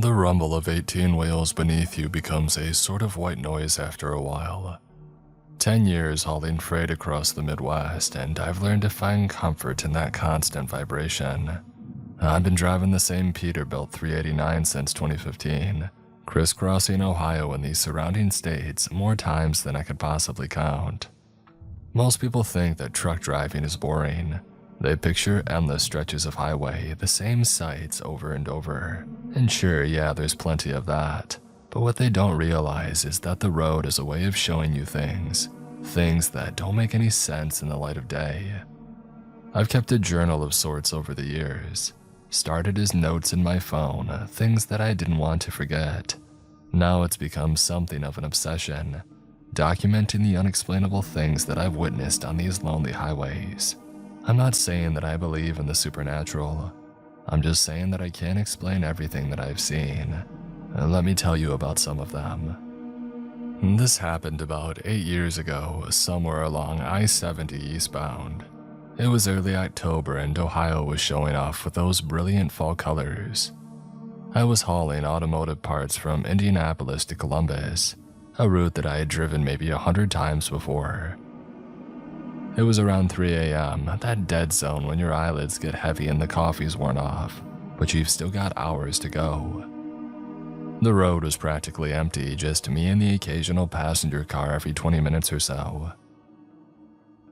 The rumble of 18 wheels beneath you becomes a sort of white noise after a while. 10 years hauling freight across the Midwest, and I've learned to find comfort in that constant vibration. I've been driving the same Peterbilt 389 since 2015, crisscrossing Ohio and the surrounding states more times than I could possibly count. Most people think that truck driving is boring. They picture endless stretches of highway, the same sights over and over. And sure, yeah, there's plenty of that. But what they don't realize is that the road is a way of showing you things that don't make any sense in the light of day. I've kept a journal of sorts over the years. Started as notes in my phone, things that I didn't want to forget. Now it's become something of an obsession, documenting the unexplainable things that I've witnessed on these lonely highways. I'm not saying that I believe in the supernatural. I'm just saying that I can't explain everything that I've seen. Let me tell you about some of them. This happened about 8 years ago, somewhere along I-70 eastbound. It was early October and Ohio was showing off with those brilliant fall colors. I was hauling automotive parts from Indianapolis to Columbus, a route that I had driven maybe 100 times before. It was around 3 a.m., that dead zone when your eyelids get heavy and the coffee's worn off, but you've still got hours to go. The road was practically empty, just me and the occasional passenger car every 20 minutes or so.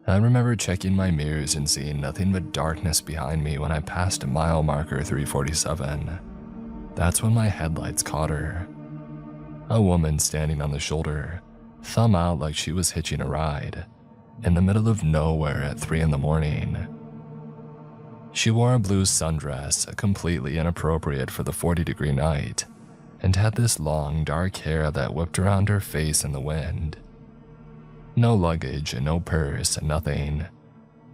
I remember checking my mirrors and seeing nothing but darkness behind me when I passed mile marker 347. That's when my headlights caught her. A woman standing on the shoulder, thumb out like she was hitching a ride, in the middle of nowhere at 3 in the morning. She wore a blue sundress, completely inappropriate for the 40-degree night, and had this long, dark hair that whipped around her face in the wind. No luggage, no purse, nothing.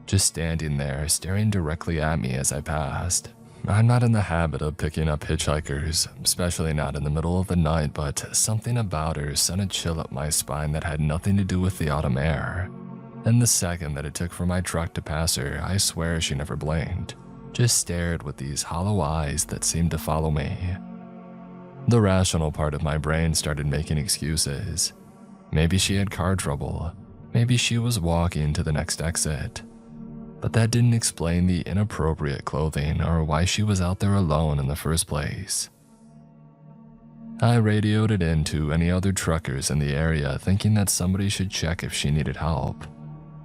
Just standing there, staring directly at me as I passed. I'm not in the habit of picking up hitchhikers, especially not in the middle of the night, but something about her sent a chill up my spine that had nothing to do with the autumn air. And the second that it took for my truck to pass her, I swear she never blinked, just stared with these hollow eyes that seemed to follow me. The rational part of my brain started making excuses. Maybe she had car trouble, maybe she was walking to the next exit. But that didn't explain the inappropriate clothing or why she was out there alone in the first place. I radioed it in to any other truckers in the area, thinking that somebody should check if she needed help.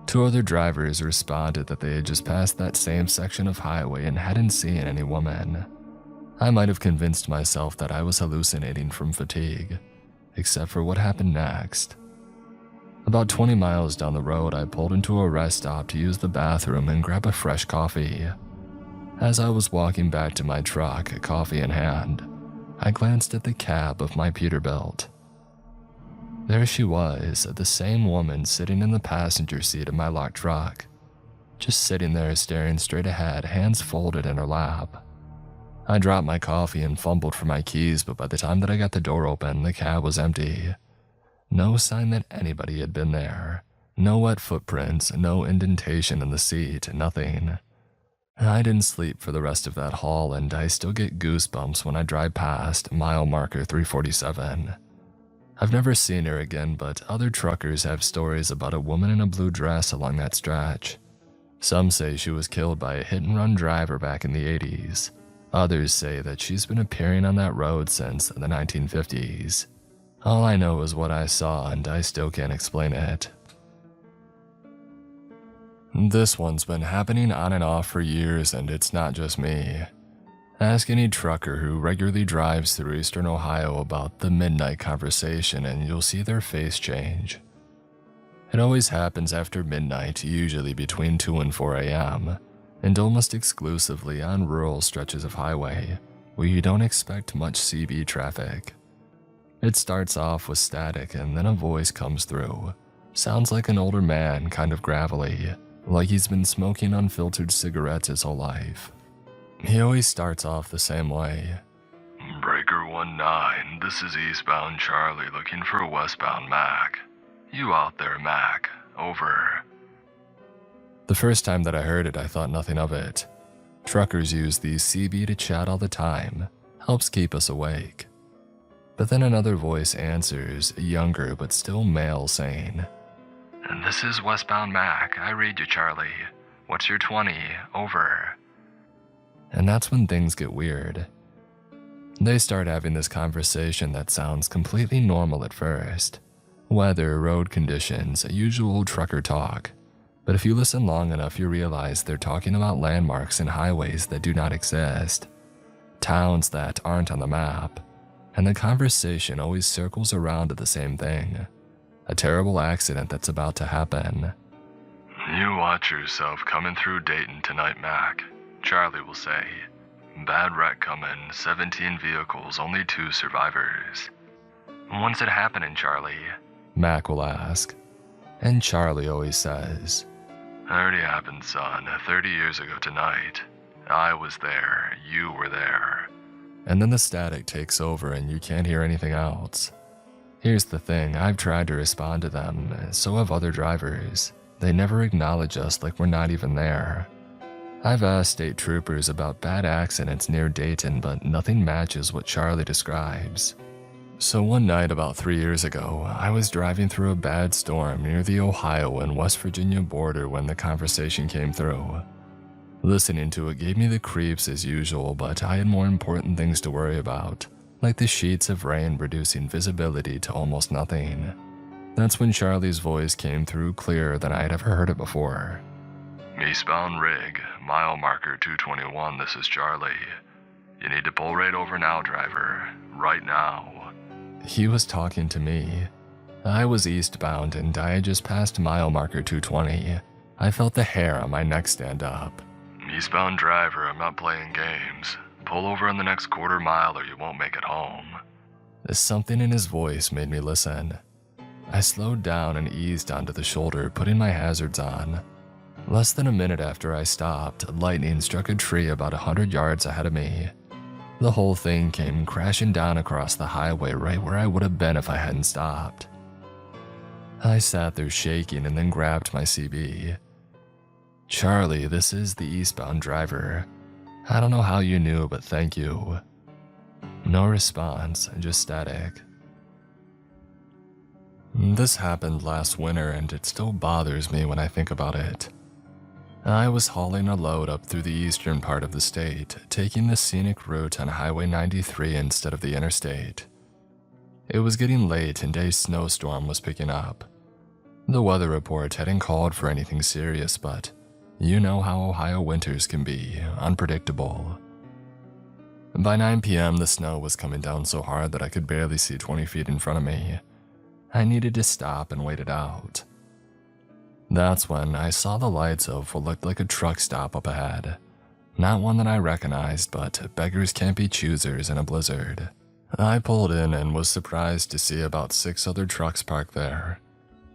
2 other drivers responded that they had just passed that same section of highway and hadn't seen any woman. I might have convinced myself that I was hallucinating from fatigue, except for what happened next. About 20 miles down the road, I pulled into a rest stop to use the bathroom and grab a fresh coffee. As I was walking back to my truck, coffee in hand, I glanced at the cab of my Peterbilt. There she was, the same woman sitting in the passenger seat of my locked truck, just sitting there staring straight ahead, hands folded in her lap. I dropped my coffee and fumbled for my keys, but by the time that I got the door open, the cab was empty. No sign that anybody had been there. No wet footprints, no indentation in the seat, nothing. I didn't sleep for the rest of that haul, and I still get goosebumps when I drive past mile marker 347. I've never seen her again, but other truckers have stories about a woman in a blue dress along that stretch. Some say she was killed by a hit-and-run driver back in the 80s. Others say that she's been appearing on that road since the 1950s. All I know is what I saw, and I still can't explain it. This one's been happening on and off for years, and it's not just me. Ask any trucker who regularly drives through eastern Ohio about the midnight conversation and you'll see their face change. It always happens after midnight, usually between 2 and 4 a.m., and almost exclusively on rural stretches of highway, where you don't expect much CB traffic. It starts off with static and then a voice comes through. Sounds like an older man, kind of gravelly, like he's been smoking unfiltered cigarettes his whole life. He always starts off the same way. Breaker 19, this is eastbound Charlie looking for a westbound Mac. You out there, Mac? Over. The first time that I heard it, I thought nothing of it. Truckers use the CB to chat all the time. helps keep us awake. But then another voice answers, younger but still male, saying, "This is westbound Mac. I read you, Charlie. What's your 20? Over." And that's when things get weird. They start having this conversation that sounds completely normal at first. Weather, road conditions, usual trucker talk. But if you listen long enough, you realize they're talking about landmarks and highways that do not exist, towns that aren't on the map, and the conversation always circles around to the same thing: a terrible accident that's about to happen. "You watch yourself coming through Dayton tonight, Mac," Charlie will say. "Bad wreck coming, 17 vehicles, only 2 survivors." "When's it happening, Charlie?" Mac will ask. And Charlie always says, "Already happened, son, 30 years ago tonight. I was there, you were there." And then the static takes over and you can't hear anything else. Here's the thing, I've tried to respond to them, so have other drivers. They never acknowledge us like we're not even there. I've asked state troopers about bad accidents near Dayton, but nothing matches what Charlie describes. So one night about 3 years ago, I was driving through a bad storm near the Ohio and West Virginia border when the conversation came through. Listening to it gave me the creeps as usual, but I had more important things to worry about, like the sheets of rain reducing visibility to almost nothing. That's when Charlie's voice came through clearer than I had ever heard it before. "Eastbound rig, mile marker 221, this is Charlie. You need to pull right over now, driver, right now." He was talking to me. I was eastbound and I had just passed mile marker 220. I felt the hair on my neck stand up. "Eastbound driver, I'm not playing games. Pull over in the next quarter mile or you won't make it home." Something in his voice made me listen. I slowed down and eased onto the shoulder, putting my hazards on. Less than a minute after I stopped, lightning struck a tree about 100 yards ahead of me. The whole thing came crashing down across the highway right where I would have been if I hadn't stopped. I sat there shaking and then grabbed my CB. "Charlie, this is the eastbound driver. I don't know how you knew, but thank you." No response, just static. This happened last winter and it still bothers me when I think about it. I was hauling a load up through the eastern part of the state, taking the scenic route on Highway 93 instead of the interstate. It was getting late and a snowstorm was picking up. The weather report hadn't called for anything serious, but you know how Ohio winters can be, unpredictable. By 9 p.m., the snow was coming down so hard that I could barely see 20 feet in front of me. I needed to stop and wait it out. That's when I saw the lights of what looked like a truck stop up ahead. Not one that I recognized, but beggars can't be choosers in a blizzard. I pulled in and was surprised to see about 6 other trucks parked there.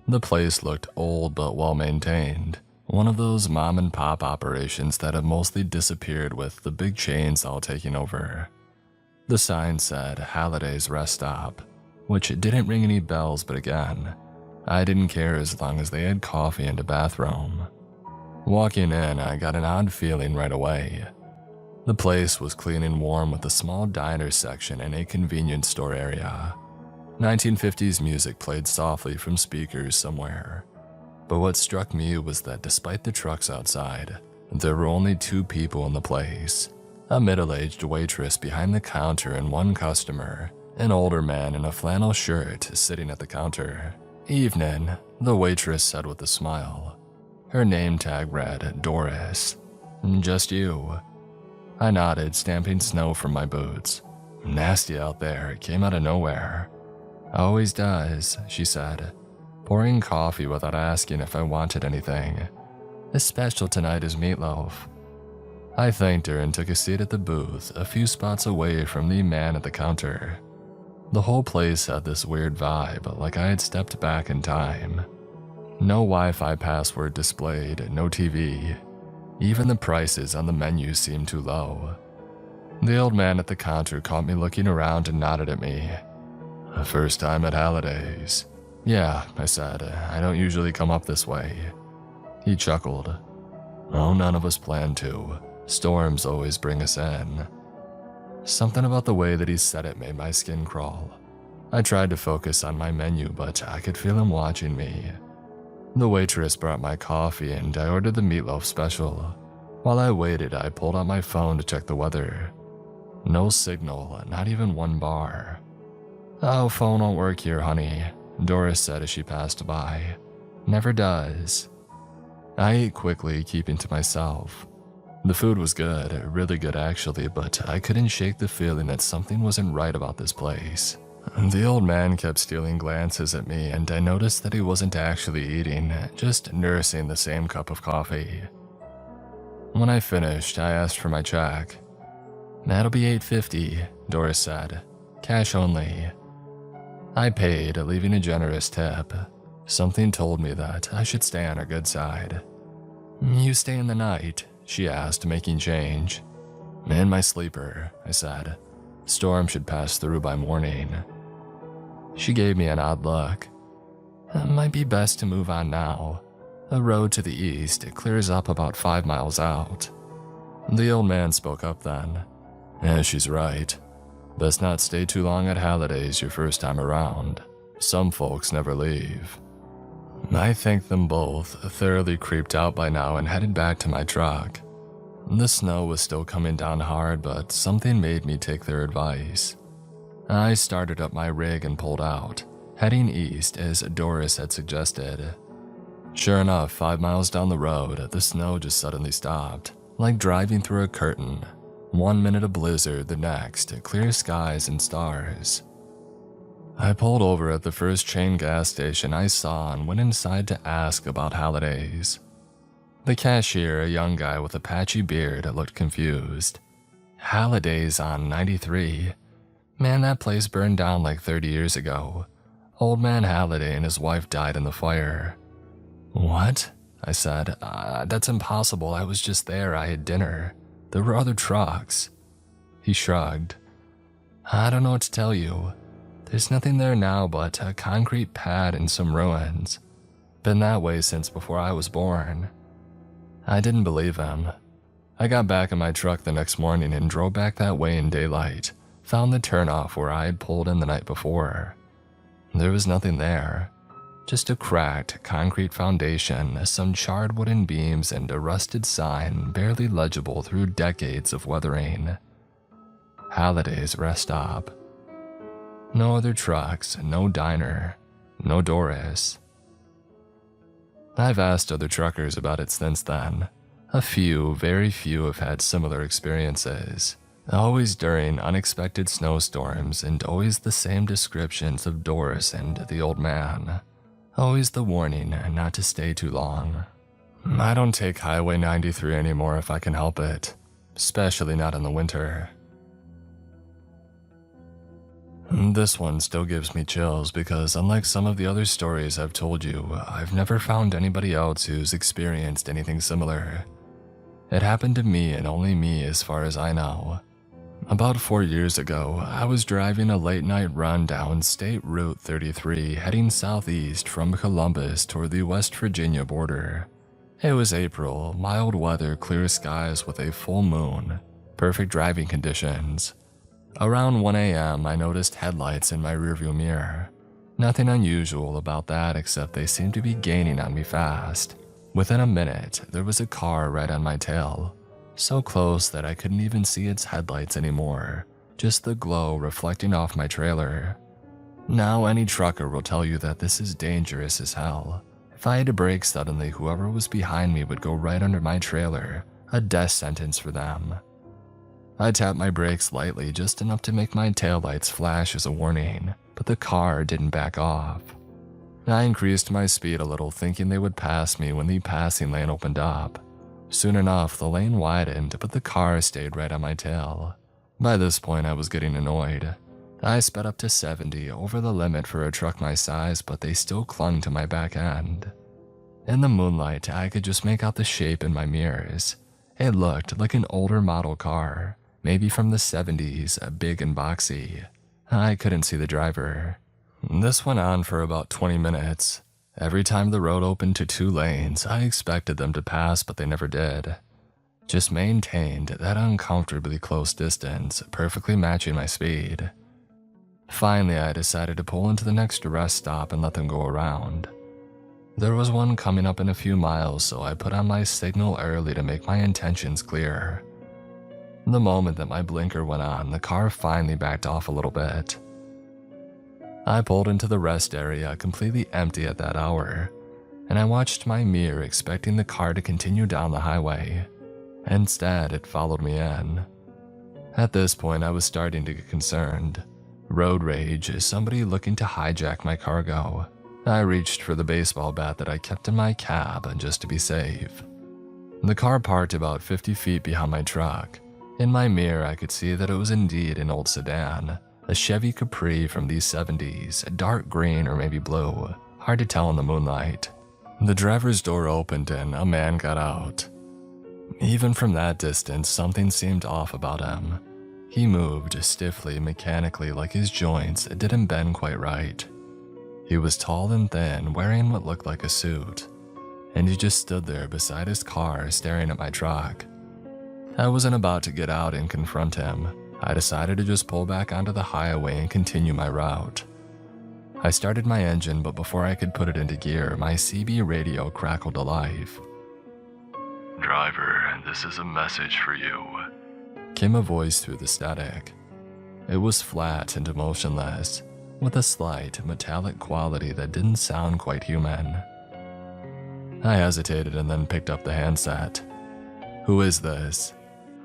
The place looked old but well maintained. One of those mom and pop operations that have mostly disappeared with the big chains all taking over. The sign said Halliday's Rest Stop, which didn't ring any bells, but again, I didn't care as long as they had coffee and a bathroom. Walking in, I got an odd feeling right away. The place was clean and warm with a small diner section and a convenience store area. 1950s music played softly from speakers somewhere. But what struck me was that despite the trucks outside, there were only 2 people in the place. A middle-aged waitress behind the counter and one customer, an older man in a flannel shirt sitting at the counter. "Evening," the waitress said with a smile. Her name tag read Doris. "Just you?" I nodded, stamping snow from my boots. "Nasty out there, it came out of nowhere." "Always does," she said, pouring coffee without asking if I wanted anything. "The special tonight is meatloaf." I thanked her and took a seat at the booth, a few spots away from the man at the counter. The whole place had this weird vibe, like I had stepped back in time. No Wi-Fi password displayed, no TV. Even the prices on the menu seemed too low. The old man at the counter caught me looking around and nodded at me. "First time at Halliday's." "Yeah," I said, "I don't usually come up this way." He chuckled. "Oh, none of us plan to. Storms always bring us in." Something about the way that he said it made my skin crawl. I tried to focus on my menu, but I could feel him watching me. The waitress brought my coffee and I ordered the meatloaf special. While I waited, I pulled out my phone to check the weather. No signal, not even one bar. "Oh, phone won't work here, honey," Doris said as she passed by. "Never does." I ate quickly, keeping to myself. The food was good, really good actually, but I couldn't shake the feeling that something wasn't right about this place. The old man kept stealing glances at me, and I noticed that he wasn't actually eating, just nursing the same cup of coffee. When I finished, I asked for my check. "That'll be $8.50, Doris said. "Cash only." I paid, leaving a generous tip. Something told me that I should stay on her good side. "You stay in the night?" she asked, making change. "In my sleeper," I said. "Storm should pass through by morning." She gave me an odd look. "It might be best to move on now. A road to the east clears up about 5 miles out." The old man spoke up then. "Yeah, she's right. Best not stay too long at Halliday's your first time around. Some folks never leave." I thanked them both, thoroughly creeped out by now, and headed back to my truck. The snow was still coming down hard, but something made me take their advice. I started up my rig and pulled out, heading east as Doris had suggested. Sure enough, 5 miles down the road, the snow just suddenly stopped, like driving through a curtain. 1 minute a blizzard, the next, clear skies and stars. I pulled over at the first chain gas station I saw and went inside to ask about Halliday's. The cashier, a young guy with a patchy beard, looked confused. "Halliday's on 93. Man, that place burned down like 30 years ago. Old man Halliday and his wife died in the fire." "What?" I said. That's impossible. I was just there. I had dinner. There were other trucks." He shrugged. "I don't know what to tell you. There's nothing there now but a concrete pad and some ruins. Been that way since before I was born." I didn't believe him. I got back in my truck the next morning and drove back that way in daylight, found the turnoff where I had pulled in the night before. There was nothing there. Just a cracked concrete foundation, some charred wooden beams, and a rusted sign barely legible through decades of weathering. Halliday's rest stop. No other trucks, no diner, no Doris. I've asked other truckers about it since then. A few, very few, have had similar experiences. Always during unexpected snowstorms, and always the same descriptions of Doris and the old man. Always the warning not to stay too long. I don't take Highway 93 anymore if I can help it, especially not in the winter. This one still gives me chills because, unlike some of the other stories I've told you, I've never found anybody else who's experienced anything similar. It happened to me and only me as far as I know. About 4 years ago, I was driving a late-night run down State Route 33 heading southeast from Columbus toward the West Virginia border. It was April, mild weather, clear skies with a full moon, perfect driving conditions. Around 1 a.m., I noticed headlights in my rearview mirror. Nothing unusual about that except they seemed to be gaining on me fast. Within a minute, there was a car right on my tail. So close that I couldn't even see its headlights anymore, just the glow reflecting off my trailer. Now any trucker will tell you that this is dangerous as hell. If I had to brake suddenly, whoever was behind me would go right under my trailer, a death sentence for them. I tapped my brakes lightly, just enough to make my taillights flash as a warning, but the car didn't back off. I increased my speed a little, thinking they would pass me when the passing lane opened up. Soon enough, the lane widened, but the car stayed right on my tail. By this point, I was getting annoyed. I sped up to 70, over the limit for a truck my size, but they still clung to my back end. In the moonlight, I could just make out the shape in my mirrors. It looked like an older model car, maybe from the 70s, big and boxy. I couldn't see the driver. This went on for about 20 minutes. Every time the road opened to 2 lanes, I expected them to pass, but they never did. just maintained that uncomfortably close distance, perfectly matching my speed. Finally, I decided to pull into the next rest stop and let them go around. There was one coming up in a few miles, so I put on my signal early to make my intentions clear. The moment that my blinker went on, the car finally backed off a little bit. I pulled into the rest area, completely empty at that hour, and I watched my mirror expecting the car to continue down the highway. Instead, it followed me in. At this point, I was starting to get concerned. Road rage is somebody looking to hijack my cargo. I reached for the baseball bat that I kept in my cab just to be safe. The car parked about 50 feet behind my truck. In my mirror, I could see that it was indeed an old sedan, a Chevy Capri from the 70s, dark green or maybe blue, hard to tell in the moonlight. The driver's door opened and a man got out. Even from that distance, something seemed off about him. He moved stiffly, mechanically, like his joints didn't bend quite right. He was tall and thin, wearing what looked like a suit, and he just stood there beside his car, staring at my truck. I wasn't about to get out and confront him. I decided to just pull back onto the highway and continue my route. I started my engine, but before I could put it into gear, my CB radio crackled to life. "Driver, this is a message for you," came a voice through the static. It was flat and emotionless, with a slight metallic quality that didn't sound quite human. I hesitated and then picked up the handset. "Who is this?"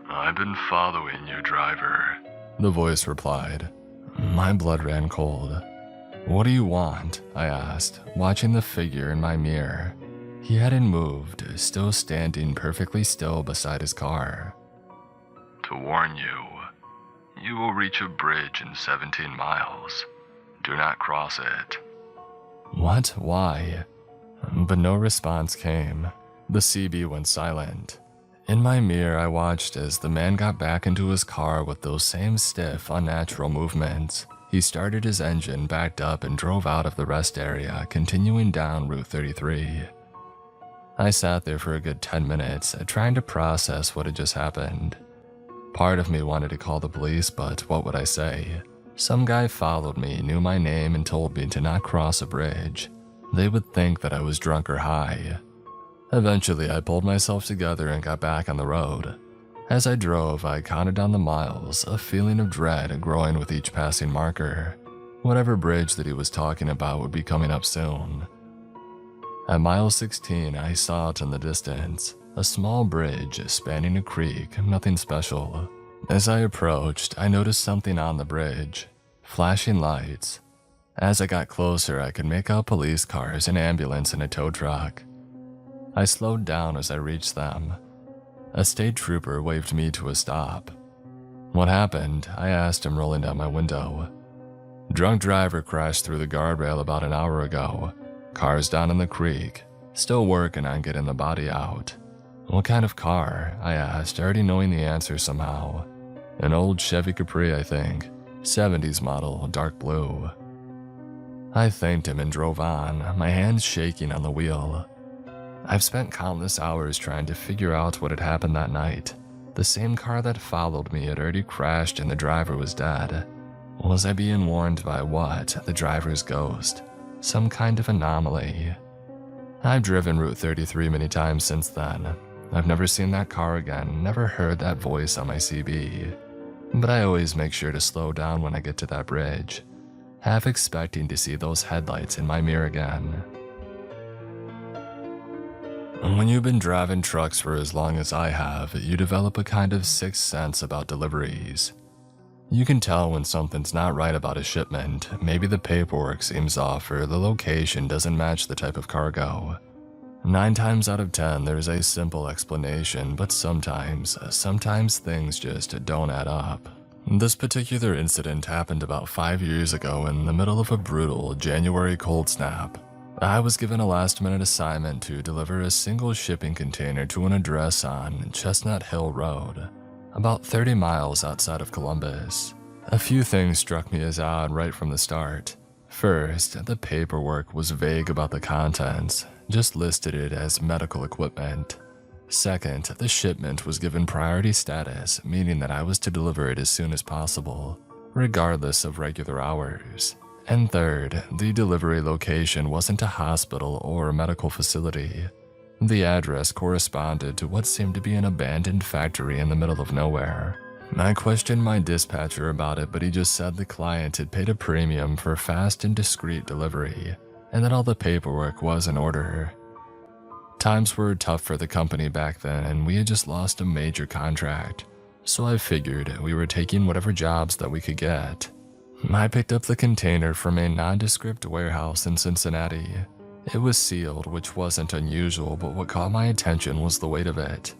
"I've been following you, driver," the voice replied. My blood ran cold. "What do you want?" I asked, watching the figure in my mirror. He hadn't moved, still standing perfectly still beside his car. "To warn you, you will reach a bridge in 17 miles. Do not cross it." What? Why? But no response came. The CB went silent. In my mirror, I watched as the man got back into his car with those same stiff, unnatural movements. He started his engine, backed up, and drove out of the rest area, continuing down Route 33. I sat there for a good 10 minutes, trying to process what had just happened. Part of me wanted to call the police, but what would I say? Some guy followed me, knew my name, and told me to not cross a bridge. They would think that I was drunk or high. Eventually, I pulled myself together and got back on the road. As I drove, I counted down the miles, a feeling of dread growing with each passing marker. Whatever bridge that he was talking about would be coming up soon. At mile 16, I saw it in the distance, a small bridge spanning a creek, nothing special. As I approached, I noticed something on the bridge, flashing lights. As I got closer, I could make out police cars, an ambulance, and a tow truck. I slowed down as I reached them. A state trooper waved me to a stop. "What happened?" I asked him, rolling down my window. "Drunk driver crashed through the guardrail about an hour ago. Car's down in the creek. Still working on getting the body out." "What kind of car?" I asked, already knowing the answer somehow. "An old Chevy Capri, I think. 70s model, dark blue." I thanked him and drove on, my hands shaking on the wheel. I've spent countless hours trying to figure out what had happened that night. The same car that followed me had already crashed and the driver was dead. Was I being warned by what? The driver's ghost? Some kind of anomaly? I've driven Route 33 many times since then. I've never seen that car again, never heard that voice on my CB. But I always make sure to slow down when I get to that bridge, half expecting to see those headlights in my mirror again. When you've been driving trucks for as long as I have, you develop a kind of sixth sense about deliveries. You can tell when something's not right about a shipment. Maybe the paperwork seems off or the location doesn't match the type of cargo. 9 times out of 10, there's a simple explanation, but sometimes things just don't add up. This particular incident happened about 5 years ago in the middle of a brutal January cold snap. I was given a last-minute assignment to deliver a single shipping container to an address on Chestnut Hill Road, about 30 miles outside of Columbus. A few things struck me as odd right from the start. First, the paperwork was vague about the contents, just listed it as medical equipment. Second, the shipment was given priority status, meaning that I was to deliver it as soon as possible, regardless of regular hours. And third, the delivery location wasn't a hospital or a medical facility. The address corresponded to what seemed to be an abandoned factory in the middle of nowhere. I questioned my dispatcher about it, but he just said the client had paid a premium for fast and discreet delivery, and that all the paperwork was in order. Times were tough for the company back then, and we had just lost a major contract, so I figured we were taking whatever jobs that we could get. I picked up the container from a nondescript warehouse in Cincinnati. It was sealed, which wasn't unusual, but what caught my attention was the weight of it.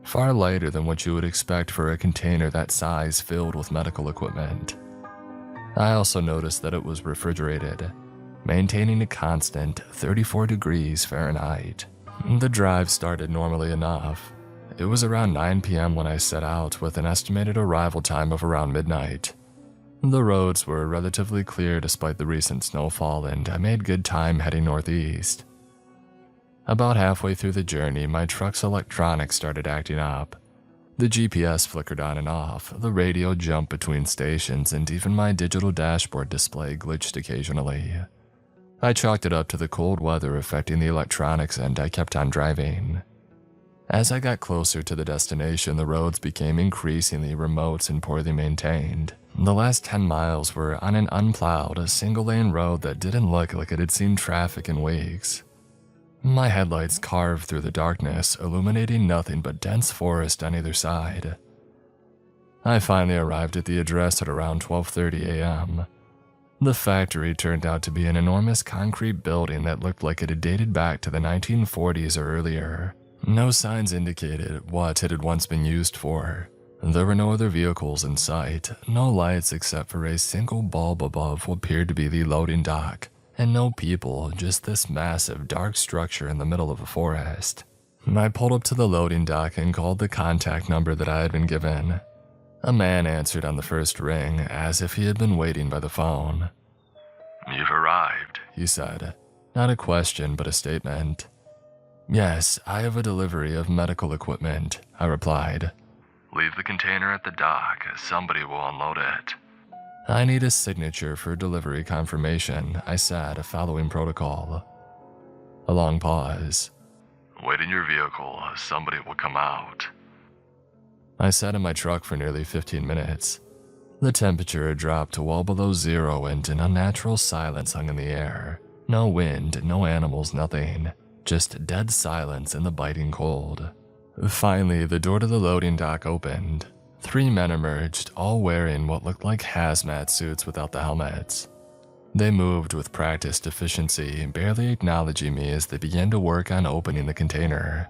Far lighter than what you would expect for a container that size filled with medical equipment. I also noticed that it was refrigerated, maintaining a constant 34 degrees Fahrenheit. The drive started normally enough. It was around 9 p.m. when I set out, with an estimated arrival time of around midnight. The roads were relatively clear despite the recent snowfall, and I made good time heading northeast. About halfway through the journey, my truck's electronics started acting up. The GPS flickered on and off, the radio jumped between stations, and even my digital dashboard display glitched occasionally. I chalked it up to the cold weather affecting the electronics, and I kept on driving. As I got closer to the destination, the roads became increasingly remote and poorly maintained. The last 10 miles were on an unplowed, single-lane road that didn't look like it had seen traffic in weeks. My headlights carved through the darkness, illuminating nothing but dense forest on either side. I finally arrived at the address at around 12:30 a.m. The factory turned out to be an enormous concrete building that looked like it had dated back to the 1940s or earlier. No signs indicated what it had once been used for. There were no other vehicles in sight, no lights except for a single bulb above what appeared to be the loading dock, and no people, just this massive dark structure in the middle of a forest. I pulled up to the loading dock and called the contact number that I had been given. A man answered on the first ring, as if he had been waiting by the phone. "You've arrived," he said. Not a question, but a statement. "Yes, I have a delivery of medical equipment," I replied. "Leave the container at the dock. Somebody will unload it." "I need a signature for delivery confirmation," I said, following protocol. A long pause. "Wait in your vehicle. Somebody will come out." I sat in my truck for nearly 15 minutes. The temperature had dropped to well below zero, and an unnatural silence hung in the air. No wind, no animals, nothing. Just dead silence in the biting cold. Finally, the door to the loading dock opened. 3 men emerged, all wearing what looked like hazmat suits without the helmets. They moved with practiced efficiency, barely acknowledging me as they began to work on opening the container.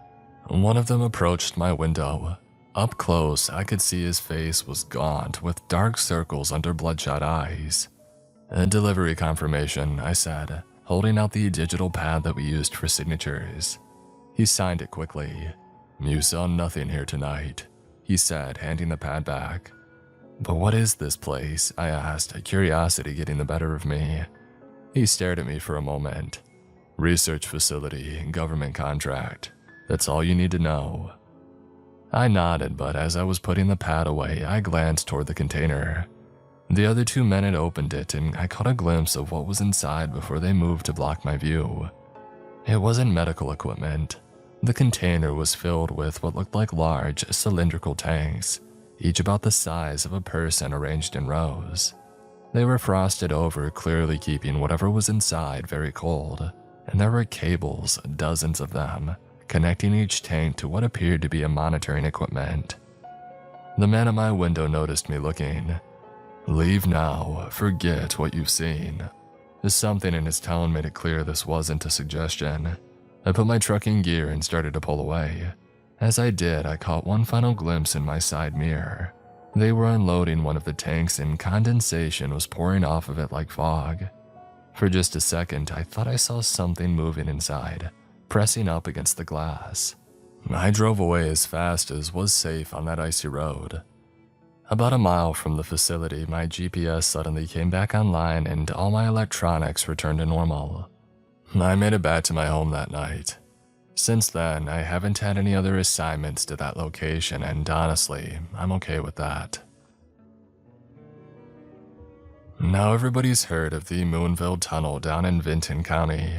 One of them approached my window. Up close, I could see his face was gaunt, with dark circles under bloodshot eyes. "A delivery confirmation," I said, holding out the digital pad that we used for signatures. He signed it quickly. "You saw nothing here tonight," he said, handing the pad back. "But what is this place?" I asked, curiosity getting the better of me. He stared at me for a moment. "Research facility, government contract. That's all you need to know." I nodded, but as I was putting the pad away, I glanced toward the container. The other 2 men had opened it, and I caught a glimpse of what was inside before they moved to block my view. It wasn't medical equipment. The container was filled with what looked like large, cylindrical tanks, each about the size of a person arranged in rows. They were frosted over, clearly keeping whatever was inside very cold, and there were cables, dozens of them, connecting each tank to what appeared to be a monitoring equipment. The man at my window noticed me looking. "Leave now, forget what you've seen." Something in his tone made it clear this wasn't a suggestion. I put my truck in gear and started to pull away. As I did, I caught one final glimpse in my side mirror. They were unloading one of the tanks, and condensation was pouring off of it like fog. For just a second, I thought I saw something moving inside, pressing up against the glass. I drove away as fast as was safe on that icy road. About a mile from the facility, my GPS suddenly came back online and all my electronics returned to normal. I made it back to my home that night. Since then, I haven't had any other assignments to that location, and honestly, I'm okay with that. Now everybody's heard of the Moonville Tunnel down in Vinton County.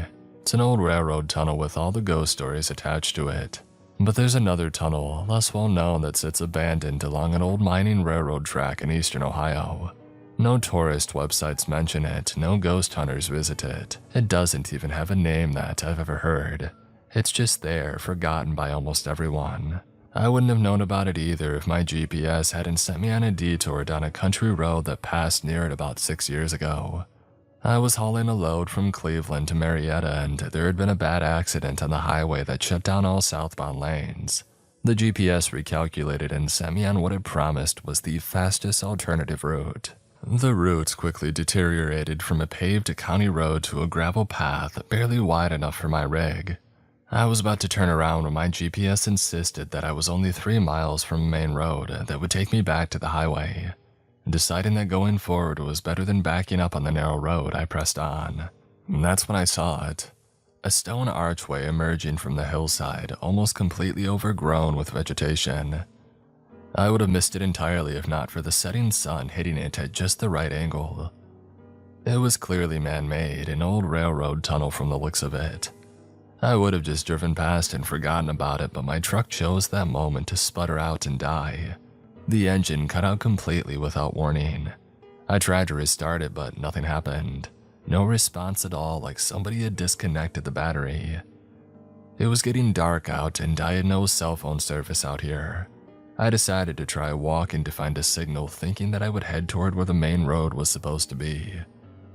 It's an old railroad tunnel with all the ghost stories attached to it. But there's another tunnel, less well known, that sits abandoned along an old mining railroad track in eastern Ohio. No tourist websites mention it, no ghost hunters visit it. It doesn't even have a name that I've ever heard. It's just there, forgotten by almost everyone. I wouldn't have known about it either if my GPS hadn't sent me on a detour down a country road that passed near it about 6 years ago. I was hauling a load from Cleveland to Marietta, and there had been a bad accident on the highway that shut down all southbound lanes. The GPS recalculated and sent me on what it promised was the fastest alternative route. The route quickly deteriorated from a paved county road to a gravel path barely wide enough for my rig. I was about to turn around when my GPS insisted that I was only 3 miles from a main road that would take me back to the highway. Deciding that going forward was better than backing up on the narrow road, I pressed on. And that's when I saw it. A stone archway emerging from the hillside, almost completely overgrown with vegetation. I would have missed it entirely if not for the setting sun hitting it at just the right angle. It was clearly man-made, an old railroad tunnel from the looks of it. I would have just driven past and forgotten about it, but my truck chose that moment to sputter out and die. The engine cut out completely without warning. I tried to restart it, but nothing happened. No response at all, like somebody had disconnected the battery. It was getting dark out, and I had no cell phone service out here. I decided to try walking to find a signal, thinking that I would head toward where the main road was supposed to be.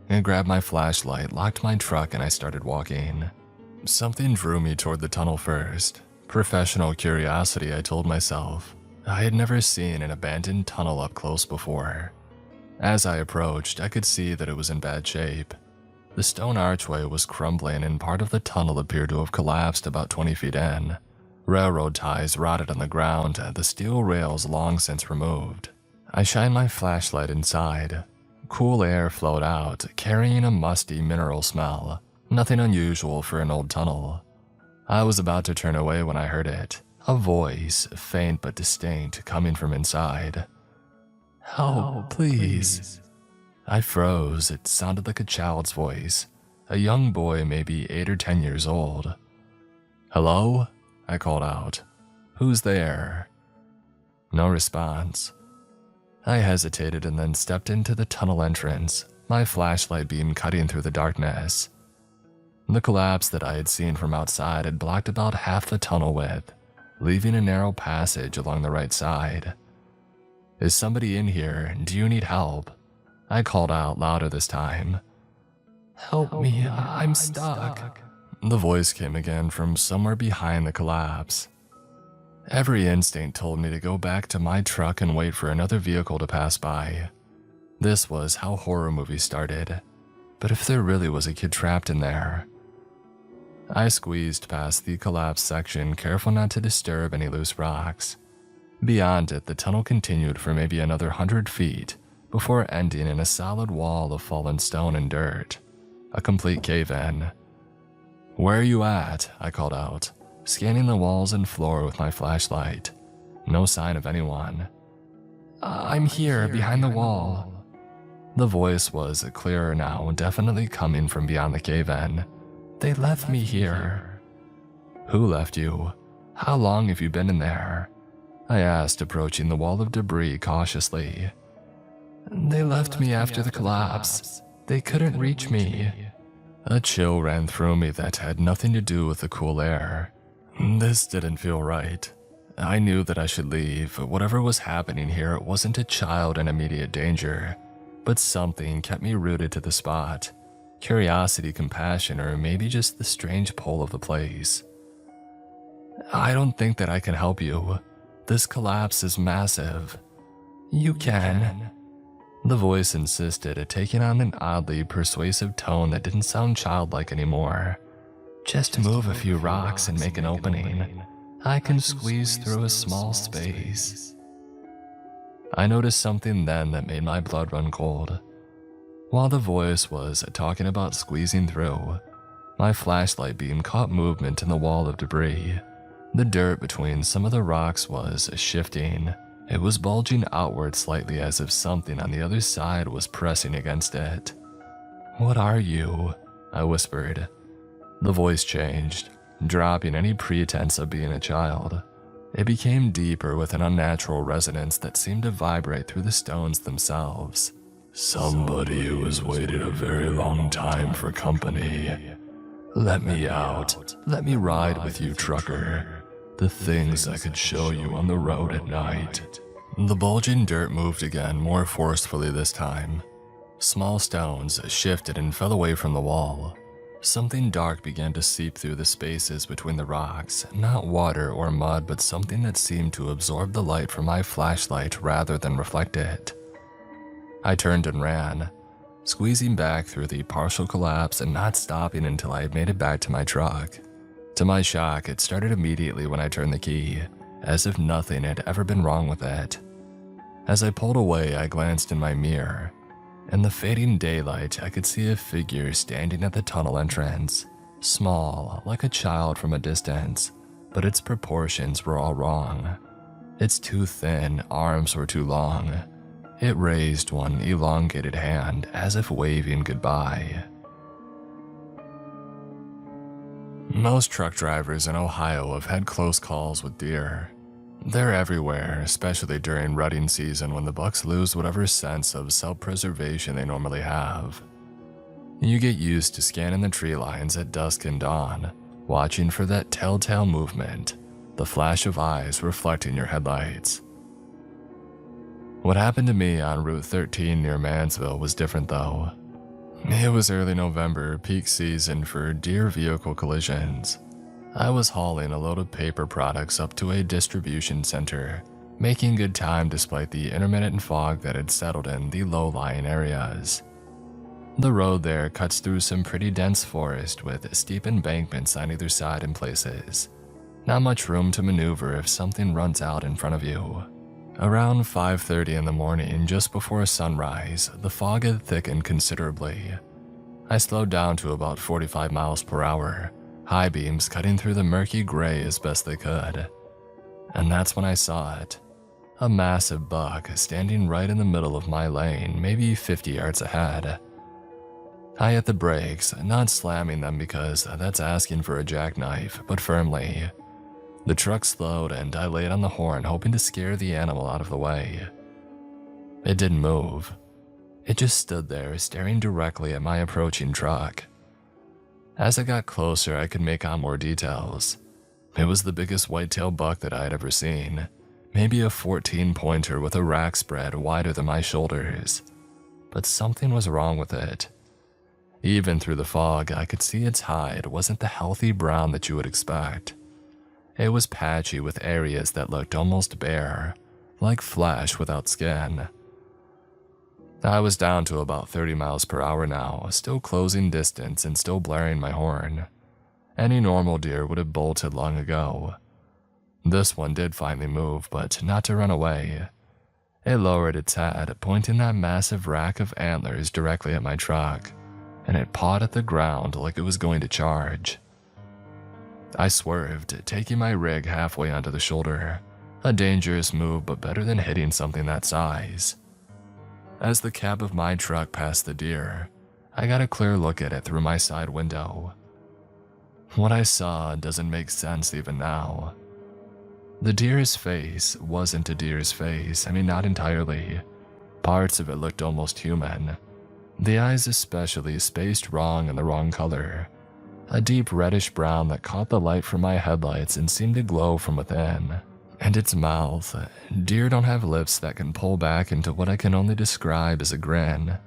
I grabbed my flashlight, locked my truck, and I started walking. Something drew me toward the tunnel first. Professional curiosity, I told myself. I had never seen an abandoned tunnel up close before. As I approached, I could see that it was in bad shape. The stone archway was crumbling and part of the tunnel appeared to have collapsed about 20 feet in. Railroad ties rotted on the ground, the steel rails long since removed. I shined my flashlight inside. Cool air flowed out, carrying a musty mineral smell. Nothing unusual for an old tunnel. I was about to turn away when I heard it. A voice, faint but distinct, coming from inside. "Help, please." I froze. It sounded like a child's voice. A young boy, maybe 8 or 10 years old. "Hello?" I called out. "Who's there?" No response. I hesitated and then stepped into the tunnel entrance, my flashlight beam cutting through the darkness. The collapse that I had seen from outside had blocked about half the tunnel width, leaving a narrow passage along the right side. "Is somebody in here? Do you need help?" I called out louder this time. "Help me, I'm stuck." The voice came again from somewhere behind the collapse. Every instinct told me to go back to my truck and wait for another vehicle to pass by. This was how horror movies started. But if there really was a kid trapped in there? I squeezed past the collapsed section, careful not to disturb any loose rocks. Beyond it, the tunnel continued for maybe another 100 feet before ending in a solid wall of fallen stone and dirt. A complete cave-in. "Where are you at?" I called out, scanning the walls and floor with my flashlight. No sign of anyone. "I'm here, behind the wall." The voice was clearer now, definitely coming from beyond the cave-in. "They left me here." "Who left you? How long have you been in there?" I asked, approaching the wall of debris cautiously. "They left me after the collapse. They couldn't reach me." A chill ran through me that had nothing to do with the cool air. This didn't feel right. I knew that I should leave. Whatever was happening here, it wasn't a child in immediate danger, but something kept me rooted to the spot. Curiosity, compassion, or maybe just the strange pull of the place. "I don't think that I can help you. This collapse is massive." "You can." The voice insisted, taking on an oddly persuasive tone that didn't sound childlike anymore. "Just move a few rocks and make an opening. I can squeeze through a small space." I noticed something then that made my blood run cold. While the voice was talking about squeezing through, My flashlight beam caught movement in the wall of debris. The dirt between some of the rocks was shifting. It was bulging outward slightly as if something on the other side was pressing against it. "What are you?" I whispered. The voice changed, dropping any pretense of being a child. It became deeper with an unnatural resonance that seemed to vibrate through the stones themselves. "Somebody who has waited a very long time for company. Let me out. Let me ride with you, trucker. The things I could show you on the road at night." The bulging dirt moved again, more forcefully this time. Small stones shifted and fell away from the wall. Something dark began to seep through the spaces between the rocks, not water or mud, but something that seemed to absorb the light from my flashlight rather than reflect it. I turned and ran, squeezing back through the partial collapse and not stopping until I had made it back to my truck. To my shock, it started immediately when I turned the key, as if nothing had ever been wrong with it. As I pulled away, I glanced in my mirror. In the fading daylight, I could see a figure standing at the tunnel entrance, small, like a child from a distance, but its proportions were all wrong. Its too thin arms were too long. It raised one elongated hand as if waving goodbye. Most truck drivers in Ohio have had close calls with deer. They're everywhere, especially during rutting season when the bucks lose whatever sense of self-preservation they normally have. You get used to scanning the tree lines at dusk and dawn, watching for that telltale movement, the flash of eyes reflecting your headlights. What happened to me on Route 13 near Mansville was different though. It was early November, peak season for deer vehicle collisions. I was hauling a load of paper products up to a distribution center, making good time despite the intermittent fog that had settled in the low-lying areas. The road there cuts through some pretty dense forest with steep embankments on either side in places. Not much room to maneuver if something runs out in front of you. Around 5:30 in the morning, just before sunrise, the fog had thickened considerably. I slowed down to about 45 miles per hour, high beams cutting through the murky gray as best they could. And that's when I saw it. A massive buck standing right in the middle of my lane, maybe 50 yards ahead. I hit the brakes, not slamming them because that's asking for a jackknife, but firmly. The truck slowed and I laid on the horn, hoping to scare the animal out of the way. It didn't move. It just stood there, staring directly at my approaching truck. As I got closer, I could make out more details. It was the biggest whitetail buck that I had ever seen, maybe a 14-pointer with a rack spread wider than my shoulders. But something was wrong with it. Even through the fog, I could see its hide wasn't the healthy brown that you would expect. It was patchy with areas that looked almost bare, like flesh without skin. I was down to about 30 miles per hour now, still closing distance and still blaring my horn. Any normal deer would have bolted long ago. This one did finally move, but not to run away. It lowered its head, pointing that massive rack of antlers directly at my truck, and it pawed at the ground like it was going to charge. I swerved, taking my rig halfway onto the shoulder. A dangerous move, but better than hitting something that size. As the cab of my truck passed the deer, I got a clear look at it through my side window. What I saw doesn't make sense even now. The deer's face wasn't a deer's face, not entirely. Parts of it looked almost human. The eyes especially spaced wrong and the wrong color. A deep reddish brown that caught the light from my headlights and seemed to glow from within. And its mouth. Deer don't have lips that can pull back into what I can only describe as a grin.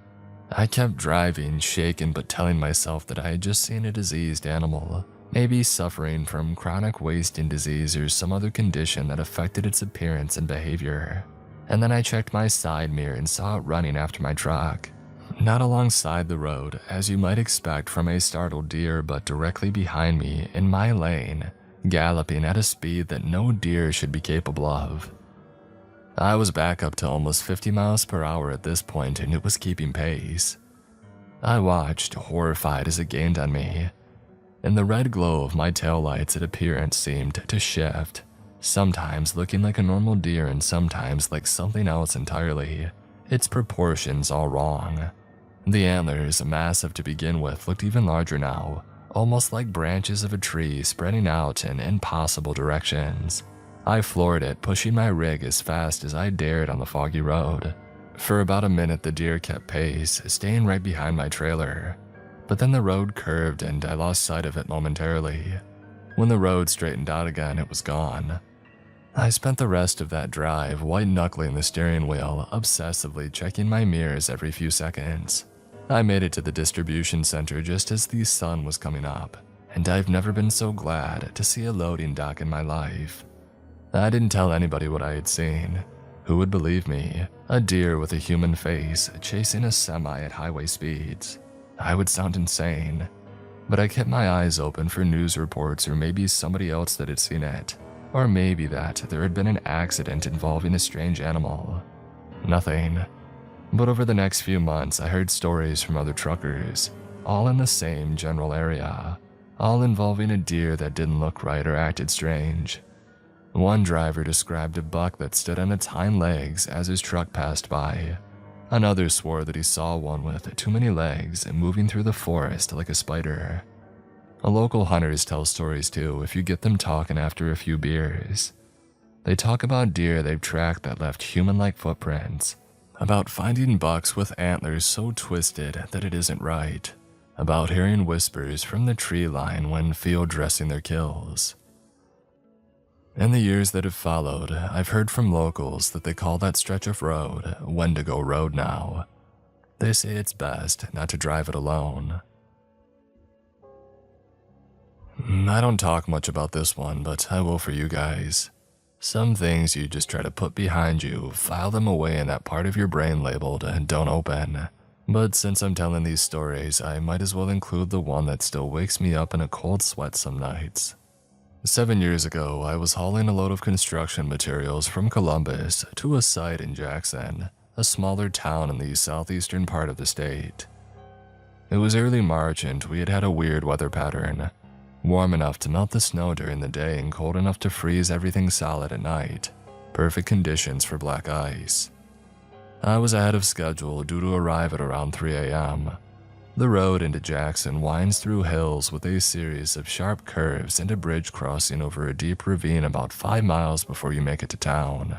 I kept driving, shaken but telling myself that I had just seen a diseased animal, maybe suffering from chronic wasting disease or some other condition that affected its appearance and behavior. And then I checked my side mirror and saw it running after my truck. Not alongside the road, as you might expect from a startled deer, but directly behind me, in my lane, galloping at a speed that no deer should be capable of. I was back up to almost 50 miles per hour at this point, and it was keeping pace. I watched, horrified as it gained on me. In the red glow of my taillights, its appearance seemed to shift, sometimes looking like a normal deer and sometimes like something else entirely, its proportions all wrong. The antlers, massive to begin with, looked even larger now, almost like branches of a tree spreading out in impossible directions. I floored it, pushing my rig as fast as I dared on the foggy road. For about a minute the deer kept pace, staying right behind my trailer. But then the road curved and I lost sight of it momentarily. When the road straightened out again, it was gone. I spent the rest of that drive white-knuckling the steering wheel, obsessively checking my mirrors every few seconds. I made it to the distribution center just as the sun was coming up, and I've never been so glad to see a loading dock in my life. I didn't tell anybody what I had seen. Who would believe me? A deer with a human face chasing a semi at highway speeds. I would sound insane. But I kept my eyes open for news reports or maybe somebody else that had seen it. Or maybe that there had been an accident involving a strange animal. Nothing. But over the next few months, I heard stories from other truckers, all in the same general area, all involving a deer that didn't look right or acted strange. One driver described a buck that stood on its hind legs as his truck passed by. Another swore that he saw one with too many legs and moving through the forest like a spider. Local hunters tell stories too if you get them talking after a few beers. They talk about deer they've tracked that left human-like footprints, about finding bucks with antlers so twisted that it isn't right, about hearing whispers from the tree line when field dressing their kills. In the years that have followed, I've heard from locals that they call that stretch of road Wendigo Road now. They say it's best not to drive it alone. I don't talk much about this one, but I will for you guys. Some things you just try to put behind you, file them away in that part of your brain labeled "don't open." But since I'm telling these stories, I might as well include the one that still wakes me up in a cold sweat some nights. 7 years ago, I was hauling a load of construction materials from Columbus to a site in Jackson, a smaller town in the southeastern part of the state. It was early March and we had had a weird weather pattern. Warm enough to melt the snow during the day and cold enough to freeze everything solid at night. Perfect conditions for black ice. I was ahead of schedule due to arrive at around 3 a.m. The road into Jackson winds through hills with a series of sharp curves and a bridge crossing over a deep ravine about 5 miles before you make it to town.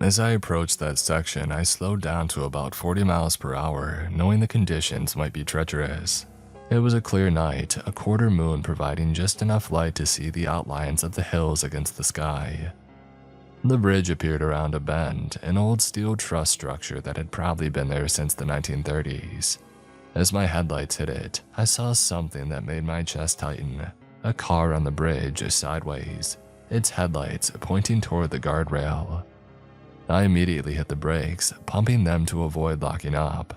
As I approached that section, I slowed down to about 40 miles per hour, knowing the conditions might be treacherous. It was a clear night, a quarter moon providing just enough light to see the outlines of the hills against the sky. The bridge appeared around a bend, an old steel truss structure that had probably been there since the 1930s. As my headlights hit it, I saw something that made my chest tighten. A car on the bridge, sideways, its headlights pointing toward the guardrail. I immediately hit the brakes, pumping them to avoid locking up.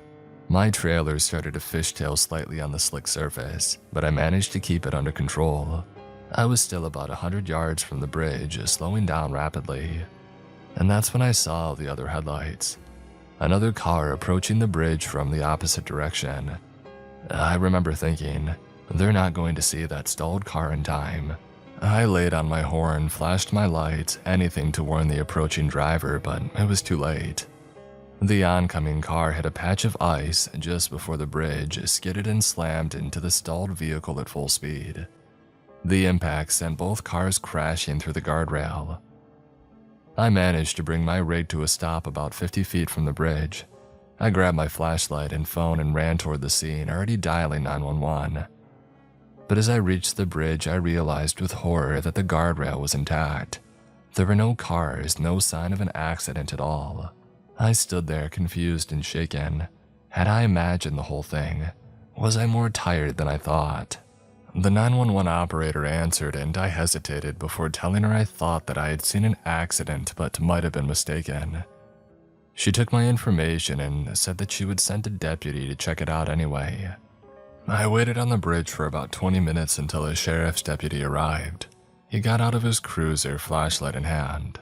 My trailer started to fishtail slightly on the slick surface, but I managed to keep it under control. I was still about 100 yards from the bridge, slowing down rapidly. And that's when I saw the other headlights. Another car approaching the bridge from the opposite direction. I remember thinking, they're not going to see that stalled car in time. I laid on my horn, flashed my lights, anything to warn the approaching driver, but it was too late. The oncoming car hit a patch of ice just before the bridge, skidded and slammed into the stalled vehicle at full speed. The impact sent both cars crashing through the guardrail. I managed to bring my rig to a stop about 50 feet from the bridge. I grabbed my flashlight and phone and ran toward the scene, already dialing 911. But as I reached the bridge, I realized with horror that the guardrail was intact. There were no cars, no sign of an accident at all. I stood there confused and shaken. Had I imagined the whole thing? Was I more tired than I thought? The 911 operator answered and I hesitated before telling her I thought that I had seen an accident but might have been mistaken. She took my information and said that she would send a deputy to check it out anyway. I waited on the bridge for about 20 minutes until a sheriff's deputy arrived. He got out of his cruiser, flashlight in hand.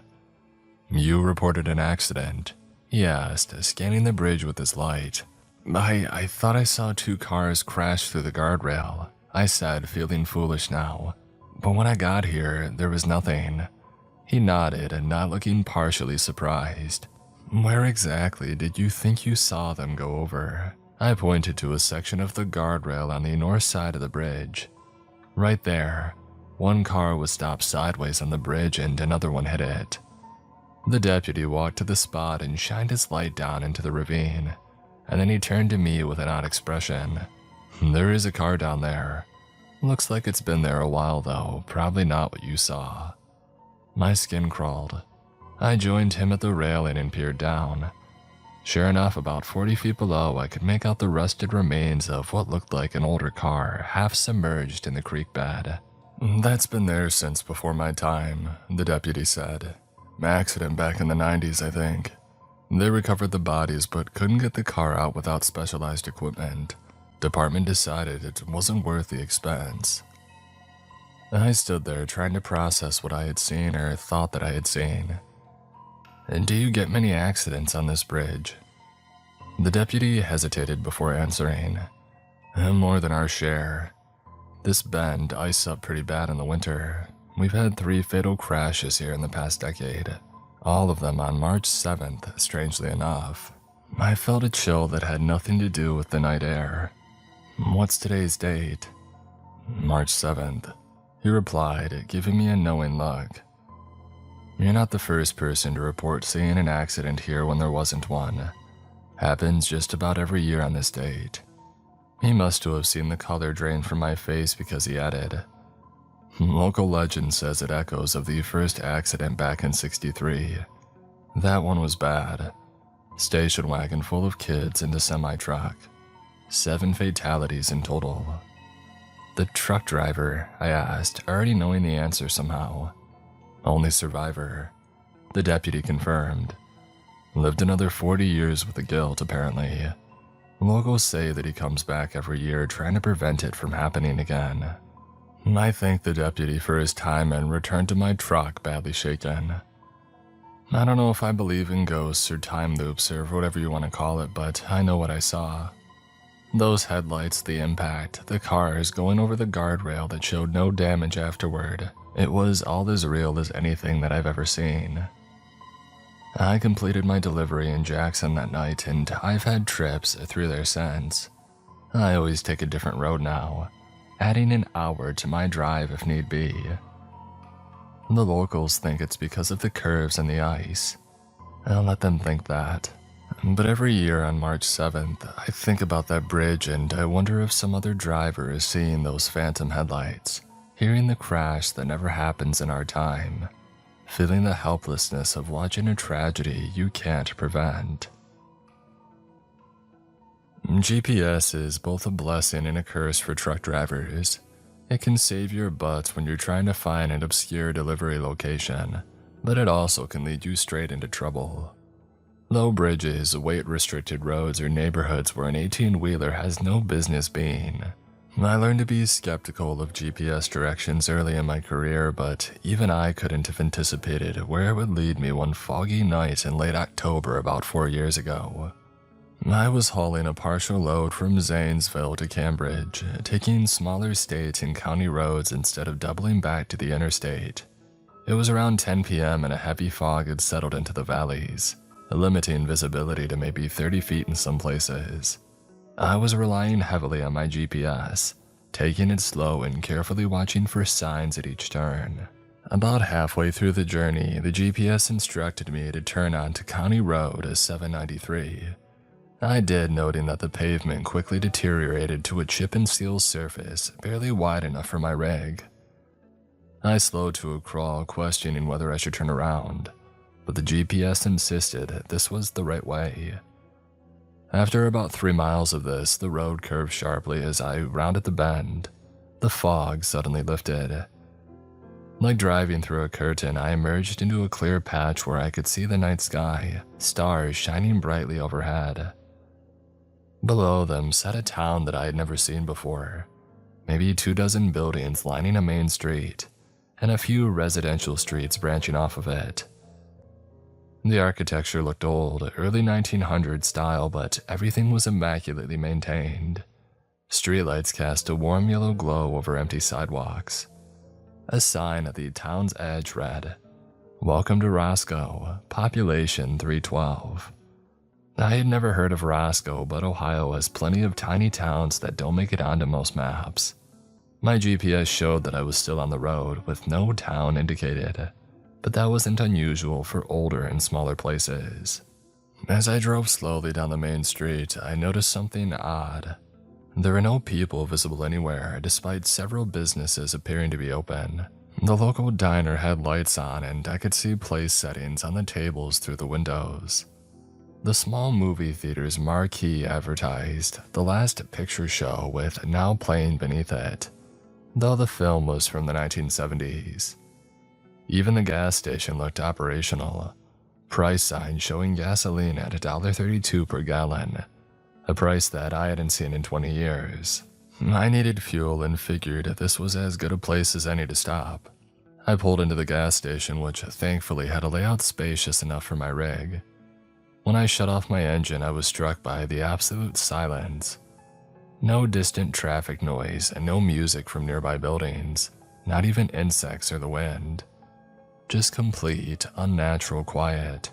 "You reported an accident?" he asked, scanning the bridge with his light. I thought I saw 2 cars crash through the guardrail. I said, feeling foolish now. But when I got here, there was nothing. He nodded, not looking partially surprised. Where exactly did you think you saw them go over? I pointed to a section of the guardrail on the north side of the bridge. Right there, one car was stopped sideways on the bridge and another one hit it. The deputy walked to the spot and shined his light down into the ravine, and then he turned to me with an odd expression. There is a car down there. Looks like it's been there a while though, probably not what you saw. My skin crawled. I joined him at the railing and peered down. Sure enough, about 40 feet below, I could make out the rusted remains of what looked like an older car, half submerged in the creek bed. That's been there since before my time, the deputy said. Accident back in the 90s, I think. They recovered the bodies but couldn't get the car out without specialized equipment. Department decided it wasn't worth the expense. I stood there trying to process what I had seen or thought that I had seen. And do you get many accidents on this bridge? The deputy hesitated before answering. More than our share. This bend ices up pretty bad in the winter. We've had 3 fatal crashes here in the past decade. All of them on March 7th, strangely enough. I felt a chill that had nothing to do with the night air. What's today's date? March 7th, he replied, giving me a knowing look. You're not the first person to report seeing an accident here when there wasn't one. Happens just about every year on this date. He must have seen the color drain from my face because he added, Local legend says it echoes of the first accident back in '63. That one was bad. Station wagon full of kids and a semi-truck. 7 fatalities in total. The truck driver, I asked, already knowing the answer somehow. Only survivor, the deputy confirmed. Lived another 40 years with the guilt, apparently. Locals say that he comes back every year trying to prevent it from happening again. I thanked the deputy for his time and returned to my truck badly shaken. I don't know if I believe in ghosts or time loops or whatever you want to call it, but I know what I saw. Those headlights, the impact, the cars going over the guardrail that showed no damage afterward. It was all as real as anything that I've ever seen. I completed my delivery in Jackson that night, and I've had trips through there since. I always take a different road now, adding an hour to my drive if need be. The locals think it's because of the curves and the ice. I'll let them think that. But every year on March 7th, I think about that bridge and I wonder if some other driver is seeing those phantom headlights, hearing the crash that never happens in our time, feeling the helplessness of watching a tragedy you can't prevent. GPS is both a blessing and a curse for truck drivers. It can save your butts when you're trying to find an obscure delivery location, but it also can lead you straight into trouble. Low bridges, weight-restricted roads, or neighborhoods where an 18-wheeler has no business being. I learned to be skeptical of GPS directions early in my career, but even I couldn't have anticipated where it would lead me one foggy night in late October about 4 years ago. I was hauling a partial load from Zanesville to Cambridge, taking smaller state and county roads instead of doubling back to the interstate. It was around 10 p.m. and a heavy fog had settled into the valleys, limiting visibility to maybe 30 feet in some places. I was relying heavily on my GPS, taking it slow and carefully watching for signs at each turn. About halfway through the journey, the GPS instructed me to turn onto County Road 793. I did, noting that the pavement quickly deteriorated to a chip and seal surface barely wide enough for my rig. I slowed to a crawl, questioning whether I should turn around, but the GPS insisted this was the right way. After about 3 miles of this, the road curved sharply as I rounded the bend. The fog suddenly lifted. Like driving through a curtain, I emerged into a clear patch where I could see the night sky, stars shining brightly overhead. Below them sat a town that I had never seen before, maybe 24 buildings lining a main street, and a few residential streets branching off of it. The architecture looked old, early 1900s style, but everything was immaculately maintained. Streetlights cast a warm yellow glow over empty sidewalks. A sign at the town's edge read, "Welcome to Roscoe, population 312. I had never heard of Roscoe, but Ohio has plenty of tiny towns that don't make it onto most maps. My GPS showed that I was still on the road with no town indicated, but that wasn't unusual for older and smaller places. As I drove slowly down the main street, I noticed something odd. There were no people visible anywhere, despite several businesses appearing to be open. The local diner had lights on, and I could see place settings on the tables through the windows. The small movie theater's marquee advertised The Last Picture Show with Now playing beneath it, though the film was from the 1970s. Even the gas station looked operational. Price sign showing gasoline at $1.32 per gallon, a price that I hadn't seen in 20 years. I needed fuel and figured this was as good a place as any to stop. I pulled into the gas station, which thankfully had a layout spacious enough for my rig. When I shut off my engine, I was struck by the absolute silence. No distant traffic noise and no music from nearby buildings, not even insects or the wind. Just complete, unnatural quiet.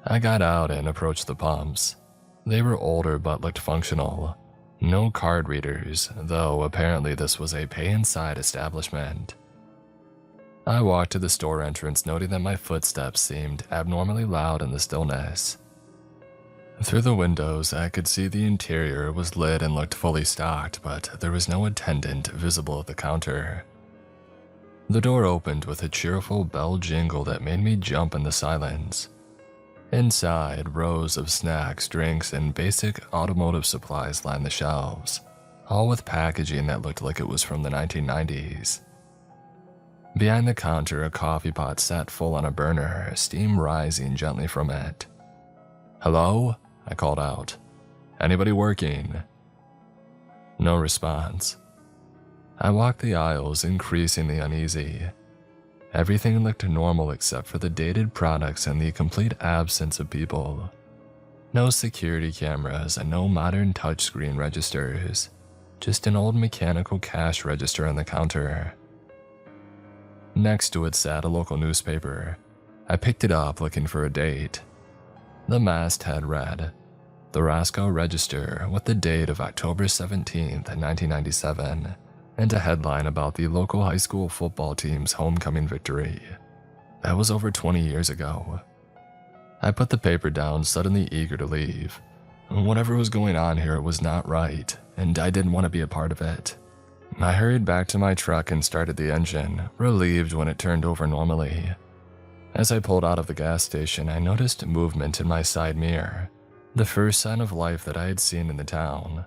I got out and approached the pumps. They were older but looked functional. No card readers, though apparently this was a pay-inside establishment. I walked to the store entrance, noting that my footsteps seemed abnormally loud in the stillness. Through the windows, I could see the interior was lit and looked fully stocked, but there was no attendant visible at the counter. The door opened with a cheerful bell jingle that made me jump in the silence. Inside, rows of snacks, drinks, and basic automotive supplies lined the shelves, all with packaging that looked like it was from the 1990s. Behind the counter, a coffee pot sat full on a burner, steam rising gently from it. "Hello?" I called out. "Anybody working?" No response. I walked the aisles, increasingly uneasy. Everything looked normal except for the dated products and the complete absence of people. No security cameras and no modern touchscreen registers, just an old mechanical cash register on the counter. Next to it sat a local newspaper. I picked it up looking for a date. The masthead read, "The Roscoe Register," with the date of October 17th, 1997, and a headline about the local high school football team's homecoming victory. That was over 20 years ago. I put the paper down, suddenly eager to leave. Whatever was going on here was not right, and I didn't want to be a part of it. I hurried back to my truck and started the engine, relieved when it turned over normally. As I pulled out of the gas station, I noticed movement in my side mirror, the first sign of life that I had seen in the town.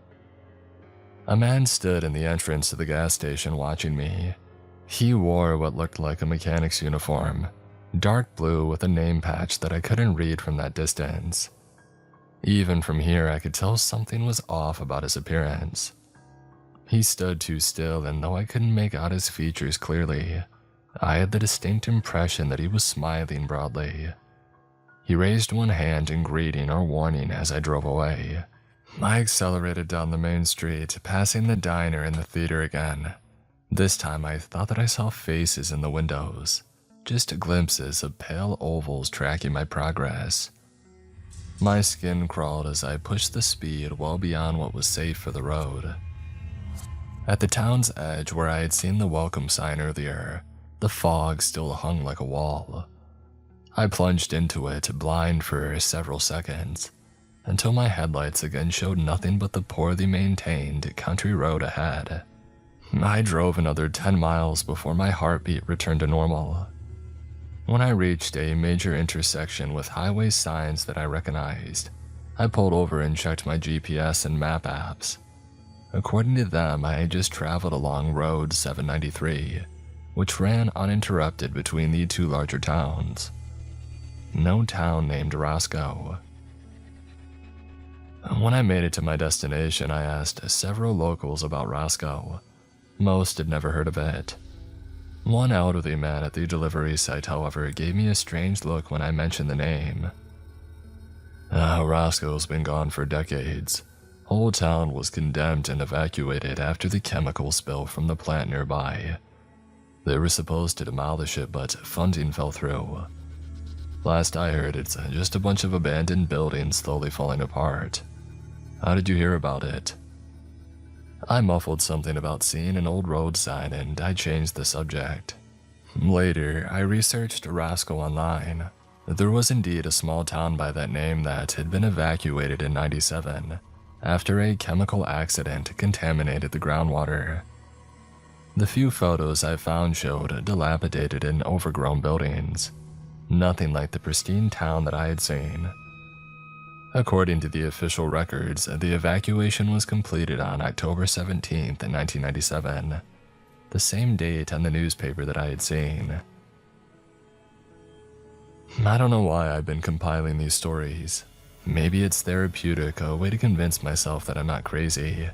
A man stood in the entrance to the gas station watching me. He wore what looked like a mechanic's uniform, dark blue with a name patch that I couldn't read from that distance. Even from here, I could tell something was off about his appearance. He stood too still, and though I couldn't make out his features clearly, I had the distinct impression that he was smiling broadly. He raised one hand in greeting or warning as I drove away. I accelerated down the main street, passing the diner and the theater again. This time I thought that I saw faces in the windows, just glimpses of pale ovals tracking my progress. My skin crawled as I pushed the speed well beyond what was safe for the road. At the town's edge where I had seen the welcome sign earlier, the fog still hung like a wall. I plunged into it, blind for several seconds, until my headlights again showed nothing but the poorly maintained country road ahead. I drove another 10 miles before my heartbeat returned to normal. When I reached a major intersection with highway signs that I recognized, I pulled over and checked my GPS and map apps. According to them, I had just traveled along Road 793, which ran uninterrupted between the two larger towns. No town named Roscoe. When I made it to my destination, I asked several locals about Roscoe. Most had never heard of it. One elderly man at the delivery site, however, gave me a strange look when I mentioned the name. Roscoe's been gone for decades. Whole town was condemned and evacuated after the chemical spill from the plant nearby. They were supposed to demolish it, but funding fell through. Last I heard, it's just a bunch of abandoned buildings slowly falling apart. How did you hear about it? I muffled something about seeing an old road sign and I changed the subject. Later, I researched Roscoe online. There was indeed a small town by that name that had been evacuated in '97 after a chemical accident contaminated the groundwater. The few photos I found showed dilapidated and overgrown buildings, nothing like the pristine town that I had seen. According to the official records, the evacuation was completed on October 17th, 1997, the same date on the newspaper that I had seen. I don't know why I've been compiling these stories. Maybe it's therapeutic, a way to convince myself that I'm not crazy.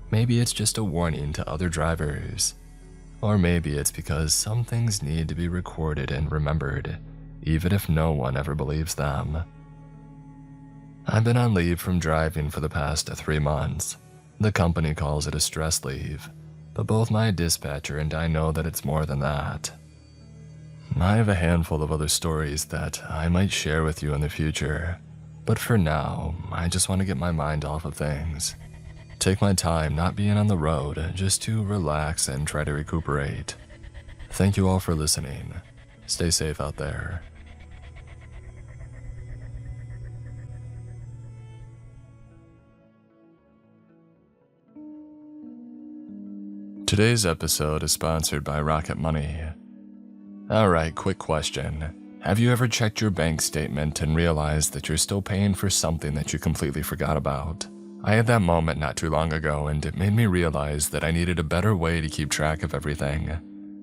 Maybe it's just a warning to other drivers. Or maybe it's because some things need to be recorded and remembered, even if no one ever believes them. I've been on leave from driving for the past 3 months. The company calls it a stress leave, but both my dispatcher and I know that it's more than that. I have a handful of other stories that I might share with you in the future, but for now, I just want to get my mind off of things. Take my time not being on the road just to relax and try to recuperate. Thank you all for listening. Stay safe out there. Today's episode is sponsored by Rocket Money. Alright, quick question. Have you ever checked your bank statement and realized that you're still paying for something that you completely forgot about? I had that moment not too long ago, and it made me realize that I needed a better way to keep track of everything.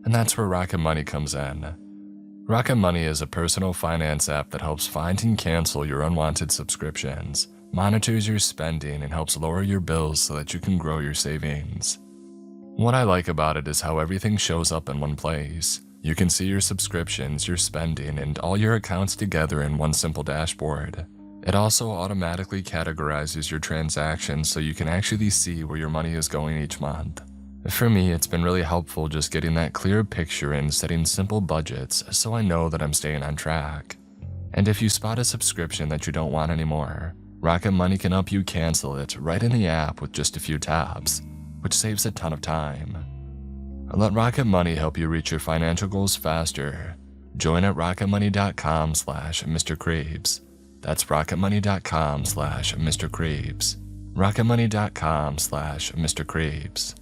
And that's where Rocket Money comes in. Rocket Money is a personal finance app that helps find and cancel your unwanted subscriptions, monitors your spending, and helps lower your bills so that you can grow your savings. What I like about it is how everything shows up in one place. You can see your subscriptions, your spending, and all your accounts together in one simple dashboard. It also automatically categorizes your transactions so you can actually see where your money is going each month. For me, it's been really helpful just getting that clear picture and setting simple budgets so I know that I'm staying on track. And if you spot a subscription that you don't want anymore, Rocket Money can help you cancel it right in the app with just a few taps, which saves a ton of time. Let Rocket Money help you reach your financial goals faster. Join at rocketmoney.com/Mr. Creeps. That's rocketmoney.com/Mr. Creeps. rocketmoney.com/Mr. Creeps.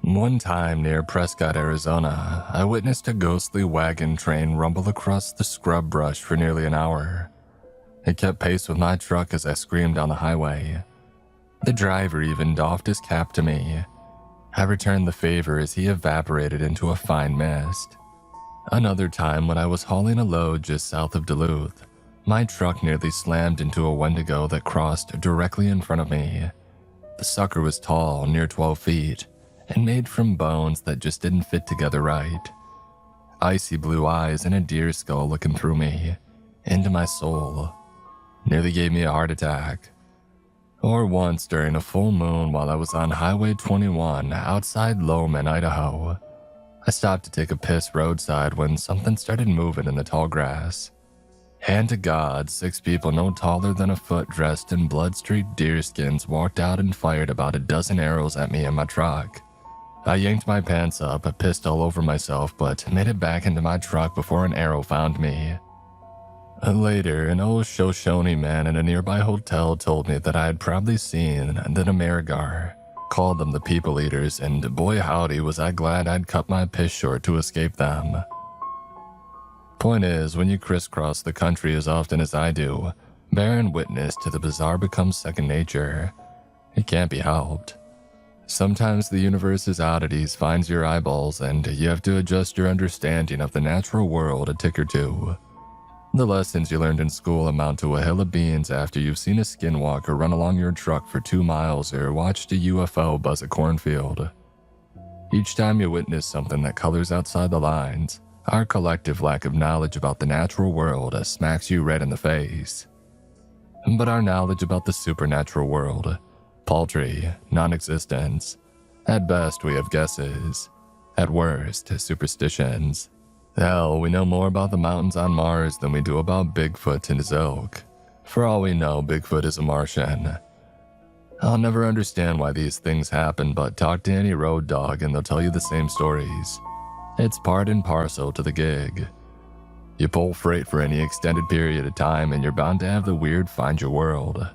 One time near Prescott, Arizona, I witnessed a ghostly wagon train rumble across the scrub brush for nearly an hour. It kept pace with my truck as I screamed down the highway. The driver even doffed his cap to me. I returned the favor as he evaporated into a fine mist. Another time when I was hauling a load just south of Duluth, my truck nearly slammed into a Wendigo that crossed directly in front of me. The sucker was tall, near 12 feet, and made from bones that just didn't fit together right. Icy blue eyes and a deer skull looking through me, into my soul. Nearly gave me a heart attack. Or once during a full moon while I was on Highway 21 outside Lowman, Idaho. I stopped to take a piss roadside when something started moving in the tall grass. Hand to God, 6 people no taller than a foot dressed in blood-streaked deerskins walked out and fired about a dozen arrows at me in my truck. I yanked my pants up, pissed all over myself, but made it back into my truck before an arrow found me. Later, an old Shoshone man in a nearby hotel told me that I had probably seen the Namerigar, called them the People Eaters, and boy howdy was I glad I'd cut my piss short to escape them. Point is, when you crisscross the country as often as I do, bearing witness to the bizarre becomes second nature. It can't be helped. Sometimes the universe's oddities finds your eyeballs and you have to adjust your understanding of the natural world a tick or two. The lessons you learned in school amount to a hill of beans after you've seen a skinwalker run along your truck for 2 miles or watched a UFO buzz a cornfield. Each time you witness something that colors outside the lines, our collective lack of knowledge about the natural world smacks you red in the face. But our knowledge about the supernatural world, paltry, non-existence. At best, we have guesses. At worst, superstitions. Hell, we know more about the mountains on Mars than we do about Bigfoot and his ilk. For all we know, Bigfoot is a Martian. I'll never understand why these things happen, but talk to any road dog and they'll tell you the same stories. It's part and parcel to the gig. You pull freight for any extended period of time and you're bound to have the weird find your world.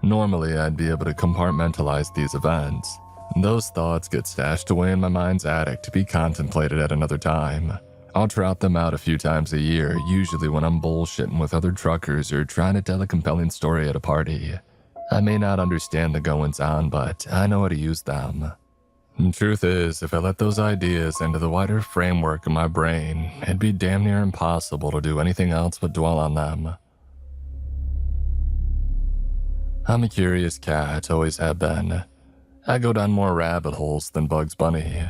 Normally, I'd be able to compartmentalize these events. Those thoughts get stashed away in my mind's attic to be contemplated at another time. I'll trot them out a few times a year, usually when I'm bullshitting with other truckers or trying to tell a compelling story at a party. I may not understand the goings-on, but I know how to use them. The truth is, if I let those ideas into the wider framework of my brain, it'd be damn near impossible to do anything else but dwell on them. I'm a curious cat, always have been. I go down more rabbit holes than Bugs Bunny.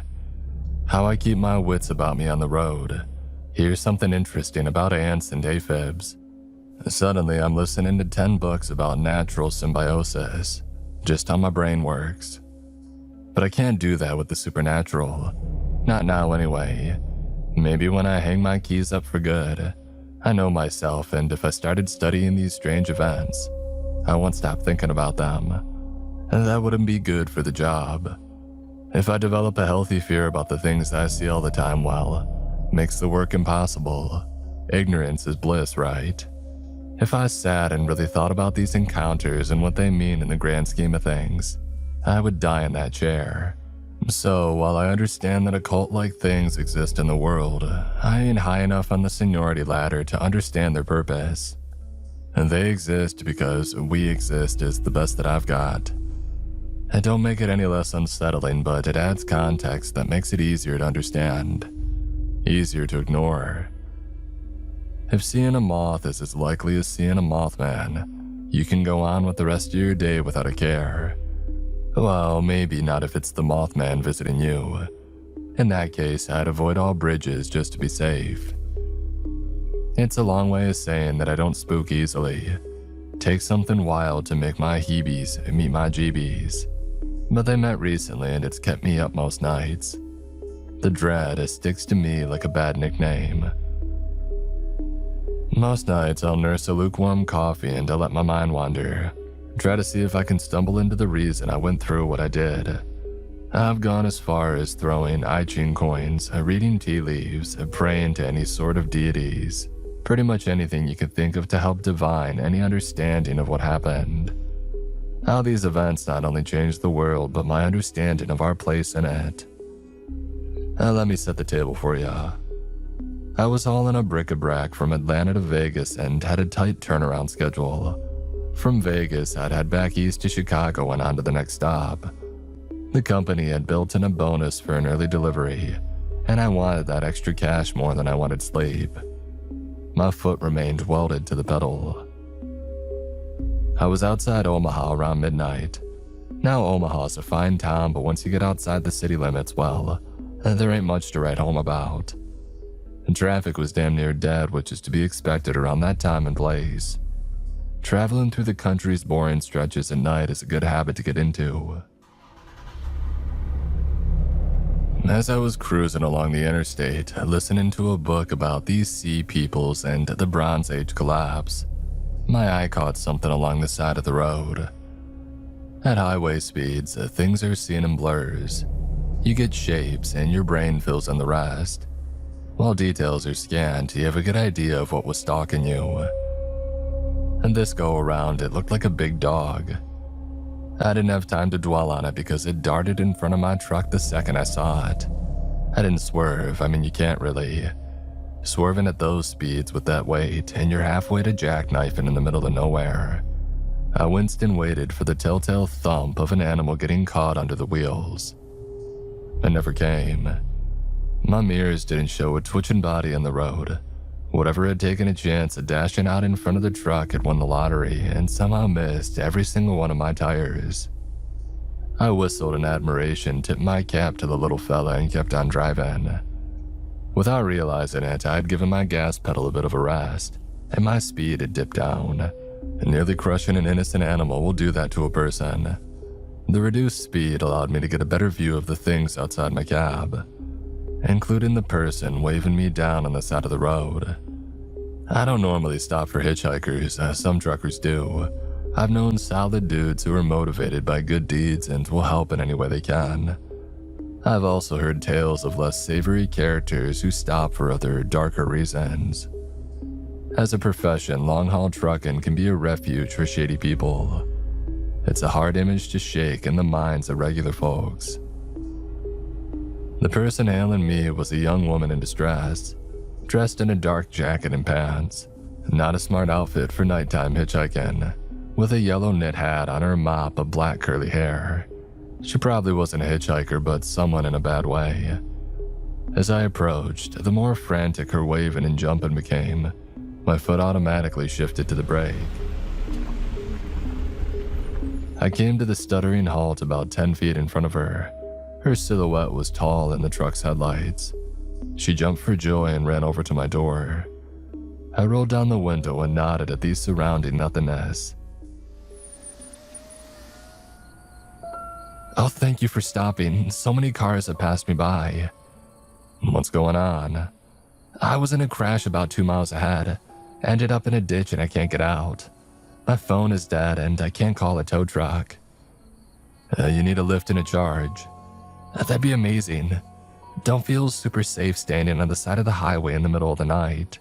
How I keep my wits about me on the road. Here's something interesting about ants and aphids. Suddenly, I'm listening to 10 books about natural symbiosis, just how my brain works. But I can't do that with the supernatural. Not now, anyway. Maybe when I hang my keys up for good. I know myself, and if I started studying these strange events, I won't stop thinking about them. And that wouldn't be good for the job. If I develop a healthy fear about the things I see all the time, well, makes the work impossible. Ignorance is bliss, right? If I sat and really thought about these encounters and what they mean in the grand scheme of things, I would die in that chair. So, while I understand that occult-like things exist in the world, I ain't high enough on the seniority ladder to understand their purpose. And they exist because we exist is the best that I've got. I don't make it any less unsettling, but it adds context that makes it easier to understand. Easier to ignore. If seeing a moth is as likely as seeing a Mothman, you can go on with the rest of your day without a care. Well, maybe not if it's the Mothman visiting you. In that case, I'd avoid all bridges just to be safe. It's a long way of saying that I don't spook easily. Takes something wild to make my heebies meet my jeebies. But they met recently and it's kept me up most nights. The dread sticks to me like a bad nickname. Most nights I'll nurse a lukewarm coffee and I'll let my mind wander. Try to see if I can stumble into the reason I went through what I did. I've gone as far as throwing I Ching coins, reading tea leaves, praying to any sort of deities. Pretty much anything you could think of to help divine any understanding of what happened. How these events not only changed the world, but my understanding of our place in it. Let me set the table for ya. I was hauling a bric-a-brac from Atlanta to Vegas and had a tight turnaround schedule. From Vegas, I'd head back east to Chicago and on to the next stop. The company had built in a bonus for an early delivery, and I wanted that extra cash more than I wanted sleep. My foot remained welded to the pedal. I was outside Omaha around midnight. Now Omaha's a fine town, but once you get outside the city limits, well, there ain't much to write home about. And traffic was damn near dead, which is to be expected around that time and place. Traveling through the country's boring stretches at night is a good habit to get into. As I was cruising along the interstate, listening to a book about these sea peoples and the Bronze Age collapse, my eye caught something along the side of the road. At highway speeds, things are seen in blurs. You get shapes and your brain fills in the rest. While details are scant, you have a good idea of what was stalking you. And this go around, it looked like a big dog. I didn't have time to dwell on it because it darted in front of my truck the second I saw it. I didn't swerve, I mean you can't really. Swerving at those speeds with that weight, and you're halfway to jackknifing in the middle of nowhere. I winced and waited for the telltale thump of an animal getting caught under the wheels. It never came. My mirrors didn't show a twitching body on the road, Whatever had taken a chance at dashing out in front of the truck had won the lottery and somehow missed every single one of my tires. I whistled in admiration, tipped my cap to the little fella, and kept on driving. Without realizing it, I had given my gas pedal a bit of a rest, and my speed had dipped down. Nearly crushing an innocent animal will do that to a person. The reduced speed allowed me to get a better view of the things outside my cab, including the person waving me down on the side of the road. I don't normally stop for hitchhikers, as some truckers do. I've known solid dudes who are motivated by good deeds and will help in any way they can. I've also heard tales of less savory characters who stop for other, darker reasons. As a profession, long-haul trucking can be a refuge for shady people. It's a hard image to shake in the minds of regular folks. The person hailing me was a young woman in distress, dressed in a dark jacket and pants, not a smart outfit for nighttime hitchhiking, with a yellow knit hat on her mop of black curly hair. She probably wasn't a hitchhiker, but someone in a bad way. As I approached, the more frantic her waving and jumping became, my foot automatically shifted to the brake. I came to the stuttering halt about 10 feet in front of her. Her silhouette was tall in the truck's headlights. She jumped for joy and ran over to my door. I rolled down the window and nodded at the surrounding nothingness. "Oh, thank you for stopping. So many cars have passed me by." "What's going on?" "I was in a crash about 2 miles ahead. Ended up in a ditch and I can't get out. My phone is dead and I can't call a tow truck." You need a lift and a charge." "That'd be amazing. Don't feel super safe standing on the side of the highway in the middle of the night."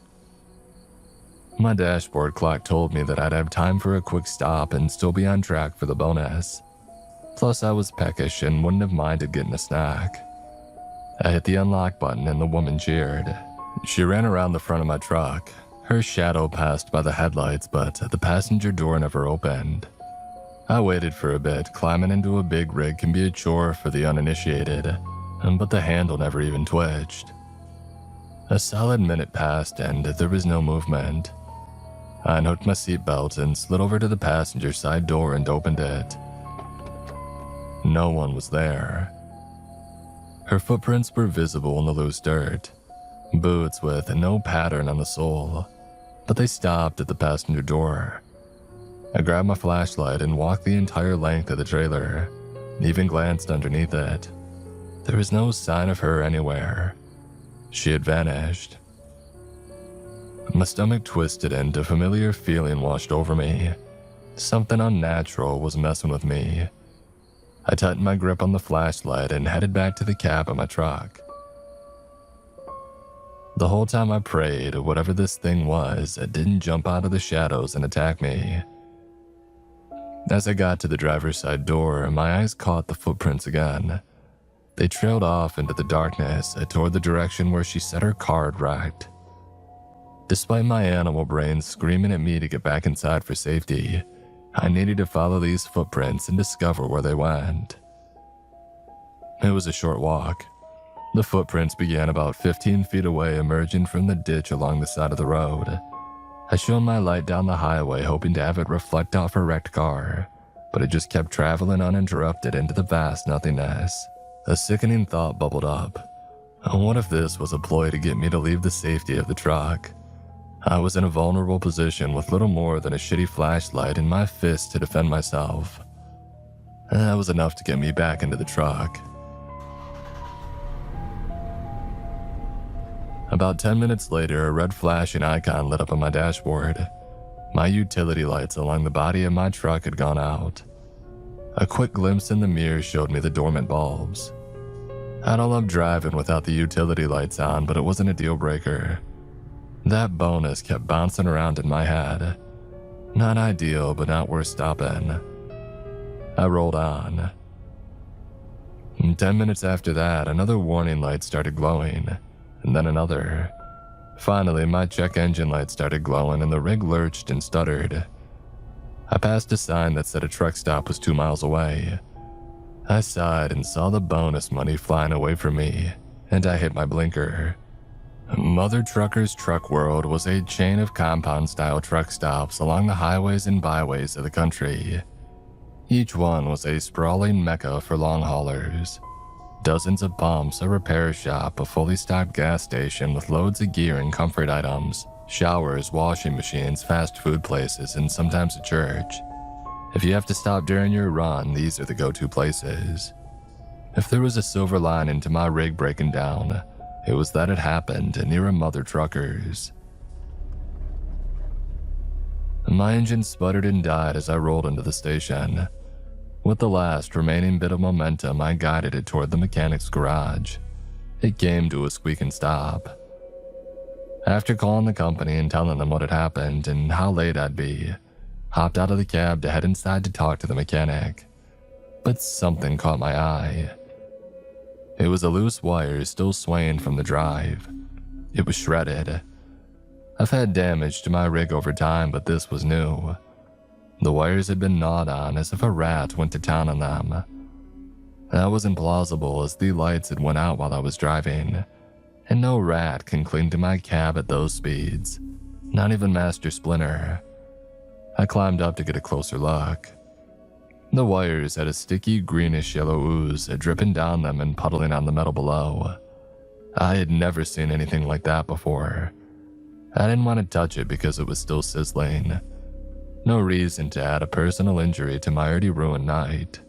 My dashboard clock told me that I'd have time for a quick stop and still be on track for the bonus. Plus, I was peckish and wouldn't have minded getting a snack. I hit the unlock button and the woman cheered. She ran around the front of my truck. Her shadow passed by the headlights, but the passenger door never opened. I waited for a bit. Climbing into a big rig can be a chore for the uninitiated, but the handle never even twitched. A solid minute passed and there was no movement. I unhooked my seatbelt and slid over to the passenger side door and opened it. No one was there. Her footprints were visible in the loose dirt, boots with no pattern on the sole, but they stopped at the passenger door. I grabbed my flashlight and walked the entire length of the trailer, even glanced underneath it. There was no sign of her anywhere. She had vanished. My stomach twisted and a familiar feeling washed over me. Something unnatural was messing with me. I tightened my grip on the flashlight and headed back to the cab of my truck. The whole time I prayed, whatever this thing was, it didn't jump out of the shadows and attack me. As I got to the driver's side door, my eyes caught the footprints again. They trailed off into the darkness toward the direction where she said her car had wrecked. Despite my animal brain screaming at me to get back inside for safety, I needed to follow these footprints and discover where they went. It was a short walk. The footprints began about 15 feet away, emerging from the ditch along the side of the road. I shone my light down the highway, hoping to have it reflect off her wrecked car, but it just kept traveling uninterrupted into the vast nothingness. A sickening thought bubbled up. What if this was a ploy to get me to leave the safety of the truck? I was in a vulnerable position with little more than a shitty flashlight in my fist to defend myself. That was enough to get me back into the truck. About 10 minutes later, a red flashing icon lit up on my dashboard. My utility lights along the body of my truck had gone out. A quick glimpse in the mirror showed me the dormant bulbs. I don't love driving without the utility lights on, but it wasn't a deal breaker. That bonus kept bouncing around in my head. Not ideal, but not worth stopping. I rolled on. 10 minutes after that, another warning light started glowing, and then another. Finally, my check engine light started glowing and the rig lurched and stuttered. I passed a sign that said a truck stop was 2 miles away. I sighed and saw the bonus money flying away from me, and I hit my blinker. Mother Trucker's Truck World was a chain of compound-style truck stops along the highways and byways of the country. Each one was a sprawling mecca for long haulers. Dozens of pumps, a repair shop, a fully stocked gas station with loads of gear and comfort items, showers, washing machines, fast food places, and sometimes a church. If you have to stop during your run, these are the go-to places. If there was a silver lining to my rig breaking down, it was that it happened near a Mother Trucker's. My engine sputtered and died as I rolled into the station. With the last remaining bit of momentum, I guided it toward the mechanic's garage. It came to a squeaking stop. After calling the company and telling them what had happened and how late I'd be, hopped out of the cab to head inside to talk to the mechanic. But something caught my eye. It was a loose wire still swaying from the drive. It was shredded. I've had damage to my rig over time, but this was new. The wires had been gnawed on as if a rat went to town on them. That was implausible as the lights had went out while I was driving, and no rat can cling to my cab at those speeds, not even Master Splinter. I climbed up to get a closer look. The wires had a sticky greenish-yellow ooze dripping down them and puddling on the metal below. I had never seen anything like that before. I didn't want to touch it because it was still sizzling. No reason to add a personal injury to my already ruined night.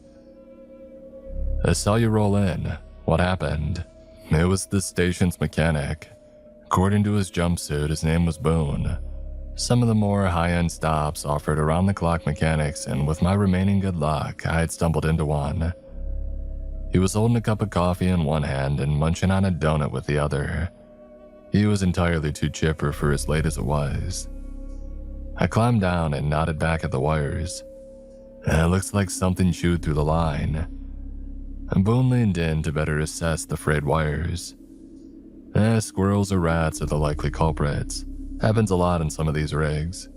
I saw you roll in. What happened? It was the station's mechanic. According to his jumpsuit, his name was Boone. Some of the more high-end stops offered around-the-clock mechanics, and with my remaining good luck, I had stumbled into one. He was holding a cup of coffee in one hand and munching on a donut with the other. He was entirely too chipper for as late as it was. I climbed down and nodded back at the wires. It looks like something chewed through the line. Boone leaned in to better assess the frayed wires. Squirrels or rats are the likely culprits. Happens a lot in some of these rigs.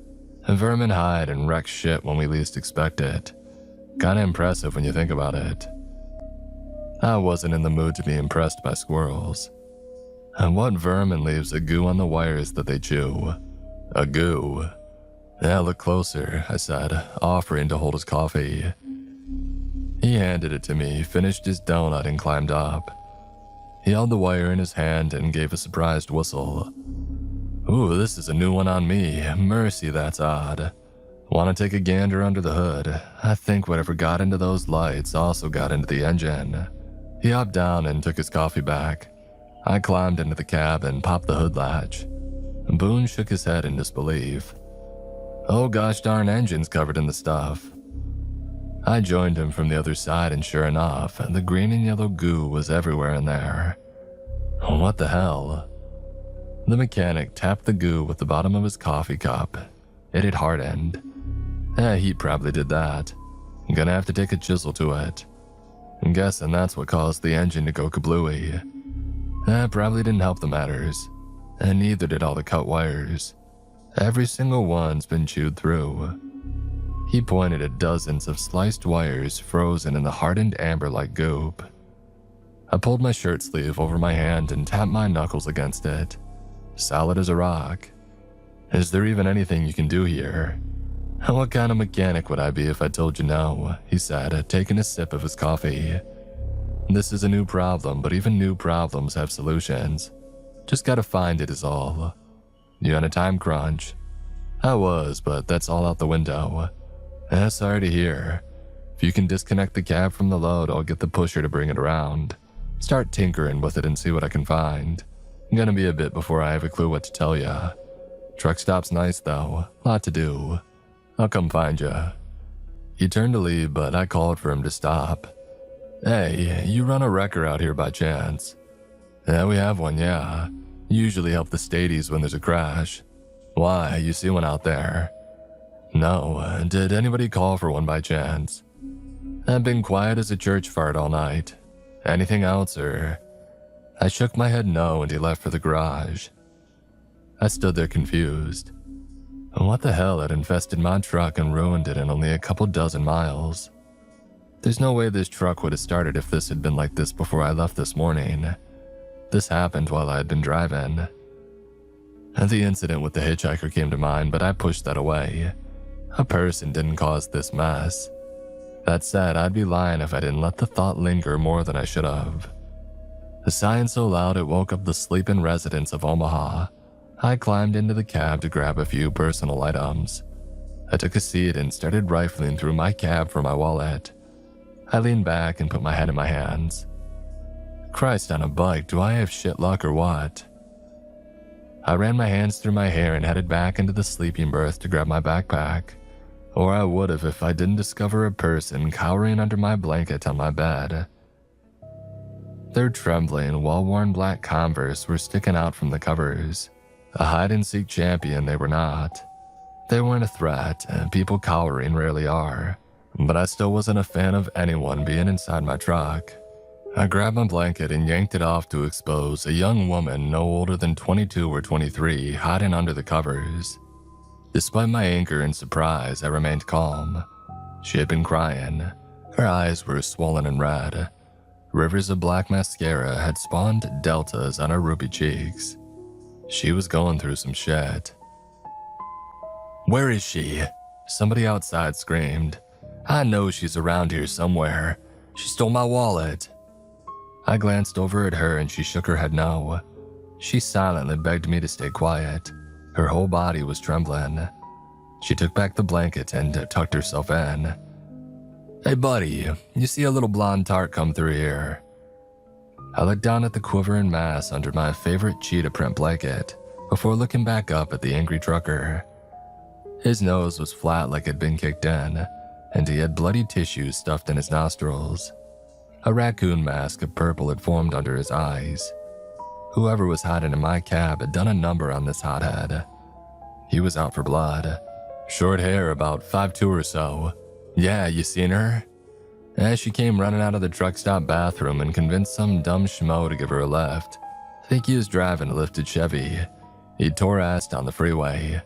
Vermin hide and wreck shit when we least expect it. Kinda impressive when you think about it. I wasn't in the mood to be impressed by squirrels. And what vermin leaves a goo on the wires that they chew? A goo. Yeah, look closer, I said, offering to hold his coffee. He handed it to me, finished his donut, and climbed up. He held the wire in his hand and gave a surprised whistle. Ooh, this is a new one on me. Mercy, that's odd. Want to take a gander under the hood? I think whatever got into those lights also got into the engine. He hopped down and took his coffee back. I climbed into the cab and popped the hood latch. Boone shook his head in disbelief. Oh gosh darn, engine's covered in the stuff. I joined him from the other side, and sure enough, the green and yellow goo was everywhere in there. What the hell? The mechanic tapped the goo with the bottom of his coffee cup. It had hardened. He probably did that. I'm gonna have to take a chisel to it. I'm guessing that's what caused the engine to go kablooey. That probably didn't help the matters, and neither did all the cut wires. Every single one's been chewed through. He pointed at dozens of sliced wires frozen in the hardened amber-like goop. I pulled my shirt sleeve over my hand and tapped my knuckles against it. Solid as a rock. Is there even anything you can do here? What kind of mechanic would I be if I told you no? He said, taking a sip of his coffee. This is a new problem, but even new problems have solutions. Just gotta find it is all. You on a time crunch? I was, but that's all out the window. Sorry to hear. If you can disconnect the cab from the load, I'll get the pusher to bring it around. Start tinkering with it and see what I can find. Gonna be a bit before I have a clue what to tell ya. Truck stop's nice though, lot to do. I'll come find ya. He turned to leave, but I called for him to stop. Hey, you run a wrecker out here by chance? Yeah, we have one, yeah. Usually help the stadies when there's a crash. Why, you see one out there? No, did anybody call for one by chance? I've been quiet as a church fart all night. Anything else, or? I shook my head no, and he left for the garage. I stood there confused. What the hell had infested my truck and ruined it in only a couple dozen miles? There's no way this truck would have started if this had been like this before I left this morning. This happened while I had been driving. The incident with the hitchhiker came to mind, but I pushed that away. A person didn't cause this mess. That said, I'd be lying if I didn't let the thought linger more than I should have. Sighing so loud it woke up the sleeping residents of Omaha. I climbed into the cab to grab a few personal items. I took a seat and started rifling through my cab for my wallet. I leaned back and put my head in my hands. Christ on a bike, do I have shit luck or what? I ran my hands through my hair and headed back into the sleeping berth to grab my backpack. Or I would have if I didn't discover a person cowering under my blanket on my bed. Their trembling, well-worn black Converse were sticking out from the covers. A hide-and-seek champion they were not. They weren't a threat, and people cowering rarely are. But I still wasn't a fan of anyone being inside my truck. I grabbed my blanket and yanked it off to expose a young woman no older than 22 or 23 hiding under the covers. Despite my anger and surprise, I remained calm. She had been crying. Her eyes were swollen and red. Rivers of black mascara had spawned deltas on her ruby cheeks. She was going through some shit. "Where is she?" Somebody outside screamed. "I know she's around here somewhere. She stole my wallet." I glanced over at her and she shook her head no. She silently begged me to stay quiet. Her whole body was trembling. She took back the blanket and tucked herself in. "Hey buddy, you see a little blonde tart come through here?" I looked down at the quivering mass under my favorite cheetah print blanket before looking back up at the angry trucker. His nose was flat like it had been kicked in, and he had bloody tissue stuffed in his nostrils. A raccoon mask of purple had formed under his eyes. Whoever was hiding in my cab had done a number on this hothead. He was out for blood. Short hair, about 5'2" or so. "Yeah, you seen her?" As she came running out of the truck stop bathroom and convinced some dumb schmo to give her a lift. I think he was driving a lifted Chevy. He tore ass down the freeway.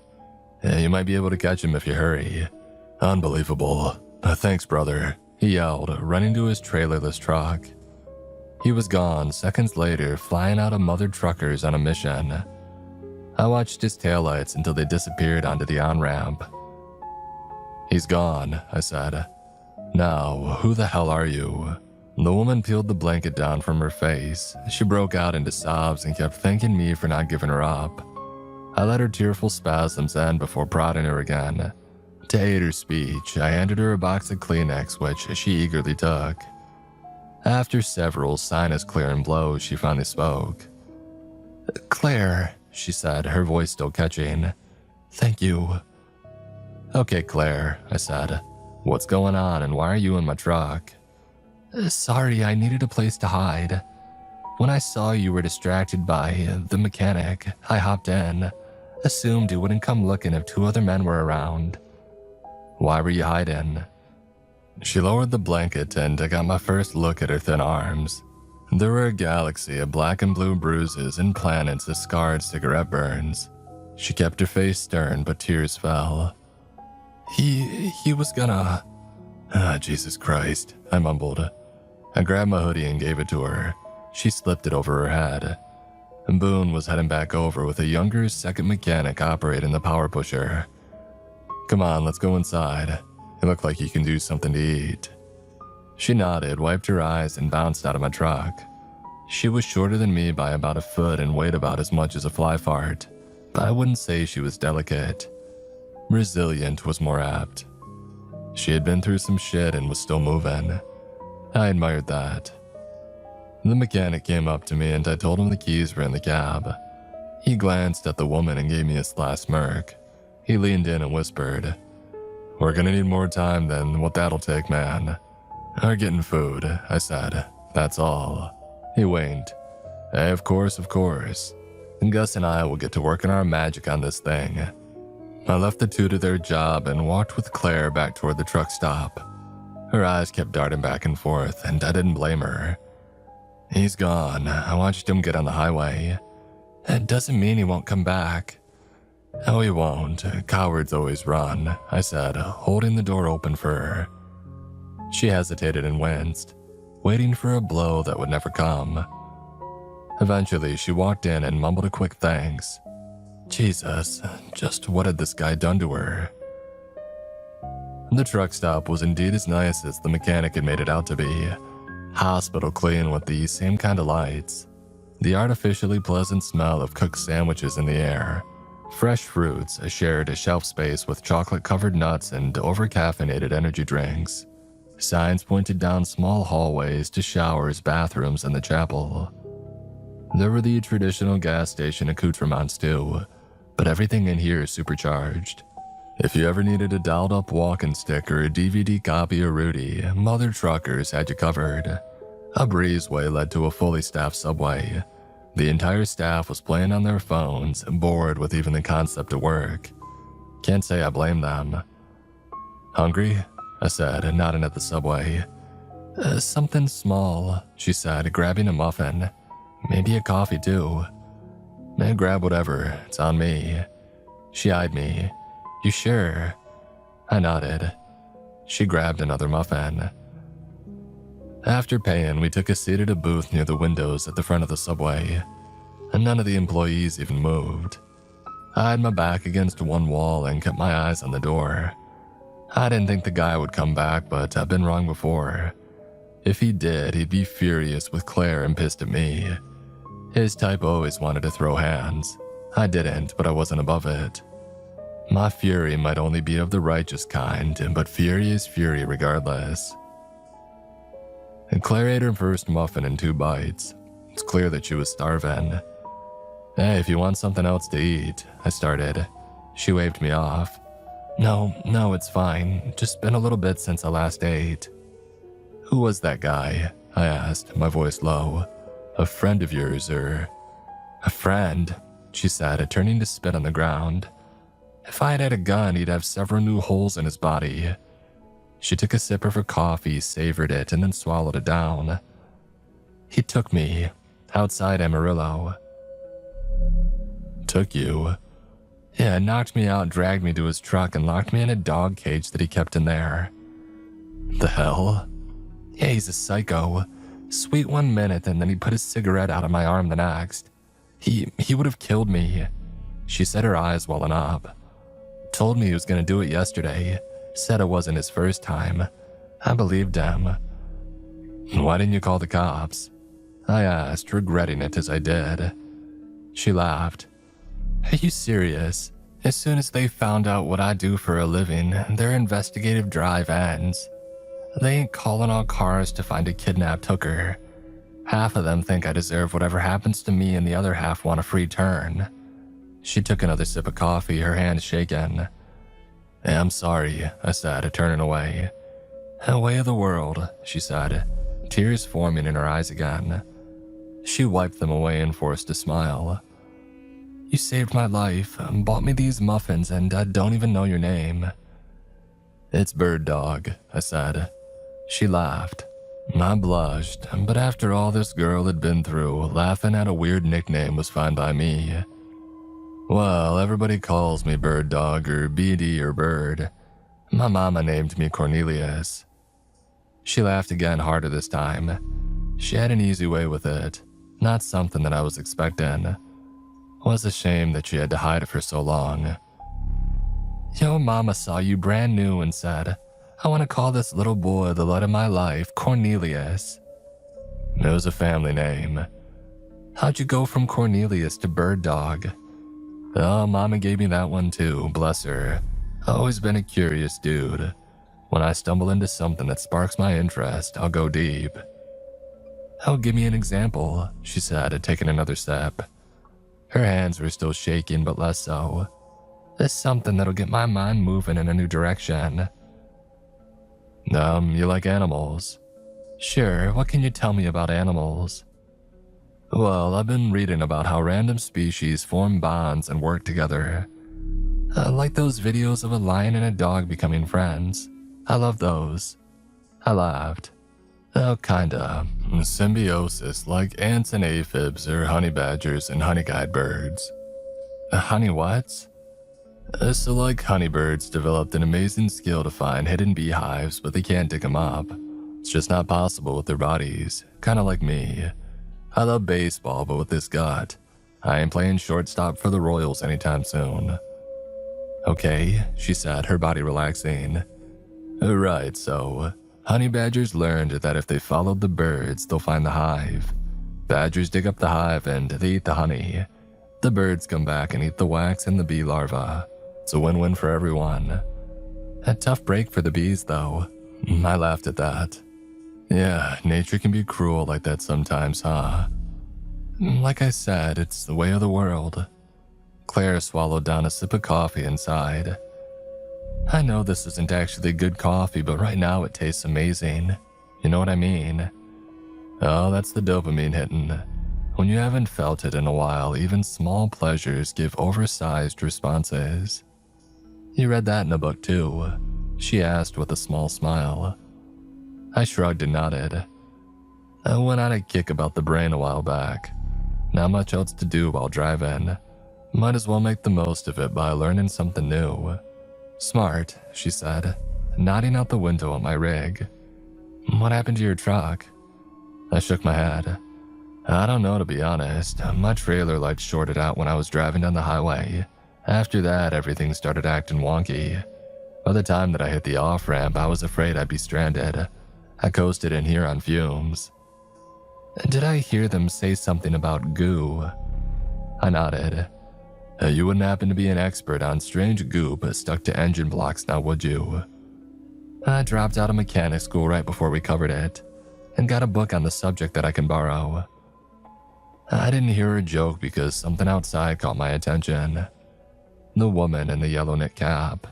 You might be able to catch him if you hurry. Unbelievable. Thanks, brother, he yelled, running to his trailerless truck. He was gone seconds later, flying out of mother truckers on a mission. I watched his taillights until they disappeared onto the on-ramp. "He's gone," I said. "Now, who the hell are you?" The woman peeled the blanket down from her face. She broke out into sobs and kept thanking me for not giving her up. I let her tearful spasms end before prodding her again. To aid her speech, I handed her a box of Kleenex, which she eagerly took. After several sinus-clearing blows, she finally spoke. "Claire," she said, her voice still catching. "Thank you." "Okay, Claire," I said. "What's going on and why are you in my truck?" "Sorry, I needed a place to hide. When I saw you were distracted by the mechanic, I hopped in. Assumed you wouldn't come looking if 2 other men were around." "Why were you hiding?" She lowered the blanket and I got my first look at her thin arms. There were a galaxy of black and blue bruises and planets of scarred cigarette burns. She kept her face stern, but tears fell. He was gonna... Jesus Christ, I mumbled. I grabbed my hoodie and gave it to her. She slipped it over her head. Boone was heading back over with a younger second mechanic operating the power pusher. "Come on, let's go inside. You look like you can do something to eat." She nodded, wiped her eyes, and bounced out of my truck. She was shorter than me by about a foot and weighed about as much as a fly fart, but I wouldn't say she was delicate. Resilient was more apt. She had been through some shit and was still moving. I admired that. The mechanic came up to me and I told him the keys were in the cab. He glanced at the woman and gave me a sly smirk. He leaned in and whispered, "We're gonna need more time than what that'll take, man." "We're getting food," I said. "That's all." He winked. "Hey, of course, of course. And Gus and I will get to working our magic on this thing." I left the 2 to their job and walked with Claire back toward the truck stop. Her eyes kept darting back and forth, and I didn't blame her. "He's gone. I watched him get on the highway." "That doesn't mean he won't come back." "Oh, he won't. Cowards always run," I said, holding the door open for her. She hesitated and winced, waiting for a blow that would never come. Eventually, she walked in and mumbled a quick thanks. Jesus, just what had this guy done to her? The truck stop was indeed as nice as the mechanic had made it out to be. Hospital clean with the same kind of lights. The artificially pleasant smell of cooked sandwiches in the air. Fresh fruits shared a shelf space with chocolate-covered nuts and over-caffeinated energy drinks. Signs pointed down small hallways to showers, bathrooms, and the chapel. There were the traditional gas station accoutrements too, but everything in here is supercharged. If you ever needed a dialed-up walking stick or a DVD copy of Rudy, Mother Truckers had you covered. A breezeway led to a fully staffed subway. The entire staff was playing on their phones, bored with even the concept of work. Can't say I blame them. Hungry? I said, nodding at the subway. Something small, she said, grabbing a muffin. Maybe a coffee too. Grab whatever, it's on me. She eyed me. You sure? I nodded. She grabbed another muffin. After paying, we took a seat at a booth near the windows at the front of the subway, and none of the employees even moved. I had my back against one wall and kept my eyes on the door. I didn't think the guy would come back, but I've been wrong before. If he did, he'd be furious with Claire and pissed at me. His type always wanted to throw hands. I didn't, but I wasn't above it. My fury might only be of the righteous kind, but fury is fury regardless. And Claire ate her first muffin in 2 bites. It's clear that she was starving. Hey, if you want something else to eat, I started. She waved me off. No, it's fine. Just been a little bit since I last ate. Who was that guy? I asked, my voice low. A friend of yours, or... A friend, she said, turning to spit on the ground. If I had had a gun, he'd have several new holes in his body. She took a sip of her coffee, savored it, and then swallowed it down. He took me, outside Amarillo. Took you? Yeah, knocked me out, dragged me to his truck, and locked me in a dog cage that he kept in there. The hell? Yeah, he's a psycho. Sweet 1 minute, and then he put his cigarette out of my arm the next. He would have killed me. She said, her eyes welling up. Told me he was going to do it yesterday. Said it wasn't his first time. I believed him. Why didn't you call the cops? I asked, regretting it as I did. She laughed. Are you serious? As soon as they found out what I do for a living, their investigative drive ends. They ain't calling all cars to find a kidnapped hooker. Half of them think I deserve whatever happens to me, and the other half want a free turn. She took another sip of coffee, her hand shaking. I'm sorry, I said, turning away. A way of the world, she said, tears forming in her eyes again. She wiped them away and forced a smile. You saved my life, bought me these muffins, and I don't even know your name. It's Bird Dog, I said. She laughed. I blushed, but after all this girl had been through, laughing at a weird nickname was fine by me. Well, everybody calls me Bird Dog or BD or Bird. My mama named me Cornelius. She laughed again, harder this time. She had an easy way with it, not something that I was expecting. It was a shame that she had to hide it for so long. Your mama saw you brand new and said, I want to call this little boy, the light of my life, Cornelius. It was a family name. How'd you go from Cornelius to Bird Dog? Oh, Mama gave me that one too, bless her. Always been a curious dude. When I stumble into something that sparks my interest, I'll go deep. Oh, give me an example, she said, taking another sip. Her hands were still shaking, but less so. There's something that'll get my mind moving in a new direction. You like animals? Sure, what can you tell me about animals? Well, I've been reading about how random species form bonds and work together. Like those videos of a lion and a dog becoming friends. I love those. I laughed. Oh, kinda. Symbiosis, like ants and aphids or honey badgers and honey-guide birds. Honey what? So like honeybirds developed an amazing skill to find hidden beehives, but they can't dig them up. It's just not possible with their bodies, kinda like me. I love baseball, but with this gut, I ain't playing shortstop for the Royals anytime soon. Okay, she said, her body relaxing. Right, so honey badgers learned that if they followed the birds, they'll find the hive. Badgers dig up the hive and they eat the honey. The birds come back and eat the wax and the bee larva. It's a win-win for everyone. A tough break for the bees, though. I laughed at that. Yeah, nature can be cruel like that sometimes, huh? Like I said, it's the way of the world. Claire swallowed down a sip of coffee and sighed. I know this isn't actually good coffee, but right now it tastes amazing. You know what I mean? Oh, that's the dopamine hitting. When you haven't felt it in a while, even small pleasures give oversized responses. You read that in a book too? She asked with a small smile. I shrugged and nodded. I went on a kick about the brain a while back. Not much else to do while driving. Might as well make the most of it by learning something new. Smart, she said, nodding out the window at my rig. What happened to your truck? I shook my head. I don't know, to be honest. My trailer light shorted out when I was driving down the highway. After that, everything started acting wonky. By the time that I hit the off-ramp, I was afraid I'd be stranded. I coasted in here on fumes. Did I hear them say something about goo? I nodded. You wouldn't happen to be an expert on strange goop stuck to engine blocks now, would you? I dropped out of mechanic school right before we covered it, and got a book on the subject that I can borrow. I didn't hear her joke because something outside caught my attention. The woman in the yellow knit cap.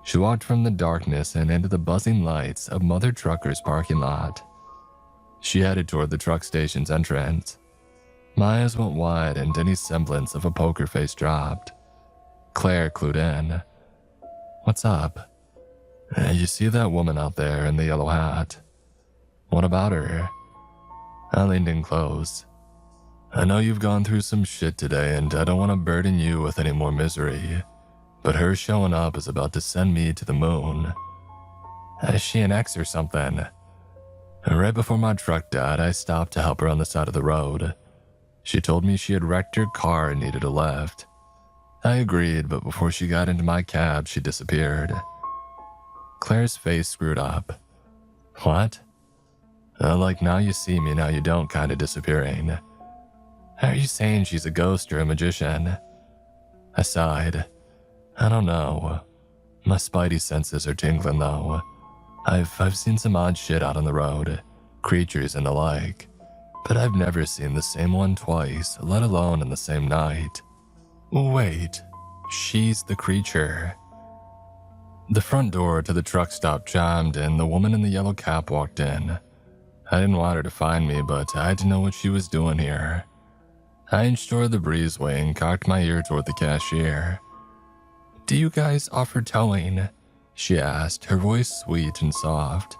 She walked from the darkness and into the buzzing lights of Mother Trucker's parking lot. She headed toward the truck station's entrance. My eyes went wide and any semblance of a poker face dropped. Claire clued in. What's up? You see that woman out there in the yellow hat? What about her? I leaned in close. I know you've gone through some shit today and I don't want to burden you with any more misery, but her showing up is about to send me to the moon. Is she an ex or something? Right before my truck died, I stopped to help her on the side of the road. She told me she had wrecked her car and needed a lift. I agreed, but before she got into my cab, she disappeared. Claire's face screwed up. What? Like now you see me, now you don't kind of disappearing. Are you saying she's a ghost or a magician? I sighed. I don't know. My spidey senses are tingling though. I've seen some odd shit out on the road, creatures and the like, but I've never seen the same one twice, let alone in the same night. Wait, she's the creature. The front door to the truck stop chimed and the woman in the yellow cap walked in. I didn't want her to find me, but I had to know what she was doing here. I inched toward the breezeway and cocked my ear toward the cashier. Do you guys offer towing? She asked, her voice sweet and soft.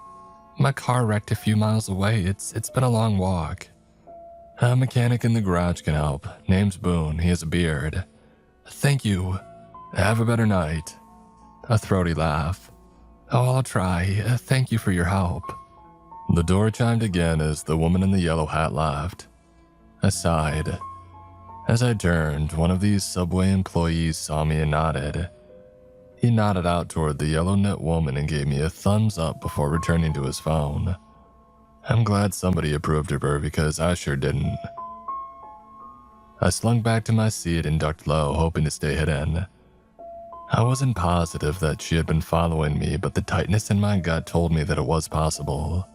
My car wrecked a few miles away. It's been a long walk. A mechanic in the garage can help. Name's Boone. He has a beard. Thank you. Have a better night. A throaty laugh. Oh, I'll try. Thank you for your help. The door chimed again as the woman in the yellow hat laughed. I sighed. As I turned, one of these subway employees saw me and nodded. He nodded out toward the yellow knit woman and gave me a thumbs up before returning to his phone. I'm glad somebody approved of her because I sure didn't. I slunk back to my seat and ducked low, hoping to stay hidden. I wasn't positive that she had been following me, but the tightness in my gut told me that it was possible.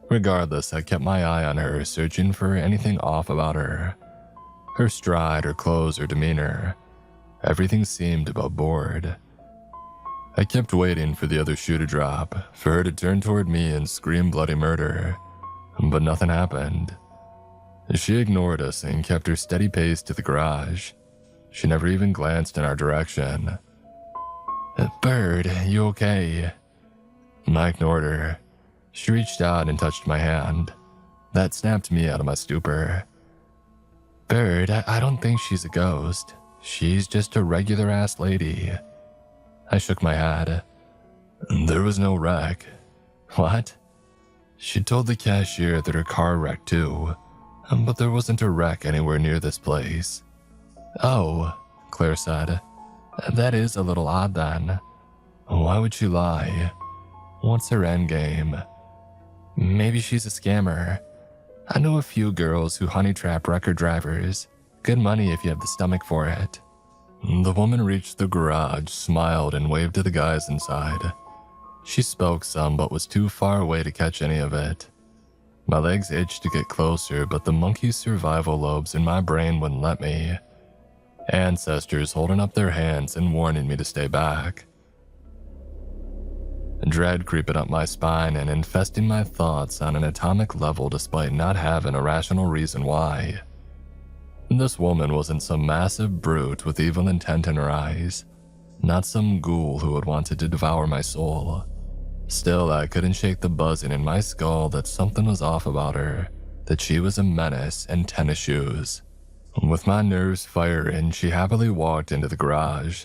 Regardless, I kept my eye on her, searching for anything off about her. Her stride, her clothes, her demeanor. Everything seemed above board. I kept waiting for the other shoe to drop, for her to turn toward me and scream bloody murder, but nothing happened. She ignored us and kept her steady pace to the garage. She never even glanced in our direction. Bird, you okay? I ignored her. She reached out and touched my hand. That snapped me out of my stupor. Bird, I don't think she's a ghost. She's just a regular-ass lady. I shook my head. There was no wreck. What? She told the cashier that her car wrecked too. but there wasn't a wreck anywhere near this place. Oh, Claire said. That is a little odd then. Why would she lie? What's her endgame? Maybe she's a scammer. I know a few girls who honey trap record drivers. Good money if you have the stomach for it. The woman reached the garage, smiled, and waved to the guys inside. She spoke some, but was too far away to catch any of it. My legs itched to get closer, but the monkey's survival lobes in my brain wouldn't let me. Ancestors holding up their hands and warning me to stay back. Dread creeping up my spine and infesting my thoughts on an atomic level despite not having a rational reason why. This woman wasn't some massive brute with evil intent in her eyes, not some ghoul who had wanted to devour my soul. Still, I couldn't shake the buzzing in my skull that something was off about her, that she was a menace in tennis shoes. With my nerves firing, she happily walked into the garage.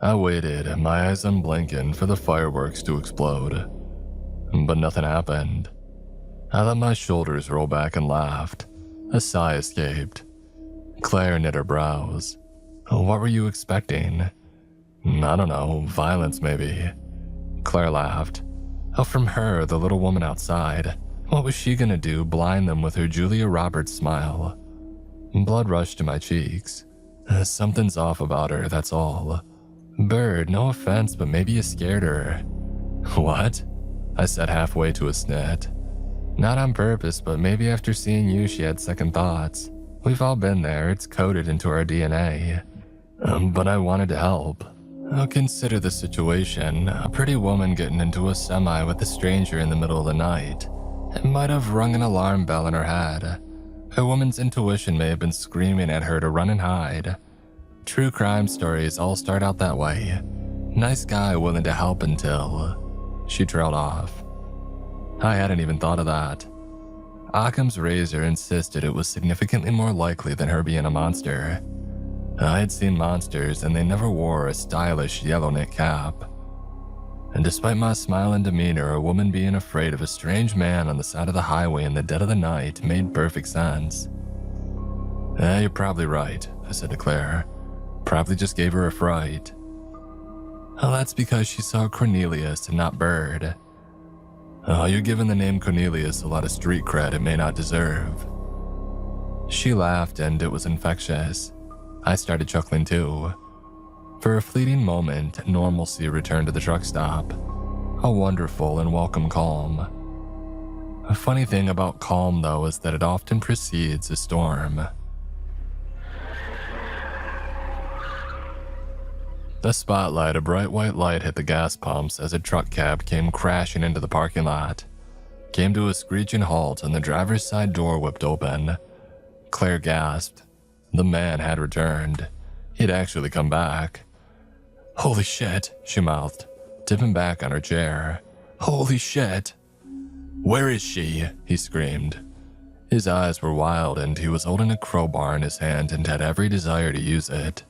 I waited, my eyes unblinking, for the fireworks to explode. But nothing happened. I let my shoulders roll back and laughed. A sigh escaped. Claire knit her brows. What were you expecting? I don't know, violence maybe. Claire laughed. Oh, from her, the little woman outside. What was she gonna do, blind them with her Julia Roberts smile? Blood rushed to my cheeks. Something's off about her, that's all. Bird, no offense, but maybe you scared her. What? I said halfway to a snit. Not on purpose, but maybe after seeing you she had second thoughts. We've all been there, it's coded into our DNA. But I wanted to help. Consider the situation. A pretty woman getting into a semi with a stranger in the middle of the night. It might have rung an alarm bell in her head. A woman's intuition may have been screaming at her to run and hide. True crime stories all start out that way. Nice guy willing to help until... She trailed off. I hadn't even thought of that. Occam's razor insisted it was significantly more likely than her being a monster. I had seen monsters and they never wore a stylish yellow knit cap. And despite my smiling demeanor, a woman being afraid of a strange man on the side of the highway in the dead of the night made perfect sense. You're probably right, I said to Claire. Probably just gave her a fright. Oh, that's because she saw Cornelius and not Bird. Oh, you're giving the name Cornelius a lot of street cred it may not deserve. She laughed and it was infectious. I started chuckling too. For a fleeting moment, normalcy returned to the truck stop. A wonderful and welcome calm. A funny thing about calm, though, is that it often precedes a storm. The spotlight, a bright white light, hit the gas pumps as a truck cab came crashing into the parking lot. Came to a screeching halt and the driver's side door whipped open. Claire gasped. The man had returned. He'd actually come back. Holy shit, she mouthed, tipping back on her chair. Holy shit. Where is she? He screamed. His eyes were wild and he was holding a crowbar in his hand and had every desire to use it.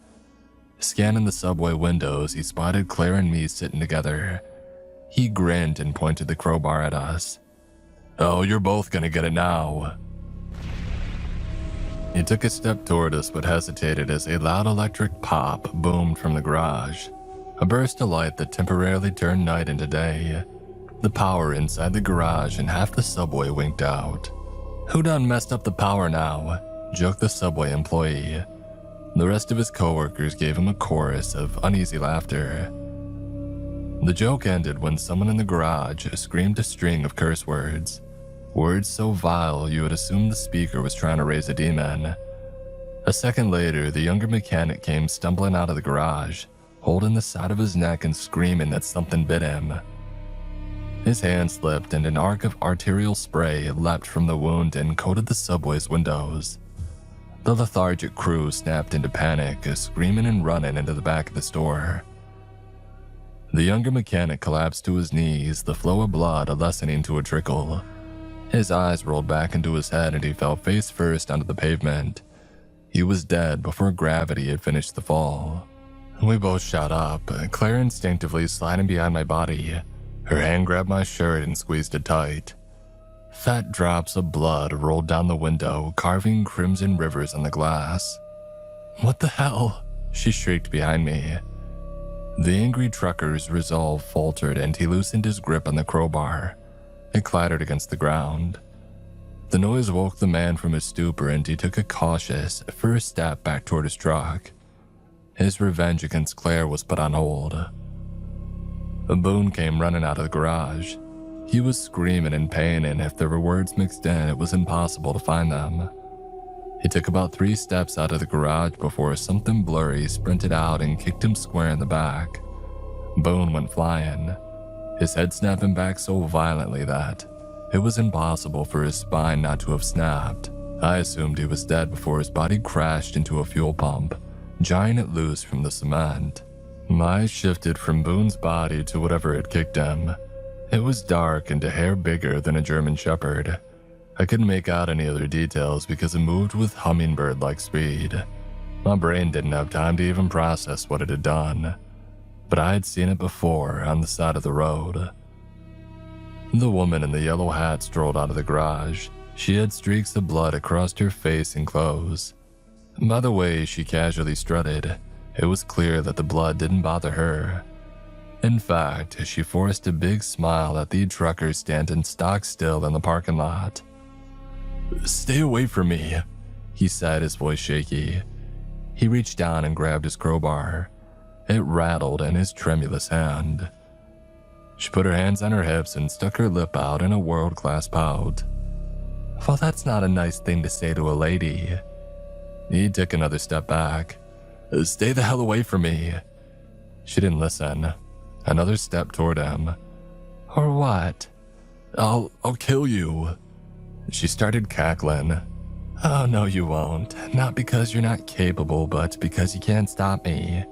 Scanning the subway windows, he spotted Claire and me sitting together. He grinned and pointed the crowbar at us. Oh, you're both gonna get it now. He took a step toward us but hesitated as a loud electric pop boomed from the garage. A burst of light that temporarily turned night into day. The power inside the garage and half the subway winked out. Who done messed up the power now? Joked the subway employee. The rest of his coworkers gave him a chorus of uneasy laughter. The joke ended when someone in the garage screamed a string of curse words. Words so vile you would assume the speaker was trying to raise a demon. A second later, the younger mechanic came stumbling out of the garage, holding the side of his neck and screaming that something bit him. His hand slipped and an arc of arterial spray leapt from the wound and coated the subway's windows. The lethargic crew snapped into panic, screaming and running into the back of the store. The younger mechanic collapsed to his knees, the flow of blood lessening to a trickle. His eyes rolled back into his head and he fell face first onto the pavement. He was dead before gravity had finished the fall. We both shot up, Claire instinctively sliding behind my body. Her hand grabbed my shirt and squeezed it tight. Fat drops of blood rolled down the window, carving crimson rivers on the glass. "What the hell?" she shrieked behind me. The angry trucker's resolve faltered and he loosened his grip on the crowbar. It clattered against the ground. The noise woke the man from his stupor and he took a cautious first step back toward his truck. His revenge against Claire was put on hold. Boone came running out of the garage. He was screaming in pain, and if there were words mixed in, it was impossible to find them. He took about 3 steps out of the garage before something blurry sprinted out and kicked him square in the back. Boone went flying, his head snapping back so violently that it was impossible for his spine not to have snapped. I assumed he was dead before his body crashed into a fuel pump, jarring it loose from the cement. My eyes shifted from Boone's body to whatever had kicked him. It was dark and a hair bigger than a German Shepherd. I couldn't make out any other details because it moved with hummingbird-like speed. My brain didn't have time to even process what it had done, but I had seen it before on the side of the road. The woman in the yellow hat strolled out of the garage. She had streaks of blood across her face and clothes. By the way she casually strutted, it was clear that the blood didn't bother her. In fact, she forced a big smile at the trucker standing stock still in the parking lot. "Stay away from me," he said, his voice shaky. He reached down and grabbed his crowbar. It rattled in his tremulous hand. She put her hands on her hips and stuck her lip out in a world-class pout. "Well, that's not a nice thing to say to a lady." He took another step back. "Stay the hell away from me." She didn't listen. Another step toward him. "Or what?" I'll kill you." She started cackling. "Oh, no you won't. Not because you're not capable, but because you can't stop me."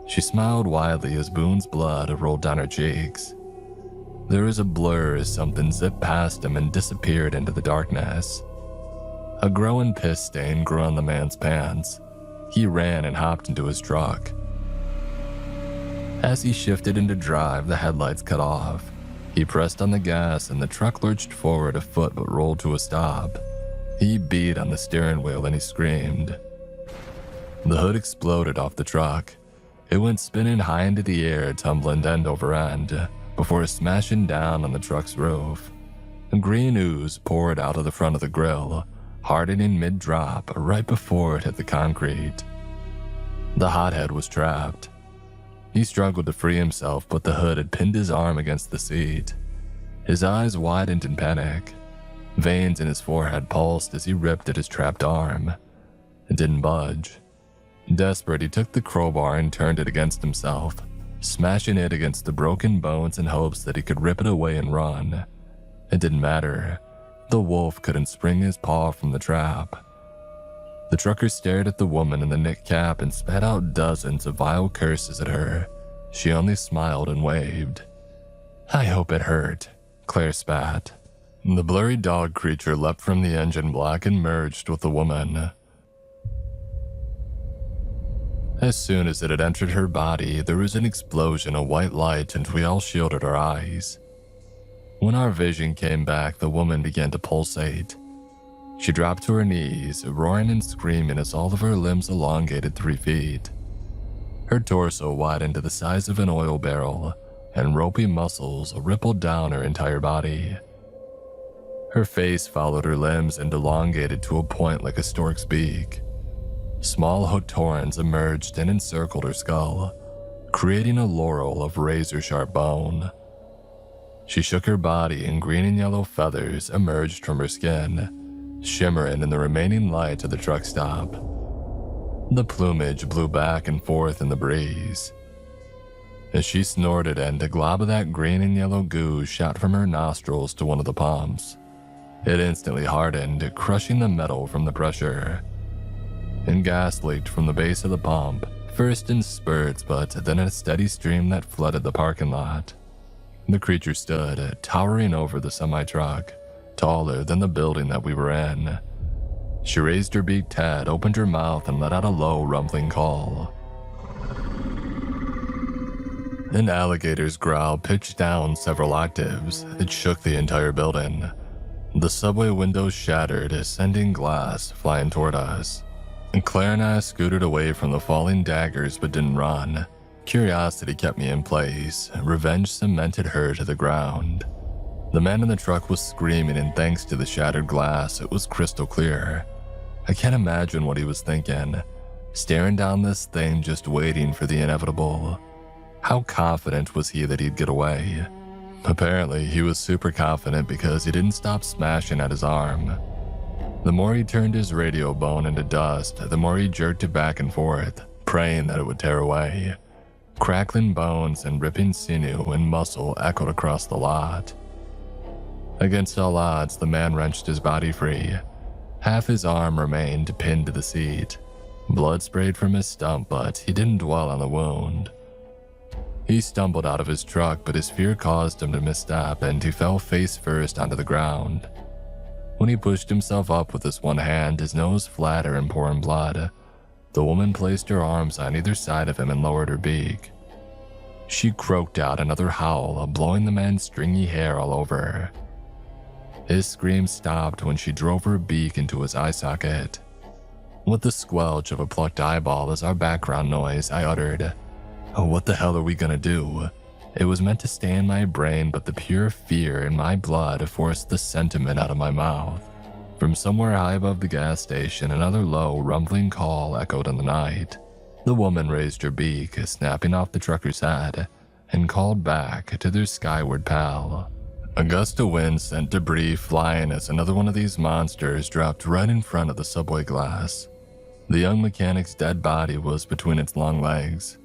She smiled widely as Boone's blood rolled down her cheeks. There was a blur as something zipped past him and disappeared into the darkness. A growing piss stain grew on the man's pants. He ran and hopped into his truck. As he shifted into drive, the headlights cut off. He pressed on the gas and the truck lurched forward a foot but rolled to a stop. He beat on the steering wheel and he screamed. The hood exploded off the truck. It went spinning high into the air, tumbling end over end, before smashing down on the truck's roof. Green ooze poured out of the front of the grill, hardening mid-drop right before it hit the concrete. The hothead was trapped. He struggled to free himself, but the hood had pinned his arm against the seat. His eyes widened in panic. Veins in his forehead pulsed as he ripped at his trapped arm. It didn't budge. Desperate, he took the crowbar and turned it against himself, smashing it against the broken bones in hopes that he could rip it away and run. It didn't matter. The wolf couldn't spring his paw from the trap. The trucker stared at the woman in the knit cap and spat out dozens of vile curses at her. She only smiled and waved. "I hope it hurt," Claire spat. The blurry dog creature leapt from the engine block and merged with the woman. As soon as it had entered her body, there was an explosion of white light and we all shielded our eyes. When our vision came back, the woman began to pulsate. She dropped to her knees, roaring and screaming as all of her limbs elongated 3 feet. Her torso widened to the size of an oil barrel, and ropey muscles rippled down her entire body. Her face followed her limbs and elongated to a point like a stork's beak. Small hooked horns emerged and encircled her skull, creating a laurel of razor-sharp bone. She shook her body and green and yellow feathers emerged from her skin, shimmering in the remaining light of the truck stop. The plumage blew back and forth in the breeze. As she snorted and a glob of that green and yellow goo shot from her nostrils to one of the pumps. It instantly hardened, crushing the metal from the pressure. And gas leaked from the base of the pump, first in spurts but then in a steady stream that flooded the parking lot. The creature stood, towering over the semi-truck, taller than the building that we were in. She raised her beaked head, opened her mouth, and let out a low, rumbling call. An alligator's growl pitched down several octaves. It shook the entire building. The subway window shattered, sending glass flying toward us. Claire and I scooted away from the falling daggers but didn't run. Curiosity kept me in place. Revenge cemented her to the ground. The man in the truck was screaming, and thanks to the shattered glass, it was crystal clear. I can't imagine what he was thinking, staring down this thing just waiting for the inevitable. How confident was he that he'd get away? Apparently, he was super confident because he didn't stop smashing at his arm. The more he turned his radio bone into dust, the more he jerked it back and forth, praying that it would tear away. Crackling bones and ripping sinew and muscle echoed across the lot. Against all odds, the man wrenched his body free. Half his arm remained pinned to the seat. Blood sprayed from his stump, but he didn't dwell on the wound. He stumbled out of his truck, but his fear caused him to misstep, and he fell face first onto the ground. When he pushed himself up with his one hand, his nose flatter and pouring blood, the woman placed her arms on either side of him and lowered her beak. She croaked out another howl, blowing the man's stringy hair all over her. His scream stopped when she drove her beak into his eye socket. With the squelch of a plucked eyeball as our background noise, I uttered, "Oh, what the hell are we gonna do?" It was meant to stay in my brain, but the pure fear in my blood forced the sentiment out of my mouth. From somewhere high above the gas station, another low, rumbling call echoed in the night. The woman raised her beak, snapping off the trucker's head, and called back to their skyward pal. A gust of wind sent debris flying as another one of these monsters dropped right in front of the subway glass. The young mechanic's dead body was between its long legs.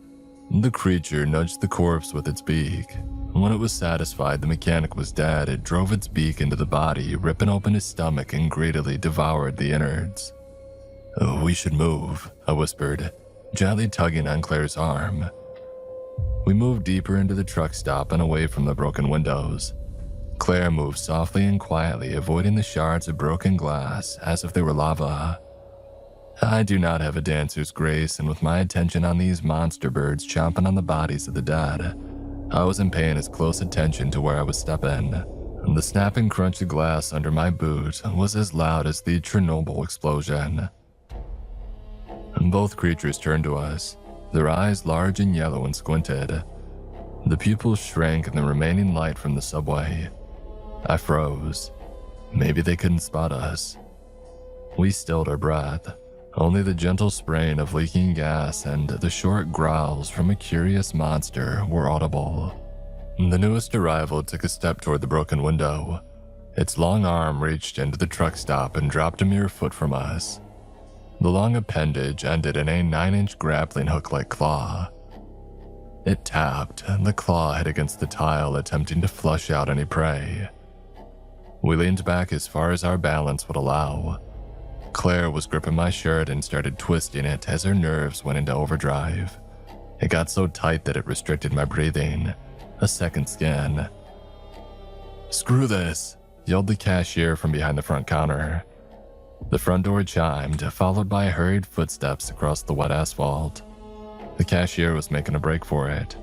The creature nudged the corpse with its beak. When it was satisfied the mechanic was dead, it drove its beak into the body, ripping open his stomach and greedily devoured the innards. "Oh, we should move," I whispered, gently tugging on Claire's arm. We moved deeper into the truck stop and away from the broken windows. Claire moved softly and quietly, avoiding the shards of broken glass as if they were lava. I do not have a dancer's grace, and with my attention on these monster birds chomping on the bodies of the dead, I wasn't paying as close attention to where I was stepping. The snap and crunch of glass under my boot was as loud as the Chernobyl explosion. Both creatures turned to us, their eyes large and yellow and squinted. The pupils shrank in the remaining light from the subway. I froze. Maybe they couldn't spot us. We stilled our breath. Only the gentle spraying of leaking gas and the short growls from a curious monster were audible. The newest arrival took a step toward the broken window. Its long arm reached into the truck stop and dropped a mere foot from us. The long appendage ended in a 9-inch grappling hook-like claw. It tapped, and the claw hit against the tile, attempting to flush out any prey. We leaned back as far as our balance would allow. Claire was gripping my shirt and started twisting it as her nerves went into overdrive. It got so tight that it restricted my breathing. A second skin. "Screw this," yelled the cashier from behind the front counter. The front door chimed, followed by hurried footsteps across the wet asphalt. The cashier was making a break for it.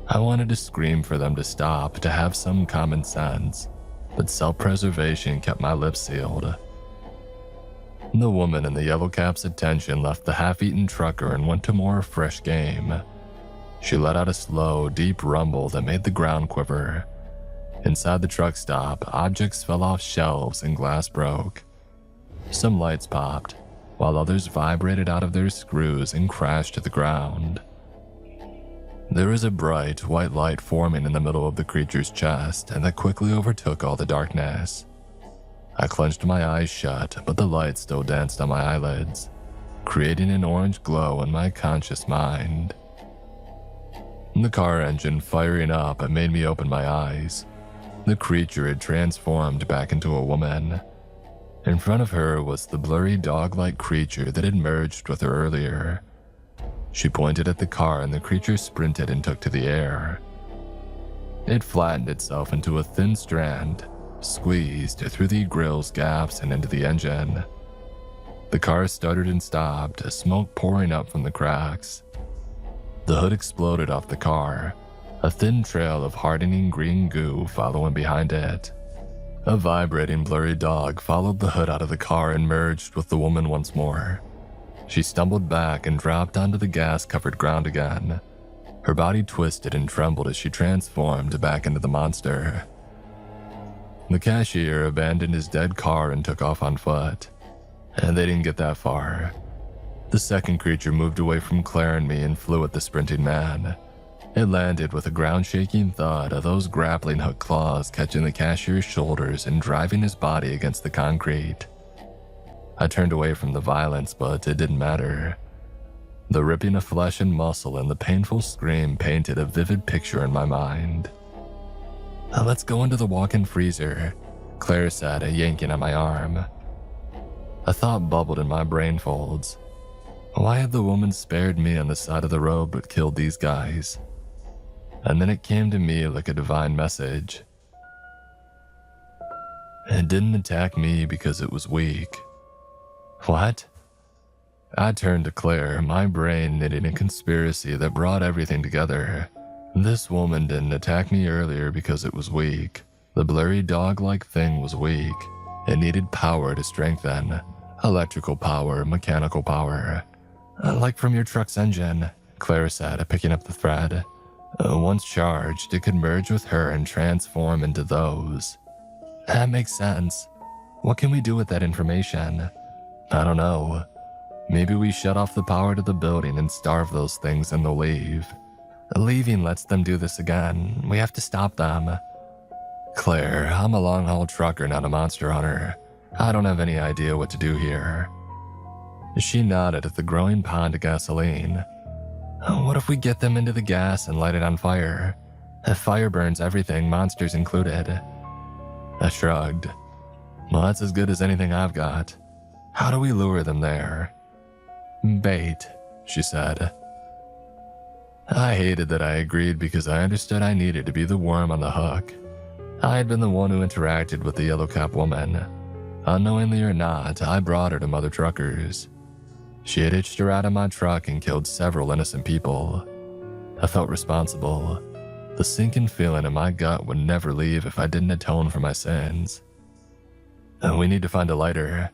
I wanted to scream for them to stop, to have some common sense, but self-preservation kept my lips sealed. The woman in the yellow cap's attention left the half-eaten trucker and went to more fresh game. She let out a slow, deep rumble that made the ground quiver. Inside the truck stop, objects fell off shelves and glass broke. Some lights popped, while others vibrated out of their screws and crashed to the ground. There was a bright, white light forming in the middle of the creature's chest, and that quickly overtook all the darkness. I clenched my eyes shut, but the light still danced on my eyelids, creating an orange glow in my conscious mind. The car engine firing up made me open my eyes. The creature had transformed back into a woman. In front of her was the blurry dog-like creature that had merged with her earlier. She pointed at the car and the creature sprinted and took to the air. It flattened itself into a thin strand, squeezed through the grille's gaps and into the engine. The car stuttered and stopped, smoke pouring up from the cracks. The hood exploded off the car, a thin trail of hardening green goo following behind it. A vibrating, blurry dog followed the hood out of the car and merged with the woman once more. She stumbled back and dropped onto the gas-covered ground again. Her body twisted and trembled as she transformed back into the monster. The cashier abandoned his dead car and took off on foot. And they didn't get that far. The second creature moved away from Claire and me and flew at the sprinting man. It landed with a ground-shaking thud of those grappling hook claws catching the cashier's shoulders and driving his body against the concrete. I turned away from the violence, but it didn't matter. The ripping of flesh and muscle and the painful scream painted a vivid picture in my mind. Let's go into the walk-in freezer, Claire said, yanking at my arm. A thought bubbled in my brain folds. Why had the woman spared me on the side of the road but killed these guys? And then it came to me like a divine message. It didn't attack me because it was weak. What? I turned to Claire, my brain knitting a conspiracy that brought everything together. This woman didn't attack me earlier because it was weak. The blurry dog-like thing was weak. It needed power to strengthen. Electrical power, mechanical power. Like from your truck's engine, Claire said, picking up the thread. Once charged, it could merge with her and transform into those. That makes sense. What can we do with that information? I don't know. Maybe we shut off the power to the building and starve those things and they'll leave. Leaving lets them do this again. We have to stop them. Claire, I'm a long-haul trucker, not a monster hunter. I don't have any idea what to do here. She nodded at the growing pond of gasoline. What if we get them into the gas and light it on fire? If fire burns everything, monsters included. I shrugged. Well, that's as good as anything I've got. How do we lure them there? Bait, she said. I hated that I agreed because I understood I needed to be the worm on the hook. I had been the one who interacted with the yellow cap woman. Unknowingly or not, I brought her to Mother Truckers. She had hitched her out of my truck and killed several innocent people. I felt responsible. The sinking feeling in my gut would never leave if I didn't atone for my sins. We need to find a lighter.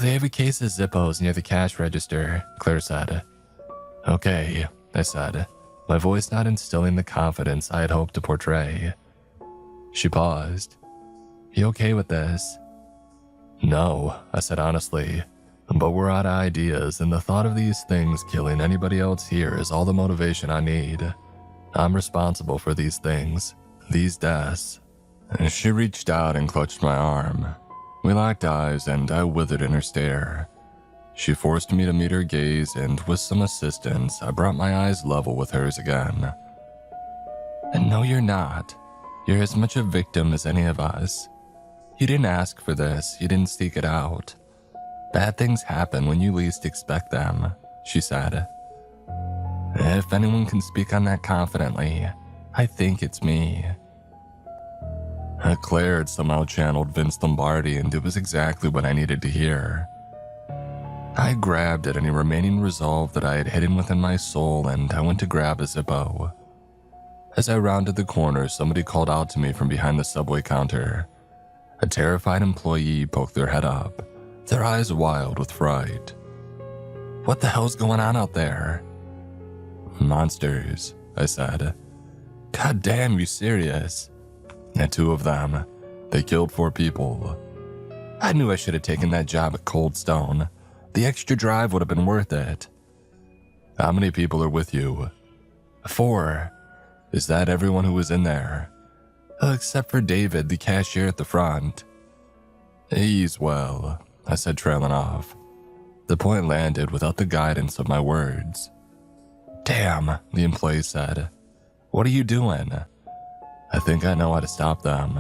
They have a case of Zippos near the cash register, Claire said. Okay, I said, my voice not instilling the confidence I had hoped to portray. She paused. You okay with this? No, I said honestly, but we're out of ideas and the thought of these things killing anybody else here is all the motivation I need. I'm responsible for these things, these deaths. She reached out and clutched my arm. We locked eyes and I withered in her stare. She forced me to meet her gaze and with some assistance, I brought my eyes level with hers again. And no, you're not. You're as much a victim as any of us. You didn't ask for this, you didn't seek it out. Bad things happen when you least expect them, she said. If anyone can speak on that confidently, I think it's me. Claire had somehow channeled Vince Lombardi and it was exactly what I needed to hear. I grabbed at any remaining resolve that I had hidden within my soul and I went to grab a Zippo. As I rounded the corner, somebody called out to me from behind the subway counter. A terrified employee poked their head up, their eyes wild with fright. What the hell's going on out there? Monsters, I said. God damn, you serious? And 2 of them. They killed 4 people. I knew I should have taken that job at Cold Stone. The extra drive would have been worth it. How many people are with you? 4. Is that everyone who was in there? Except for David, the cashier at the front. He's well, I said, trailing off. The point landed without the guidance of my words. Damn, the employee said. What are you doing? I think I know how to stop them.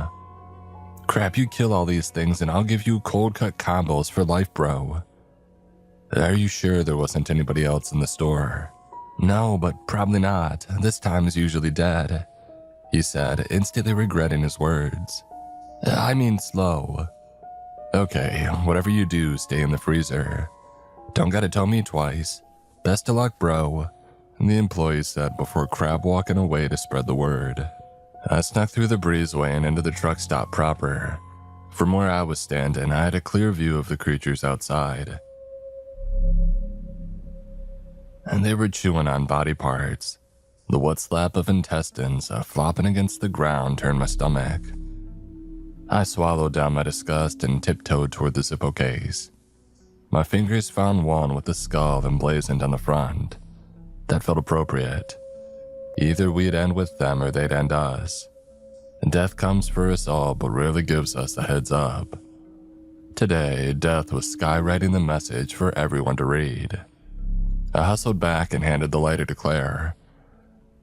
Crap, you kill all these things and I'll give you cold cut combos for life, bro. Are you sure there wasn't anybody else in the store? No, but probably not. This time is usually dead, he said, instantly regretting his words. I mean slow. Okay, whatever you do, stay in the freezer. Don't gotta tell me twice. Best of luck, bro, the employee said before crab walking away to spread the word. I snuck through the breezeway and into the truck stop proper. From where I was standing, I had a clear view of the creatures outside. And they were chewing on body parts. The wet slap of intestines flopping against the ground turned my stomach. I swallowed down my disgust and tiptoed toward the Zippo case. My fingers found one with the skull emblazoned on the front. That felt appropriate. Either we'd end with them or they'd end us. Death comes for us all, but rarely gives us a heads up. Today, death was skywriting the message for everyone to read. I hustled back and handed the lighter to Claire.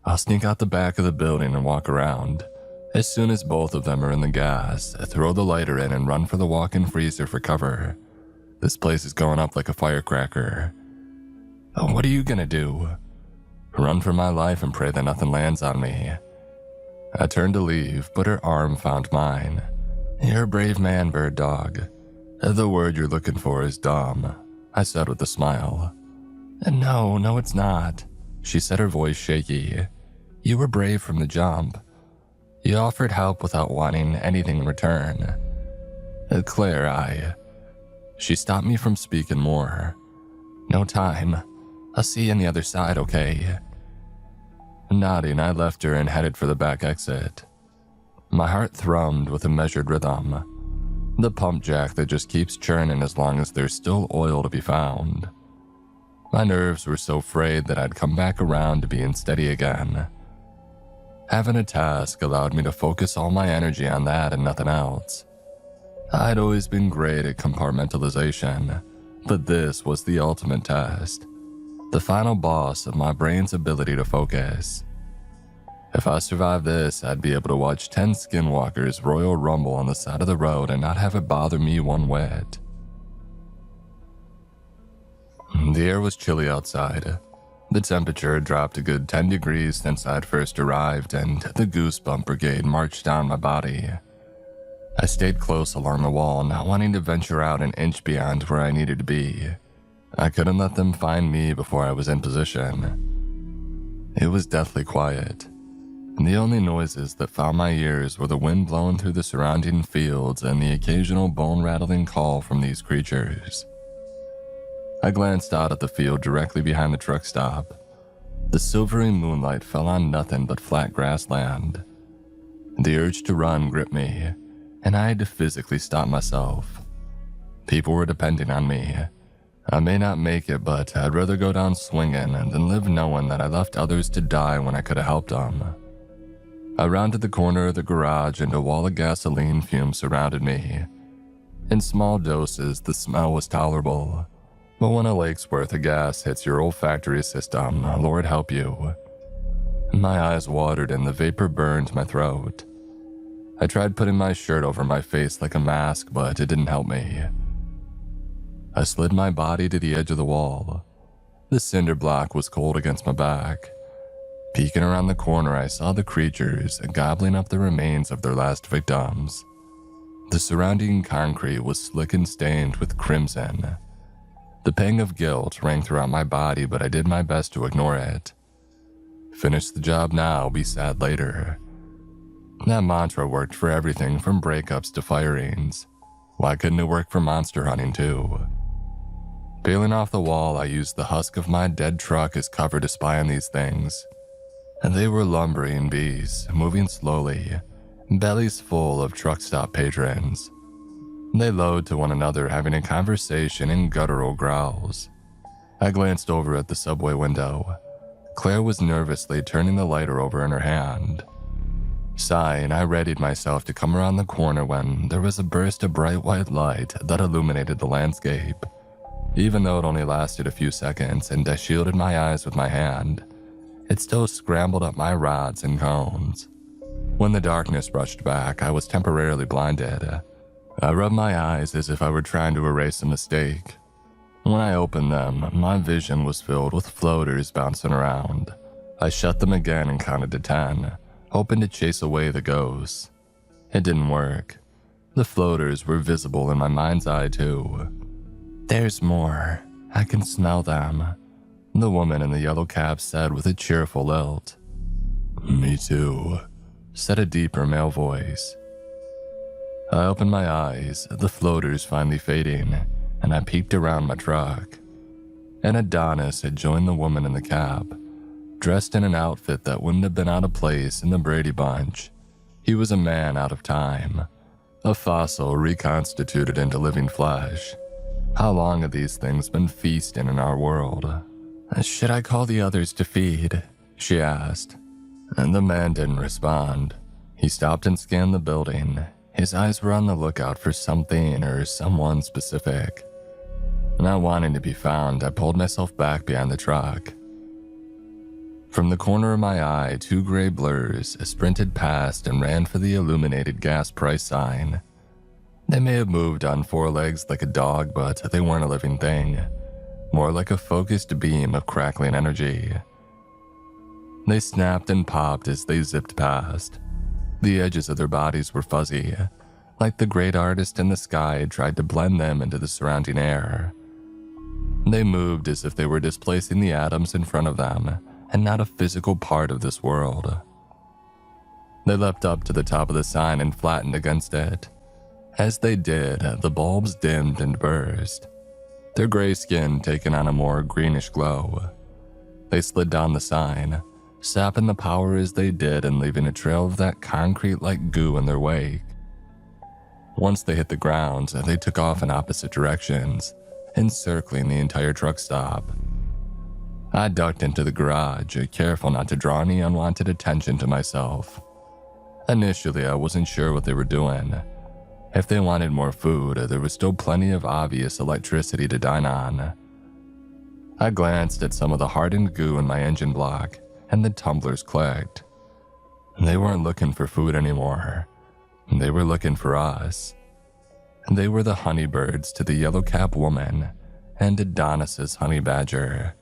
I'll sneak out the back of the building and walk around. As soon as both of them are in the gas, throw the lighter in and run for the walk-in freezer for cover. This place is going up like a firecracker. Oh, what are you gonna do? Run for my life and pray that nothing lands on me. I turned to leave, but her arm found mine. You're a brave man, bird dog. The word you're looking for is dumb, I said with a smile. No, it's not, she said, her voice shaky. You were brave from the jump. You offered help without wanting anything in return. Claire, She stopped me from speaking more. No time. I'll see you on the other side, okay? Nodding, I left her and headed for the back exit. My heart thrummed with a measured rhythm. The pump jack that just keeps churning as long as there's still oil to be found. My nerves were so frayed that I'd come back around to being steady again. Having a task allowed me to focus all my energy on that and nothing else. I'd always been great at compartmentalization, but this was the ultimate test. The final boss of my brain's ability to focus. If I survived this, I'd be able to watch 10 skinwalkers royal rumble on the side of the road and not have it bother me one whit. The air was chilly outside. The temperature had dropped a good 10 degrees since I'd first arrived, and the goosebump brigade marched down my body. I stayed close along the wall, not wanting to venture out an inch beyond where I needed to be. I couldn't let them find me before I was in position. It was deathly quiet. The only noises that found my ears were the wind blowing through the surrounding fields and the occasional bone-rattling call from these creatures. I glanced out at the field directly behind the truck stop. The silvery moonlight fell on nothing but flat grassland. The urge to run gripped me, and I had to physically stop myself. People were depending on me. I may not make it, but I'd rather go down swinging than live knowing that I left others to die when I could have helped them. I rounded the corner of the garage and a wall of gasoline fumes surrounded me. In small doses, the smell was tolerable, but when a lake's worth of gas hits your olfactory system, Lord help you. My eyes watered and the vapor burned my throat. I tried putting my shirt over my face like a mask, but it didn't help me. I slid my body to the edge of the wall. The cinder block was cold against my back. Peeking around the corner, I saw the creatures gobbling up the remains of their last victims. The surrounding concrete was slick and stained with crimson. The pang of guilt rang throughout my body, but I did my best to ignore it. Finish the job now, be sad later. That mantra worked for everything from breakups to firings. Why couldn't it work for monster hunting too? Peeling off the wall, I used the husk of my dead truck as cover to spy on these things. And they were lumbering beasts, moving slowly, bellies full of truck stop patrons. They lowed to one another, having a conversation in guttural growls. I glanced over at the subway window. Claire was nervously turning the lighter over in her hand. Sighing, I readied myself to come around the corner when there was a burst of bright white light that illuminated the landscape. Even though it only lasted a few seconds and I shielded my eyes with my hand, it still scrambled up my rods and cones. When the darkness rushed back, I was temporarily blinded. I rubbed my eyes as if I were trying to erase a mistake. When I opened them, my vision was filled with floaters bouncing around. I shut them again and counted to 10, hoping to chase away the ghosts. It didn't work. The floaters were visible in my mind's eye too. There's more. I can smell them, the woman in the yellow cap said with a cheerful lilt. Me too, said a deeper male voice. I opened my eyes, the floaters finally fading, and I peeked around my truck. An Adonis had joined the woman in the cab, dressed in an outfit that wouldn't have been out of place in the Brady Bunch. He was a man out of time, a fossil reconstituted into living flesh. How long have these things been feasting in our world? Should I call the others to feed? She asked, and the man didn't respond. He stopped and scanned the building. His eyes were on the lookout for something or someone specific. Not wanting to be found, I pulled myself back behind the truck. From the corner of my eye, two gray blurs sprinted past and ran for the illuminated gas price sign. They may have moved on four legs like a dog, but they weren't a living thing. More like a focused beam of crackling energy. They snapped and popped as they zipped past. The edges of their bodies were fuzzy, like the great artist in the sky had tried to blend them into the surrounding air. They moved as if they were displacing the atoms in front of them, and not a physical part of this world. They leapt up to the top of the sign and flattened against it. As they did, the bulbs dimmed and burst, their gray skin taking on a more greenish glow. They slid down the sign, sapping the power as they did and leaving a trail of that concrete-like goo in their wake. Once they hit the ground, they took off in opposite directions, encircling the entire truck stop. I ducked into the garage, careful not to draw any unwanted attention to myself. Initially, I wasn't sure what they were doing. If they wanted more food, there was still plenty of obvious electricity to dine on. I glanced at some of the hardened goo in my engine block, and the tumblers clicked. They weren't looking for food anymore. They were looking for us. They were the honeybirds to the yellow-cap woman and Adonis's honey badger.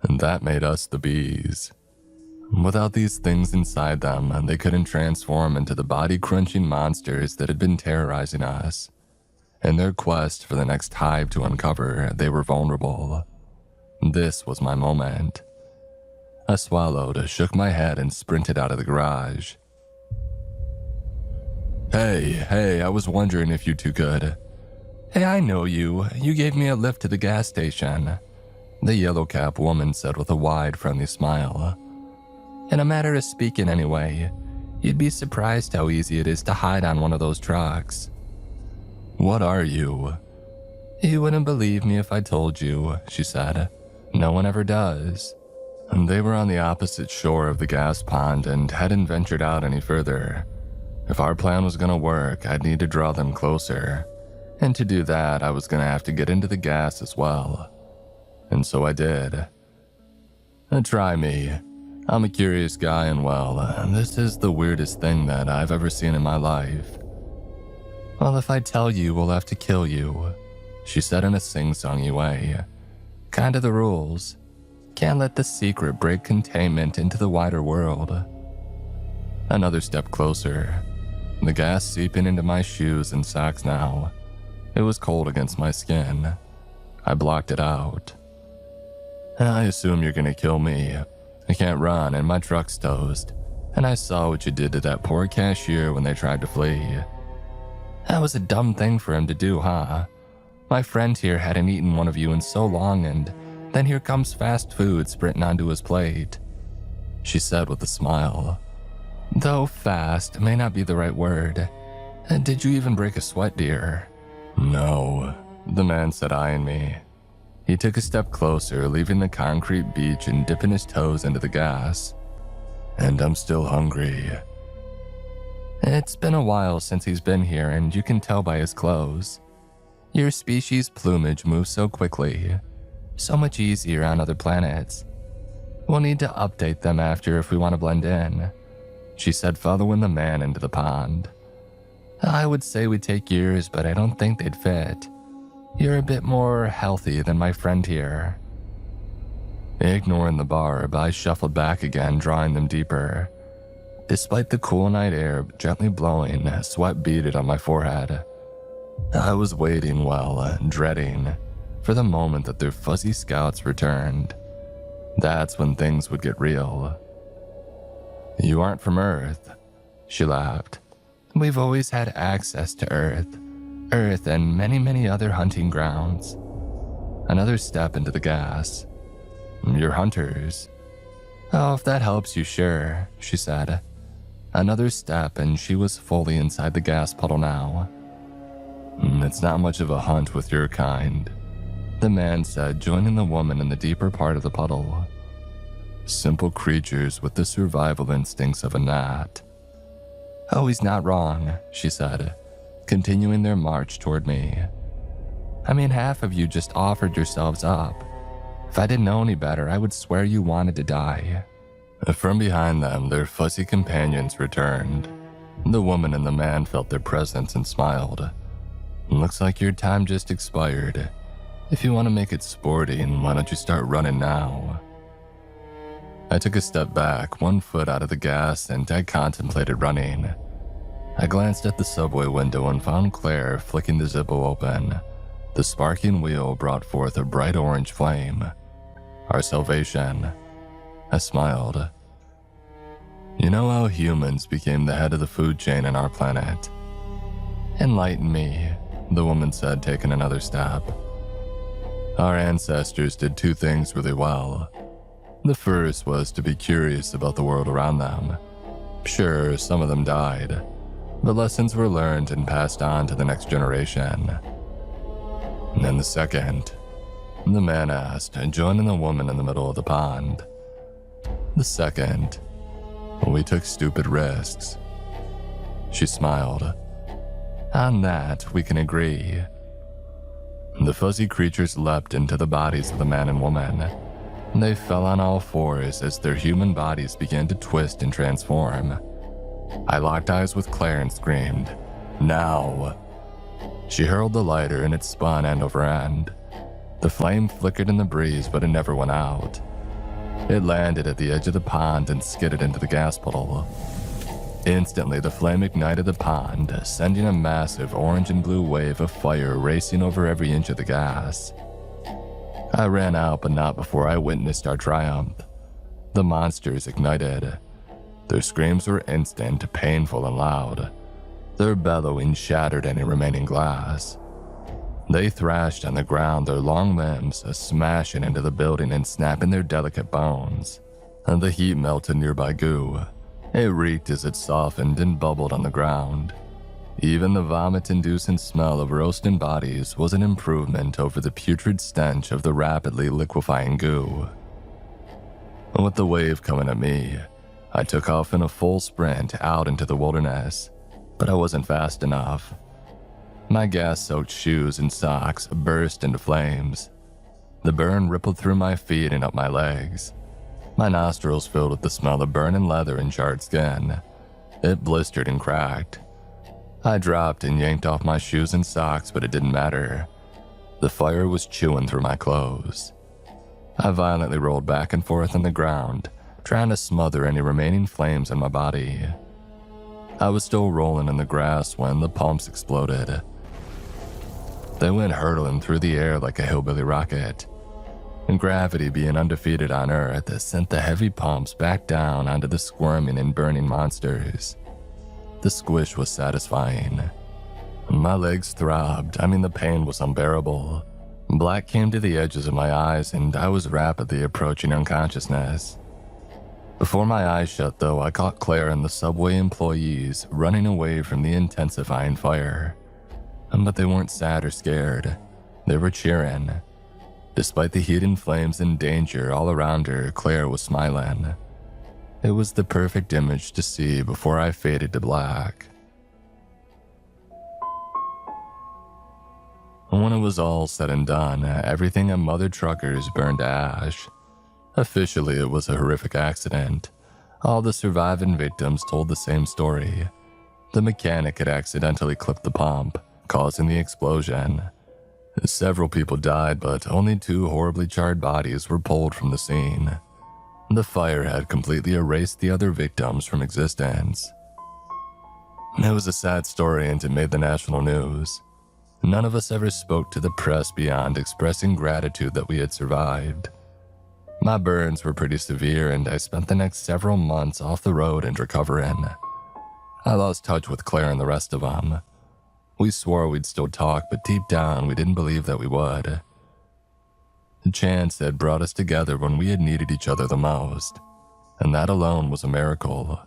And that made us the bees. Without these things inside them, they couldn't transform into the body-crunching monsters that had been terrorizing us. In their quest for the next hive to uncover, they were vulnerable. This was my moment. I swallowed, shook my head, and sprinted out of the garage. Hey, I was wondering if you two could. Hey, I know you. You gave me a lift to the gas station, the yellow-cap woman said with a wide, friendly smile. In a matter of speaking anyway, you'd be surprised how easy it is to hide on one of those trucks. What are you? You wouldn't believe me if I told you, she said. No one ever does. They were on the opposite shore of the gas pond and hadn't ventured out any further. If our plan was going to work, I'd need to draw them closer. And to do that, I was going to have to get into the gas as well. And so I did. Try me. I'm a curious guy and well, this is the weirdest thing that I've ever seen in my life. Well, if I tell you, we'll have to kill you, she said in a sing-songy way. Kinda the rules. Can't let the secret break containment into the wider world. Another step closer. The gas seeping into my shoes and socks now. It was cold against my skin. I blocked it out. I assume you're gonna kill me. I can't run and my truck's toast. And I saw what you did to that poor cashier when they tried to flee. That was a dumb thing for him to do, huh? My friend here hadn't eaten one of you in so long, and then here comes fast food sprinting onto his plate, she said with a smile. Though fast may not be the right word. Did you even break a sweat, dear? No, the man said, eyeing me. He took a step closer, leaving the concrete beach and dipping his toes into the gas. And I'm still hungry. It's been a while since he's been here, and you can tell by his clothes. Your species' plumage moves so quickly. So much easier on other planets. We'll need to update them after if we want to blend in, she said, following the man into the pond. I would say we'd take years, but I don't think they'd fit. You're a bit more healthy than my friend here. Ignoring the barb, I shuffled back again, drawing them deeper. Despite the cool night air gently blowing, sweat beaded on my forehead. I was waiting, dreading, for the moment that their fuzzy scouts returned. That's when things would get real. You aren't from Earth, she laughed. We've always had access to Earth and many, many other hunting grounds. Another step into the gas. You're hunters. Oh, if that helps you, sure, she said. Another step and she was fully inside the gas puddle now. It's not much of a hunt with your kind, the man said, joining the woman in the deeper part of the puddle. Simple creatures with the survival instincts of a gnat. Oh, he's not wrong, she said, continuing their march toward me. I mean, half of you just offered yourselves up. If I didn't know any better, I would swear you wanted to die. From behind them, their fuzzy companions returned. The woman and the man felt their presence and smiled. Looks like your time just expired. If you want to make it sporting, why don't you start running now? I took a step back, 1 foot out of the gas, and I contemplated running. I glanced at the subway window and found Claire flicking the Zippo open. The sparking wheel brought forth a bright orange flame. Our salvation. I smiled. You know how humans became the head of the food chain in our planet? Enlighten me, the woman said, taking another step. Our ancestors did 2 things really well. The first was to be curious about the world around them. Sure, some of them died, but lessons were learned and passed on to the next generation. And then the second, the man asked, joining the woman in the middle of the pond. The second, we took stupid risks. She smiled. On that, we can agree. The fuzzy creatures leapt into the bodies of the man and woman. They fell on all fours as their human bodies began to twist and transform. I locked eyes with Claire and screamed, "Now!" She hurled the lighter and it spun end over end. The flame flickered in the breeze, but it never went out. It landed at the edge of the pond and skidded into the gas puddle. Instantly, the flame ignited the pond, sending a massive orange and blue wave of fire racing over every inch of the gas. I ran out, but not before I witnessed our triumph. The monsters ignited. Their screams were instant, painful, and loud. Their bellowing shattered any remaining glass. They thrashed on the ground, their long limbs smashing into the building and snapping their delicate bones. And the heat melted nearby goo. It reeked as it softened and bubbled on the ground. Even the vomit-inducing smell of roasting bodies was an improvement over the putrid stench of the rapidly liquefying goo. With the wave coming at me, I took off in a full sprint out into the wilderness, but I wasn't fast enough. My gas-soaked shoes and socks burst into flames. The burn rippled through my feet and up my legs. My nostrils filled with the smell of burning leather and charred skin. It blistered and cracked. I dropped and yanked off my shoes and socks, but it didn't matter. The fire was chewing through my clothes. I violently rolled back and forth on the ground, trying to smother any remaining flames in my body. I was still rolling in the grass when the pumps exploded. They went hurtling through the air like a hillbilly rocket. And gravity, being undefeated on Earth, sent the heavy pumps back down onto the squirming and burning monsters. The squish was satisfying. My legs throbbed. The pain was unbearable. Black came to the edges of my eyes, and I was rapidly approaching unconsciousness. Before my eyes shut, though, I caught Claire and the subway employees running away from the intensifying fire. But they weren't sad or scared. They were cheering. Despite the heat and flames and danger all around her, Claire was smiling. It was the perfect image to see before I faded to black. When it was all said and done, everything at Mother Truckers burned to ash. Officially, it was a horrific accident. All the surviving victims told the same story. The mechanic had accidentally clipped the pump, causing the explosion. Several people died, but only 2 horribly charred bodies were pulled from the scene. The fire had completely erased the other victims from existence. It was a sad story, and it made the national news. None of us ever spoke to the press beyond expressing gratitude that we had survived. My burns were pretty severe, and I spent the next several months off the road and recovering. I lost touch with Claire and the rest of them. We swore we'd still talk, but deep down we didn't believe that we would. The chance had brought us together when we had needed each other the most, and that alone was a miracle.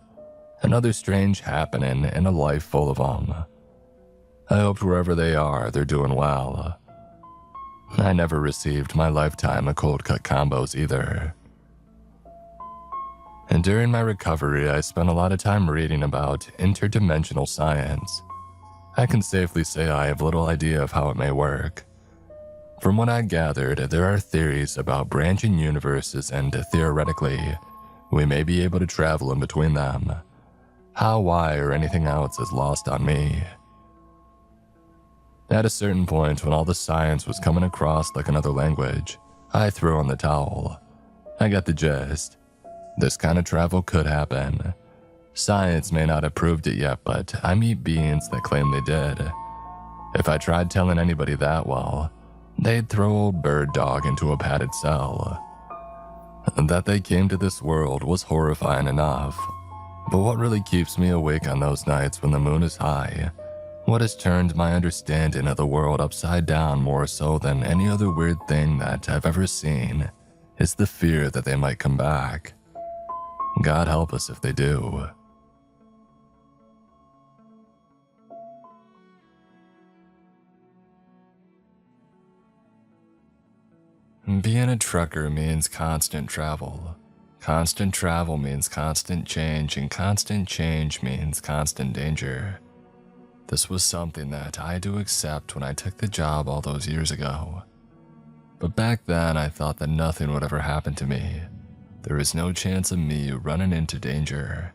Another strange happening in a life full of them. I hoped wherever they are, they're doing well. I never received my lifetime of cold cut combos either. And during my recovery, I spent a lot of time reading about interdimensional science. I can safely say I have little idea of how it may work. From what I gathered, there are theories about branching universes and theoretically, we may be able to travel in between them. How, why, or anything else is lost on me. At a certain point, when all the science was coming across like another language, I threw in the towel. I got the gist. This kind of travel could happen. Science may not have proved it yet, but I meet beings that claim they did. If I tried telling anybody that, well, they'd throw old Bird Dog into a padded cell. That they came to this world was horrifying enough. But what really keeps me awake on those nights when the moon is high, what has turned my understanding of the world upside down more so than any other weird thing that I've ever seen, is the fear that they might come back. God help us if they do. Being a trucker means constant travel. Constant travel means constant change, and constant change means constant danger. This was something that I had to accept when I took the job all those years ago. But back then, I thought that nothing would ever happen to me. There was no chance of me running into danger.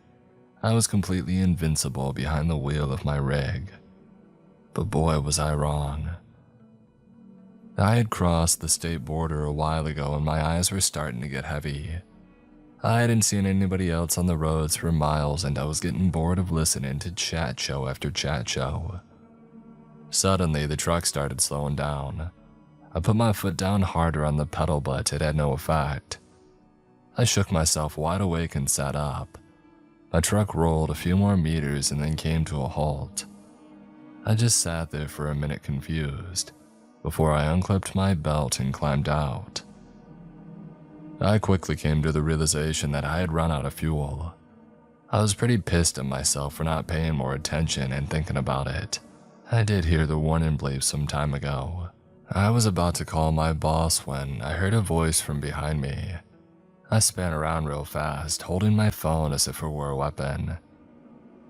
I was completely invincible behind the wheel of my rig. But boy, was I wrong. I had crossed the state border a while ago and my eyes were starting to get heavy. I hadn't seen anybody else on the roads for miles and I was getting bored of listening to chat show after chat show. Suddenly, the truck started slowing down. I put my foot down harder on the pedal, but it had no effect. I shook myself wide awake and sat up. My truck rolled a few more meters and then came to a halt. I just sat there for a minute confused, before I unclipped my belt and climbed out. I quickly came to the realization that I had run out of fuel. I was pretty pissed at myself for not paying more attention and thinking about it. I did hear the warning bleep some time ago. I was about to call my boss when I heard a voice from behind me. I span around real fast, holding my phone as if it were a weapon.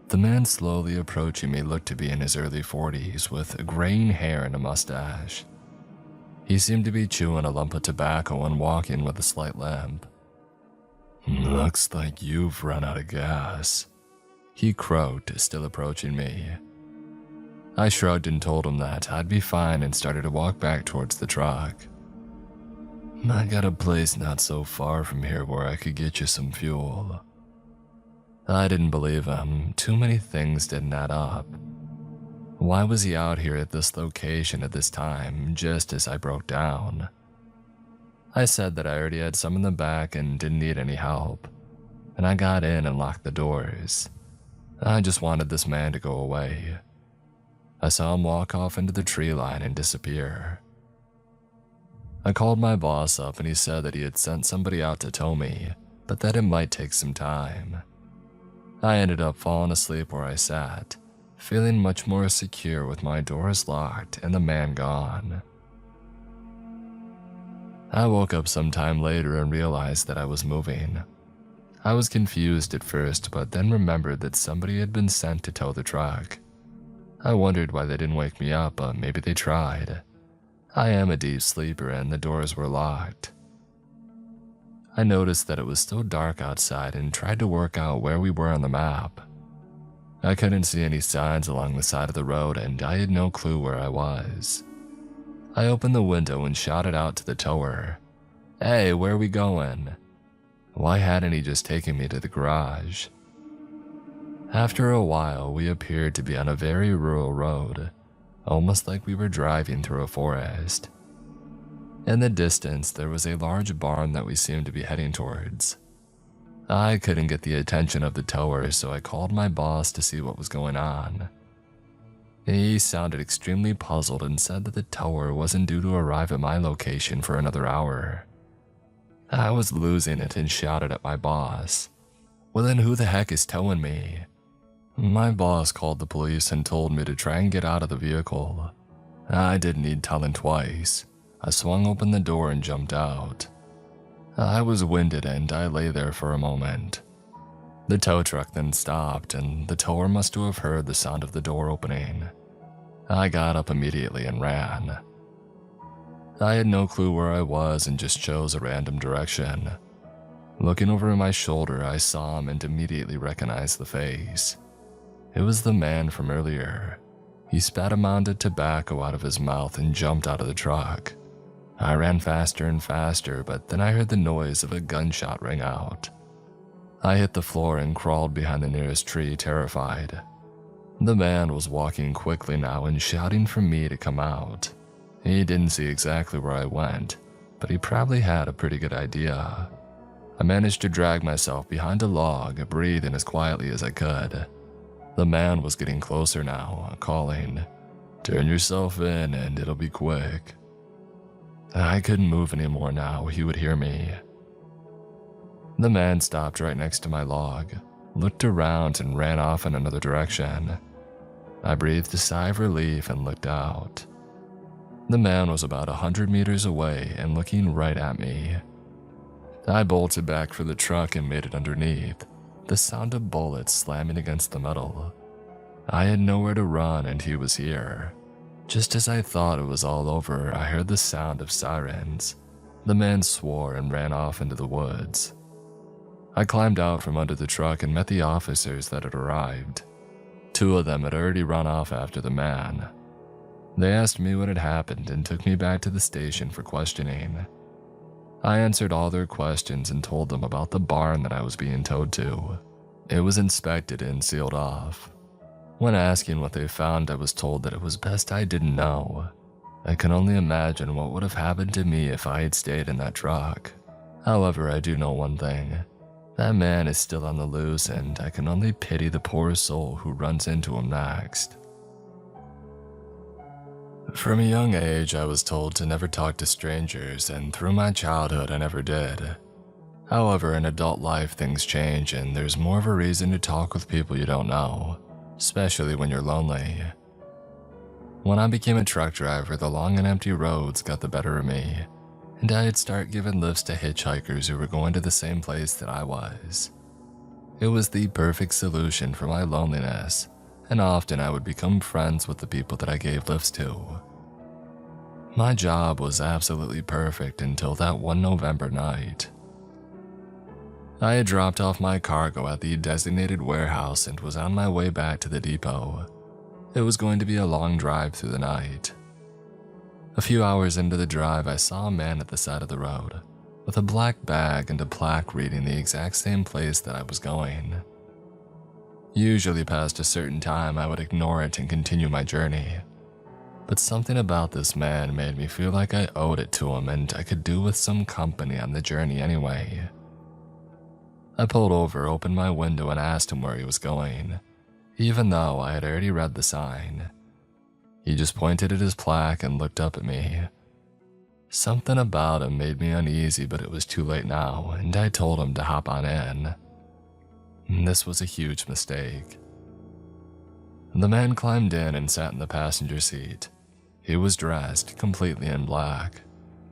The man slowly approaching me looked to be in his early 40s with graying hair and a mustache. He seemed to be chewing a lump of tobacco and walking with a slight limp. "Looks like you've run out of gas," he croaked, still approaching me. I shrugged and told him that I'd be fine and started to walk back towards the truck. "I got a place not so far from here where I could get you some fuel." I didn't believe him. Too many things didn't add up. Why was he out here at this location at this time, just as I broke down? I said that I already had some in the back and didn't need any help, and I got in and locked the doors. I just wanted this man to go away. I saw him walk off into the tree line and disappear. I called my boss up and he said that he had sent somebody out to tow me, but that it might take some time. I ended up falling asleep where I sat, feeling much more secure with my doors locked and the man gone. I woke up sometime later and realized that I was moving. I was confused at first, but then remembered that somebody had been sent to tow the truck. I wondered why they didn't wake me up, but maybe they tried. I am a deep sleeper and the doors were locked. I noticed that it was still dark outside and tried to work out where we were on the map. I couldn't see any signs along the side of the road and I had no clue where I was. I opened the window and shouted out to the tower, "Hey, where are we going?" Why hadn't he just taken me to the garage? After a while, we appeared to be on a very rural road, almost like we were driving through a forest. In the distance, there was a large barn that we seemed to be heading towards. I couldn't get the attention of the tower, so I called my boss to see what was going on. He sounded extremely puzzled and said that the tower wasn't due to arrive at my location for another hour. I was losing it and shouted at my boss, "Well then who the heck is towing me?" My boss called the police and told me to try and get out of the vehicle. I didn't need telling twice. I swung open the door and jumped out. I was winded and I lay there for a moment. The tow truck then stopped and the tower must have heard the sound of the door opening. I got up immediately and ran. I had no clue where I was and just chose a random direction. Looking over my shoulder, I saw him and immediately recognized the face. It was the man from earlier. He spat a mound of tobacco out of his mouth and jumped out of the truck. I ran faster and faster, but then I heard the noise of a gunshot ring out. I hit the floor and crawled behind the nearest tree, terrified. The man was walking quickly now and shouting for me to come out. He didn't see exactly where I went, but he probably had a pretty good idea. I managed to drag myself behind a log, breathing as quietly as I could. The man was getting closer now, calling, "Turn yourself in and it'll be quick." I couldn't move anymore now, he would hear me. The man stopped right next to my log, looked around and ran off in another direction. I breathed a sigh of relief and looked out. The man was about 100 meters away and looking right at me. I bolted back for the truck and made it underneath, the sound of bullets slamming against the metal. I had nowhere to run and he was here. Just as I thought it was all over, I heard the sound of sirens. The man swore and ran off into the woods. I climbed out from under the truck and met the officers that had arrived. 2 of them had already run off after the man. They asked me what had happened and took me back to the station for questioning. I answered all their questions and told them about the barn that I was being towed to. It was inspected and sealed off. When asking what they found, I was told that it was best I didn't know. I can only imagine what would have happened to me if I had stayed in that truck. However, I do know one thing. That man is still on the loose and I can only pity the poor soul who runs into him next. From a young age, I was told to never talk to strangers, and through my childhood, I never did. However, in adult life, things change and there's more of a reason to talk with people you don't know, especially when you're lonely. When I became a truck driver, the long and empty roads got the better of me, and I'd start giving lifts to hitchhikers who were going to the same place that I was. It was the perfect solution for my loneliness, and often I would become friends with the people that I gave lifts to. My job was absolutely perfect until that one November night. I had dropped off my cargo at the designated warehouse and was on my way back to the depot. It was going to be a long drive through the night. A few hours into the drive, I saw a man at the side of the road, with a black bag and a plaque reading the exact same place that I was going. Usually past a certain time, I would ignore it and continue my journey. But something about this man made me feel like I owed it to him and I could do with some company on the journey anyway. I pulled over, opened my window and asked him where he was going, even though I had already read the sign. He just pointed at his plaque and looked up at me. Something about him made me uneasy, but it was too late now, and I told him to hop on in. This was a huge mistake. The man climbed in and sat in the passenger seat. He was dressed completely in black,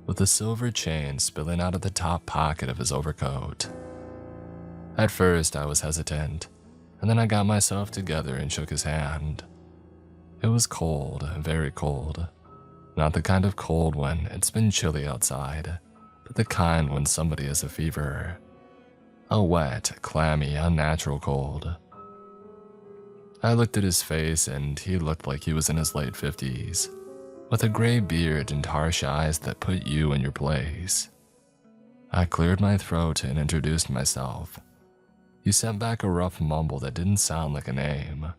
with a silver chain spilling out of the top pocket of his overcoat. At first, I was hesitant, and then I got myself together and shook his hand. It was cold, very cold. Not the kind of cold when it's been chilly outside, but the kind when somebody has a fever. A wet, clammy, unnatural cold. I looked at his face and he looked like he was in his late 50s, with a gray beard and harsh eyes that put you in your place. I cleared my throat and introduced myself. He sent back a rough mumble that didn't sound like a name.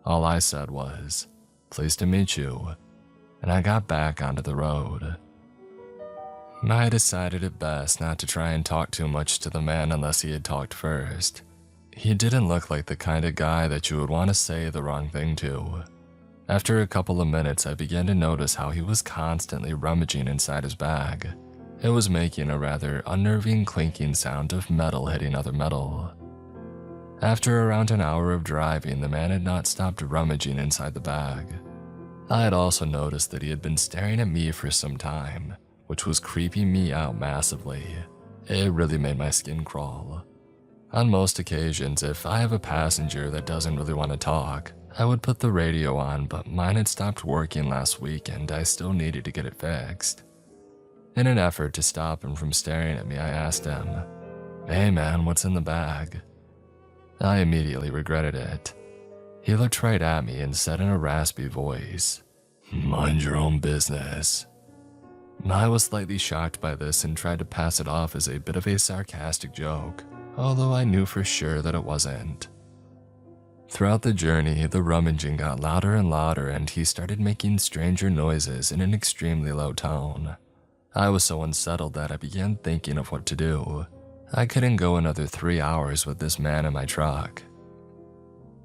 All I said was, "Pleased to meet you," and I got back onto the road. I decided it best not to try and talk too much to the man unless he had talked first. He didn't look like the kind of guy that you would want to say the wrong thing to. After a couple of minutes, I began to notice how he was constantly rummaging inside his bag. It was making a rather unnerving clinking sound of metal hitting other metal. After around an hour of driving, the man had not stopped rummaging inside the bag. I had also noticed that he had been staring at me for some time, which was creeping me out massively. It really made my skin crawl. On most occasions, if I have a passenger that doesn't really want to talk, I would put the radio on, but mine had stopped working last week and I still needed to get it fixed. In an effort to stop him from staring at me, I asked him, "Hey man, what's in the bag?" I immediately regretted it. He looked right at me and said in a raspy voice, "Mind your own business." I was slightly shocked by this and tried to pass it off as a bit of a sarcastic joke, although I knew for sure that it wasn't. Throughout the journey, the rummaging got louder and louder and he started making stranger noises in an extremely low tone. I was so unsettled that I began thinking of what to do. I couldn't go another 3 hours with this man in my truck.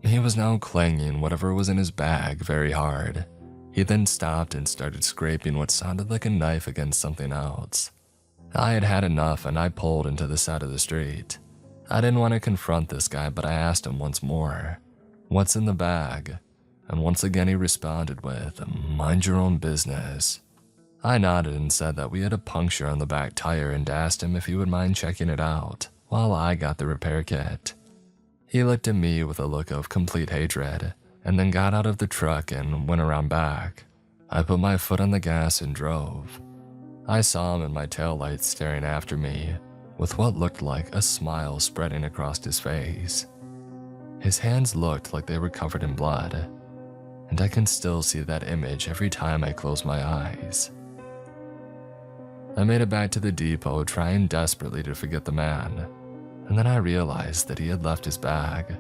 He was now clanging whatever was in his bag very hard. He then stopped and started scraping what sounded like a knife against something else. I had had enough and I pulled into the side of the street. I didn't want to confront this guy, but I asked him once more, "What's in the bag?" And once again he responded with, "Mind your own business." I nodded and said that we had a puncture on the back tire and asked him if he would mind checking it out while I got the repair kit. He looked at me with a look of complete hatred and then got out of the truck and went around back. I put my foot on the gas and drove. I saw him in my taillights staring after me with what looked like a smile spreading across his face. His hands looked like they were covered in blood, and I can still see that image every time I close my eyes. I made it back to the depot trying desperately to forget the man, and then I realized that he had left his bag.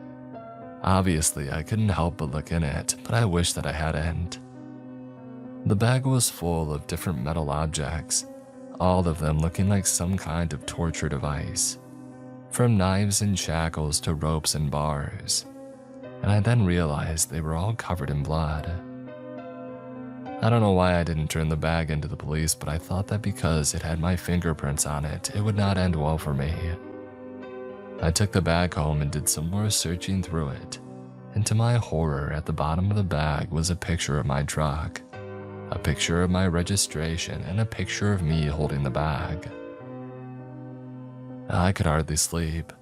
Obviously, I couldn't help but look in it, but I wish that I hadn't. The bag was full of different metal objects, all of them looking like some kind of torture device, from knives and shackles to ropes and bars, and I then realized they were all covered in blood. I don't know why I didn't turn the bag into the police, but I thought that because it had my fingerprints on it, it would not end well for me. I took the bag home and did some more searching through it, and to my horror, at the bottom of the bag was a picture of my truck, a picture of my registration, and a picture of me holding the bag. I could hardly sleep,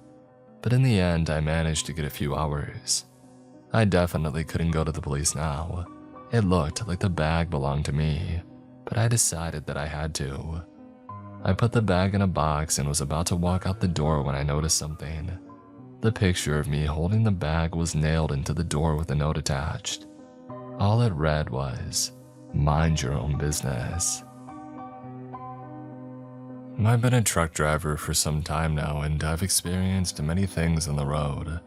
but in the end I managed to get a few hours. I definitely couldn't go to the police now. It looked like the bag belonged to me, but I decided that I had to. I put the bag in a box and was about to walk out the door when I noticed something. The picture of me holding the bag was nailed into the door with a note attached. All it read was, "Mind your own business." I've been a truck driver for some time now and I've experienced many things on the road.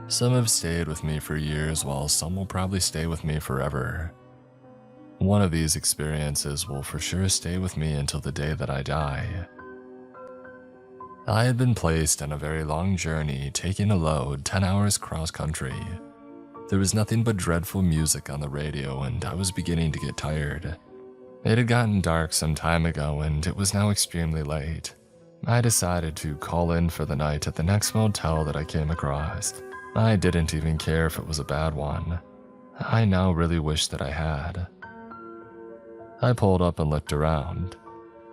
Some have stayed with me for years while some will probably stay with me forever. One of these experiences will for sure stay with me until the day that I die. I had been placed on a very long journey, taking a load 10 hours cross-country. There was nothing but dreadful music on the radio and I was beginning to get tired. It had gotten dark some time ago and it was now extremely late. I decided to call in for the night at the next motel that I came across. I didn't even care if it was a bad one. I now really wish that I had. I pulled up and looked around.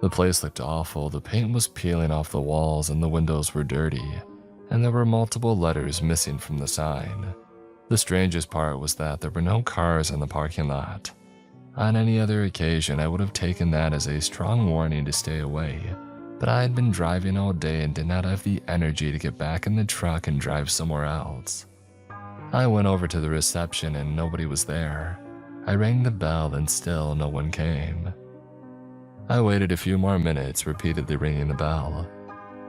The place looked awful, the paint was peeling off the walls and the windows were dirty, and there were multiple letters missing from the sign. The strangest part was that there were no cars in the parking lot. On any other occasion, I would have taken that as a strong warning to stay away, but I had been driving all day and did not have the energy to get back in the truck and drive somewhere else. I went over to the reception and nobody was there. I rang the bell and still no one came. I waited a few more minutes, repeatedly ringing the bell.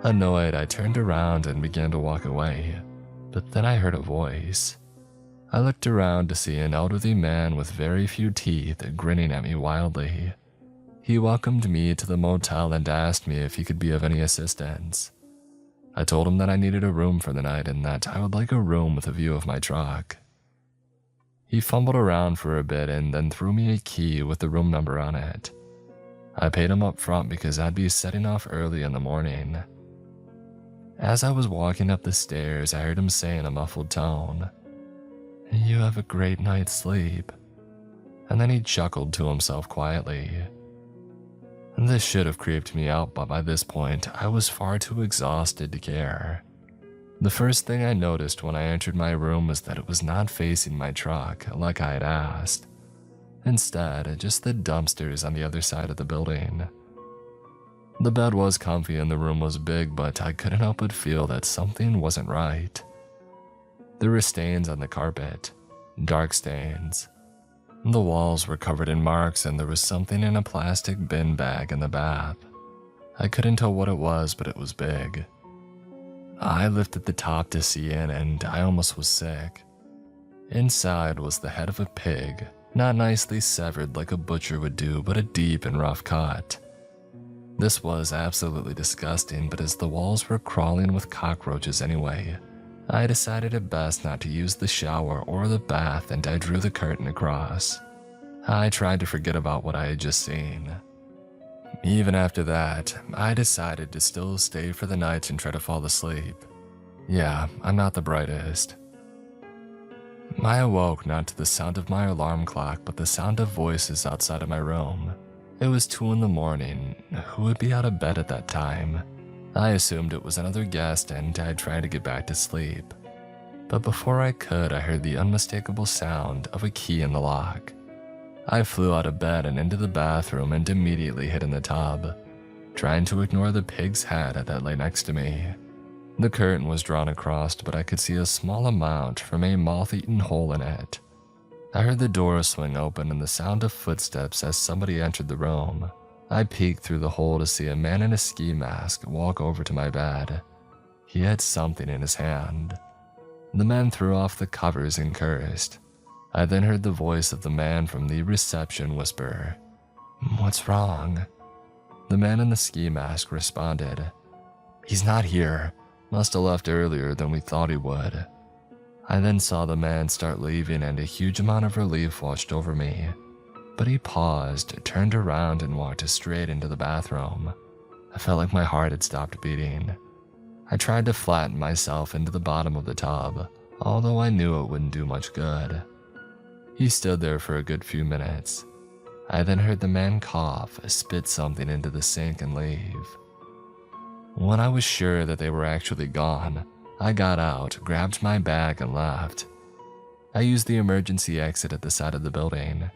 Annoyed, I turned around and began to walk away, but then I heard a voice. I looked around to see an elderly man with very few teeth grinning at me wildly. He welcomed me to the motel and asked me if he could be of any assistance. I told him that I needed a room for the night and that I would like a room with a view of my truck. He fumbled around for a bit and then threw me a key with the room number on it. I paid him up front because I'd be setting off early in the morning. As I was walking up the stairs, I heard him say in a muffled tone, "You have a great night's sleep." And then he chuckled to himself quietly. This should have creeped me out, but by this point, I was far too exhausted to care. The first thing I noticed when I entered my room was that it was not facing my truck, like I had asked. Instead, just the dumpsters on the other side of the building. The bed was comfy and the room was big, but I couldn't help but feel that something wasn't right. There were stains on the carpet, dark stains. The walls were covered in marks and there was something in a plastic bin bag in the bath. I couldn't tell what it was, but it was big. I lifted the top to see in and I almost was sick. Inside was the head of a pig, not nicely severed like a butcher would do, but a deep and rough cut. This was absolutely disgusting, but as the walls were crawling with cockroaches anyway, I decided it best not to use the shower or the bath and I drew the curtain across. I tried to forget about what I had just seen. Even after that, I decided to still stay for the night and try to fall asleep. Yeah, I'm not the brightest. I awoke not to the sound of my alarm clock, but the sound of voices outside of my room. It was 2 in the morning. Who would be out of bed at that time? I assumed it was another guest and I tried to get back to sleep. But before I could, I heard the unmistakable sound of a key in the lock. I flew out of bed and into the bathroom and immediately hid in the tub, trying to ignore the pig's head that lay next to me. The curtain was drawn across, but I could see a small amount from a moth-eaten hole in it. I heard the door swing open and the sound of footsteps as somebody entered the room. I peeked through the hole to see a man in a ski mask walk over to my bed. He had something in his hand. The man threw off the covers and cursed. I then heard the voice of the man from the reception whisper, "What's wrong?" The man in the ski mask responded, "He's not here. Must have left earlier than we thought he would." I then saw the man start leaving and a huge amount of relief washed over me. But he paused, turned around and walked straight into the bathroom. I felt like my heart had stopped beating. I tried to flatten myself into the bottom of the tub, although I knew it wouldn't do much good. He stood there for a good few minutes. I then heard the man cough, spit something into the sink and leave. When I was sure that they were actually gone, I got out, grabbed my bag and left. I used the emergency exit at the side of the building.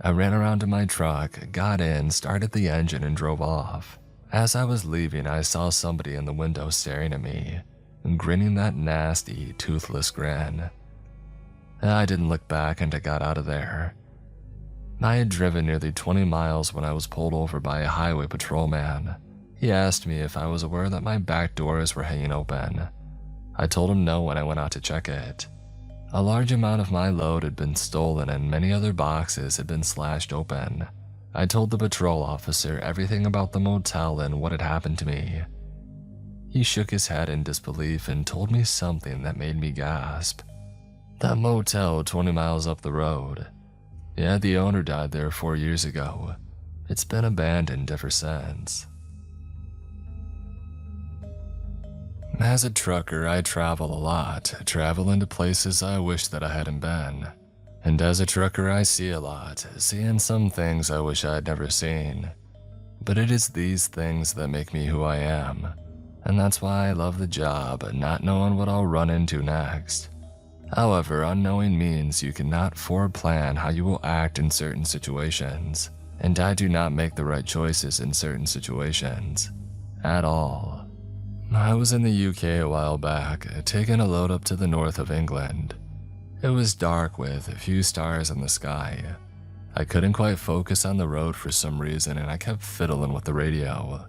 I ran around to my truck, got in, started the engine and drove off. As I was leaving, I saw somebody in the window staring at me, grinning that nasty, toothless grin. I didn't look back and I got out of there. I had driven nearly 20 miles when I was pulled over by a highway patrolman. He asked me if I was aware that my back doors were hanging open. I told him no when I went out to check it. A large amount of my load had been stolen and many other boxes had been slashed open. I told the patrol officer everything about the motel and what had happened to me. He shook his head in disbelief and told me something that made me gasp. That motel 20 miles up the road. Yeah, the owner died there 4 years ago. It's been abandoned ever since. As a trucker, I travel a lot, travel into places I wish that I hadn't been. And as a trucker, I see a lot, seeing some things I wish I had never seen. But it is these things that make me who I am. And that's why I love the job, not knowing what I'll run into next. However, unknowing means you cannot foreplan how you will act in certain situations. And I do not make the right choices in certain situations. At all. I was in the UK a while back, taking a load up to the north of England. It was dark with a few stars in the sky. I couldn't quite focus on the road for some reason and I kept fiddling with the radio.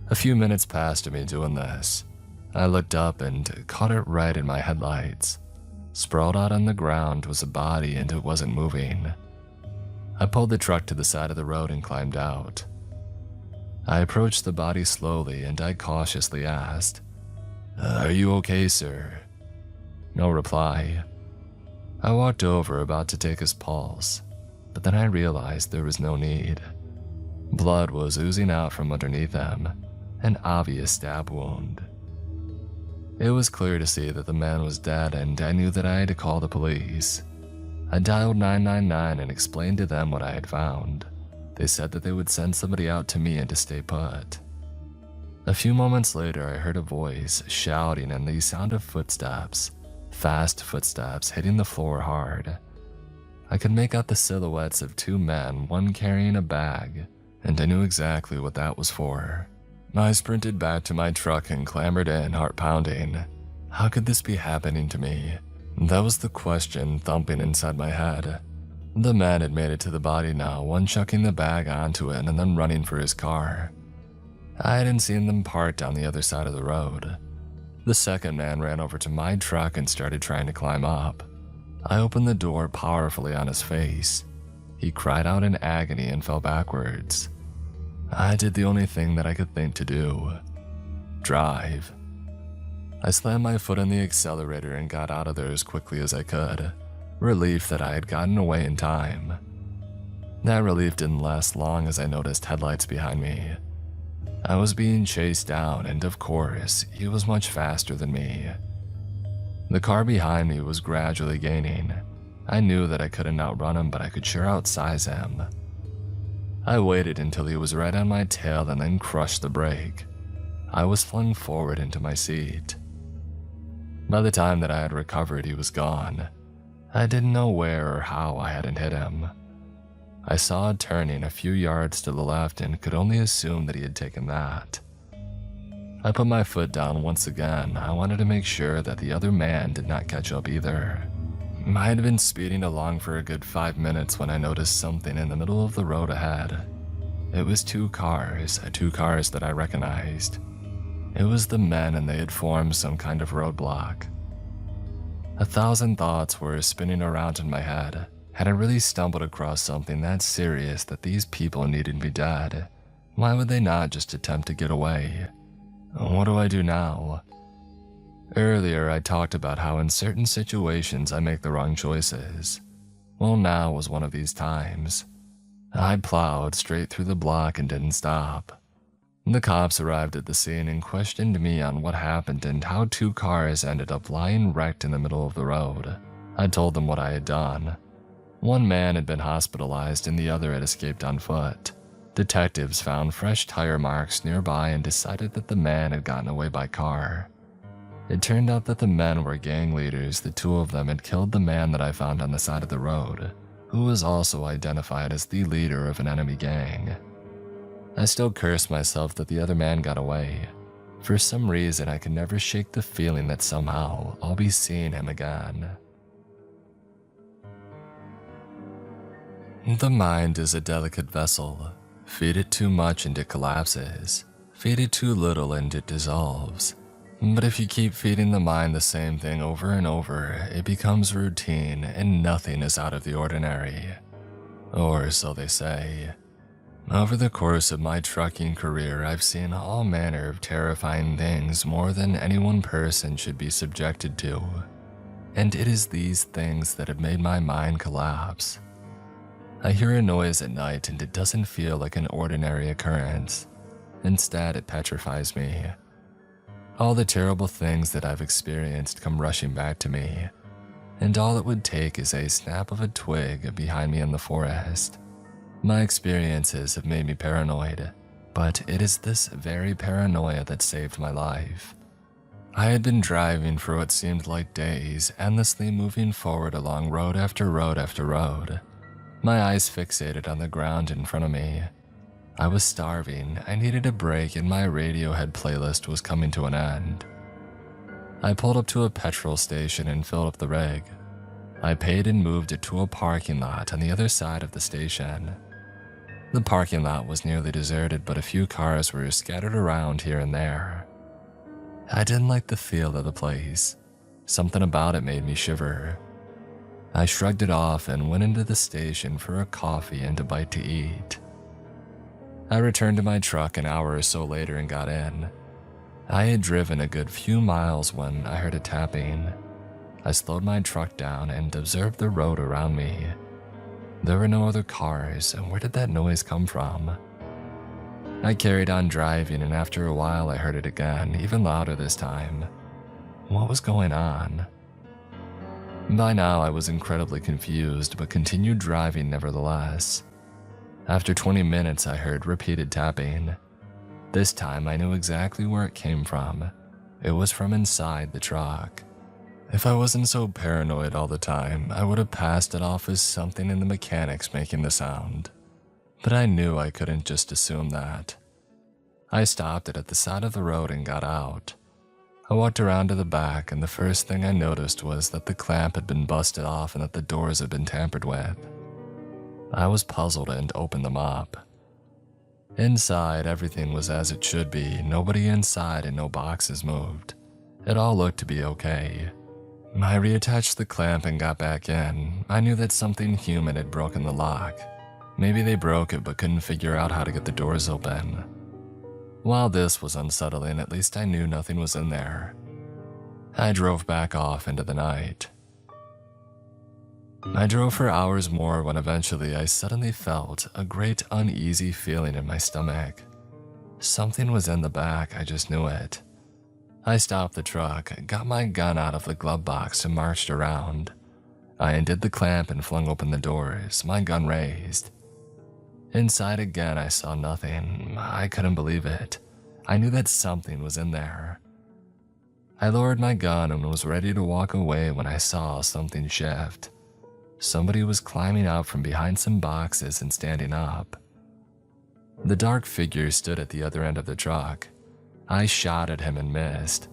A few minutes passed me doing this. I looked up and caught it right in my headlights. Sprawled out on the ground was a body and it wasn't moving. I pulled the truck to the side of the road and climbed out. I approached the body slowly and I cautiously asked, "Are you okay, sir?" No reply. I walked over about to take his pulse, but then I realized there was no need. Blood was oozing out from underneath him, an obvious stab wound. It was clear to see that the man was dead and I knew that I had to call the police. I dialed 999 and explained to them what I had found. They said that they would send somebody out to me and to stay put. A few moments later, I heard a voice shouting and the sound of footsteps, fast footsteps hitting the floor hard. I could make out the silhouettes of two men, one carrying a bag, and I knew exactly what that was for. I sprinted back to my truck and clambered in, heart pounding. How could this be happening to me? That was the question thumping inside my head. The man had made it to the body now, one chucking the bag onto it and then running for his car. I hadn't seen them parked down the other side of the road. The second man ran over to my truck and started trying to climb up. I opened the door powerfully on his face. He cried out in agony and fell backwards. I did the only thing that I could think to do. Drive. I slammed my foot on the accelerator and got out of there as quickly as I could, relief that I had gotten away in time. That relief didn't last long as I noticed headlights behind me. I was being chased down and of course, he was much faster than me. The car behind me was gradually gaining. I knew that I couldn't outrun him, but I could sure outsize him. I waited until he was right on my tail and then crushed the brake. I was flung forward into my seat. By the time that I had recovered, he was gone. I didn't know where or how I hadn't hit him. I saw a turning a few yards to the left and could only assume that he had taken that. I put my foot down once again. I wanted to make sure that the other man did not catch up either. I had been speeding along for a good 5 minutes when I noticed something in the middle of the road ahead. It was two cars that I recognized. It was the men and they had formed some kind of roadblock. 1,000 thoughts were spinning around in my head. Had I really stumbled across something that serious that these people needed me dead? Why would they not just attempt to get away? What do I do now? Earlier, I talked about how in certain situations I make the wrong choices. Well, now was one of these times. I plowed straight through the block and didn't stop. The cops arrived at the scene and questioned me on what happened and how two cars ended up lying wrecked in the middle of the road. I told them what I had done. One man had been hospitalized and the other had escaped on foot. Detectives found fresh tire marks nearby and decided that the man had gotten away by car. It turned out that the men were gang leaders. The two of them had killed the man that I found on the side of the road, who was also identified as the leader of an enemy gang. I still cursed myself that the other man got away. For some reason, I could never shake the feeling that somehow I'll be seeing him again. The mind is a delicate vessel. Feed it too much and it collapses. Feed it too little and it dissolves. But if you keep feeding the mind the same thing over and over, it becomes routine and nothing is out of the ordinary. Or so they say. Over the course of my trucking career, I've seen all manner of terrifying things more than any one person should be subjected to. And it is these things that have made my mind collapse. I hear a noise at night and it doesn't feel like an ordinary occurrence. Instead, it petrifies me. All the terrible things that I've experienced come rushing back to me. And all it would take is a snap of a twig behind me in the forest. My experiences have made me paranoid, but it is this very paranoia that saved my life. I had been driving for what seemed like days, endlessly moving forward along road after road after road. My eyes fixated on the ground in front of me. I was starving, I needed a break, and my Radiohead playlist was coming to an end. I pulled up to a petrol station and filled up the rig. I paid and moved it to a parking lot on the other side of the station. The parking lot was nearly deserted, but a few cars were scattered around here and there. I didn't like the feel of the place. Something about it made me shiver. I shrugged it off and went into the station for a coffee and a bite to eat. I returned to my truck an hour or so later and got in. I had driven a good few miles when I heard a tapping. I slowed my truck down and observed the road around me. There were no other cars, and where did that noise come from? I carried on driving, and after a while I heard it again, even louder this time. What was going on? By now I was incredibly confused, but continued driving nevertheless. After 20 minutes I heard repeated tapping. This time I knew exactly where it came from. It was from inside the truck. If I wasn't so paranoid all the time, I would have passed it off as something in the mechanics making the sound. But I knew I couldn't just assume that. I stopped it at the side of the road and got out. I walked around to the back, and the first thing I noticed was that the clamp had been busted off and that the doors had been tampered with. I was puzzled and opened them up. Inside, everything was as it should be, nobody inside and no boxes moved. It all looked to be okay. I reattached the clamp and got back in. I knew that something human had broken the lock. Maybe they broke it but couldn't figure out how to get the doors open. While this was unsettling, at least I knew nothing was in there. I drove back off into the night. I drove for hours more when eventually I suddenly felt a great uneasy feeling in my stomach. Something was in the back, I just knew it. I stopped the truck, got my gun out of the glove box and marched around. I undid the clamp and flung open the doors, my gun raised. Inside again I saw nothing. I couldn't believe it. I knew that something was in there. I lowered my gun and was ready to walk away when I saw something shift. Somebody was climbing out from behind some boxes and standing up. The dark figure stood at the other end of the truck. I shot at him and missed.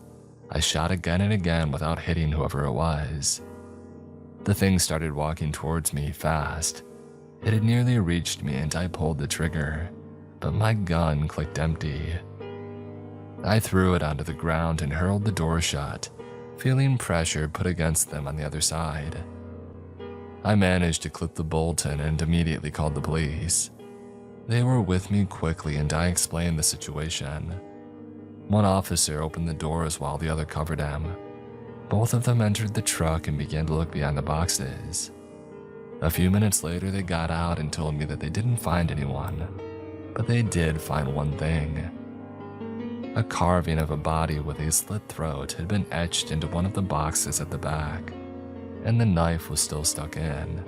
I shot again and again without hitting whoever it was. The thing started walking towards me fast. It had nearly reached me and I pulled the trigger, but my gun clicked empty. I threw it onto the ground and hurled the door shut, feeling pressure put against them on the other side. I managed to clip the bolt in and immediately called the police. They were with me quickly and I explained the situation. One officer opened the doors while the other covered him. Both of them entered the truck and began to look behind the boxes. A few minutes later they got out and told me that they didn't find anyone, but they did find one thing. A carving of a body with a slit throat had been etched into one of the boxes at the back, and the knife was still stuck in.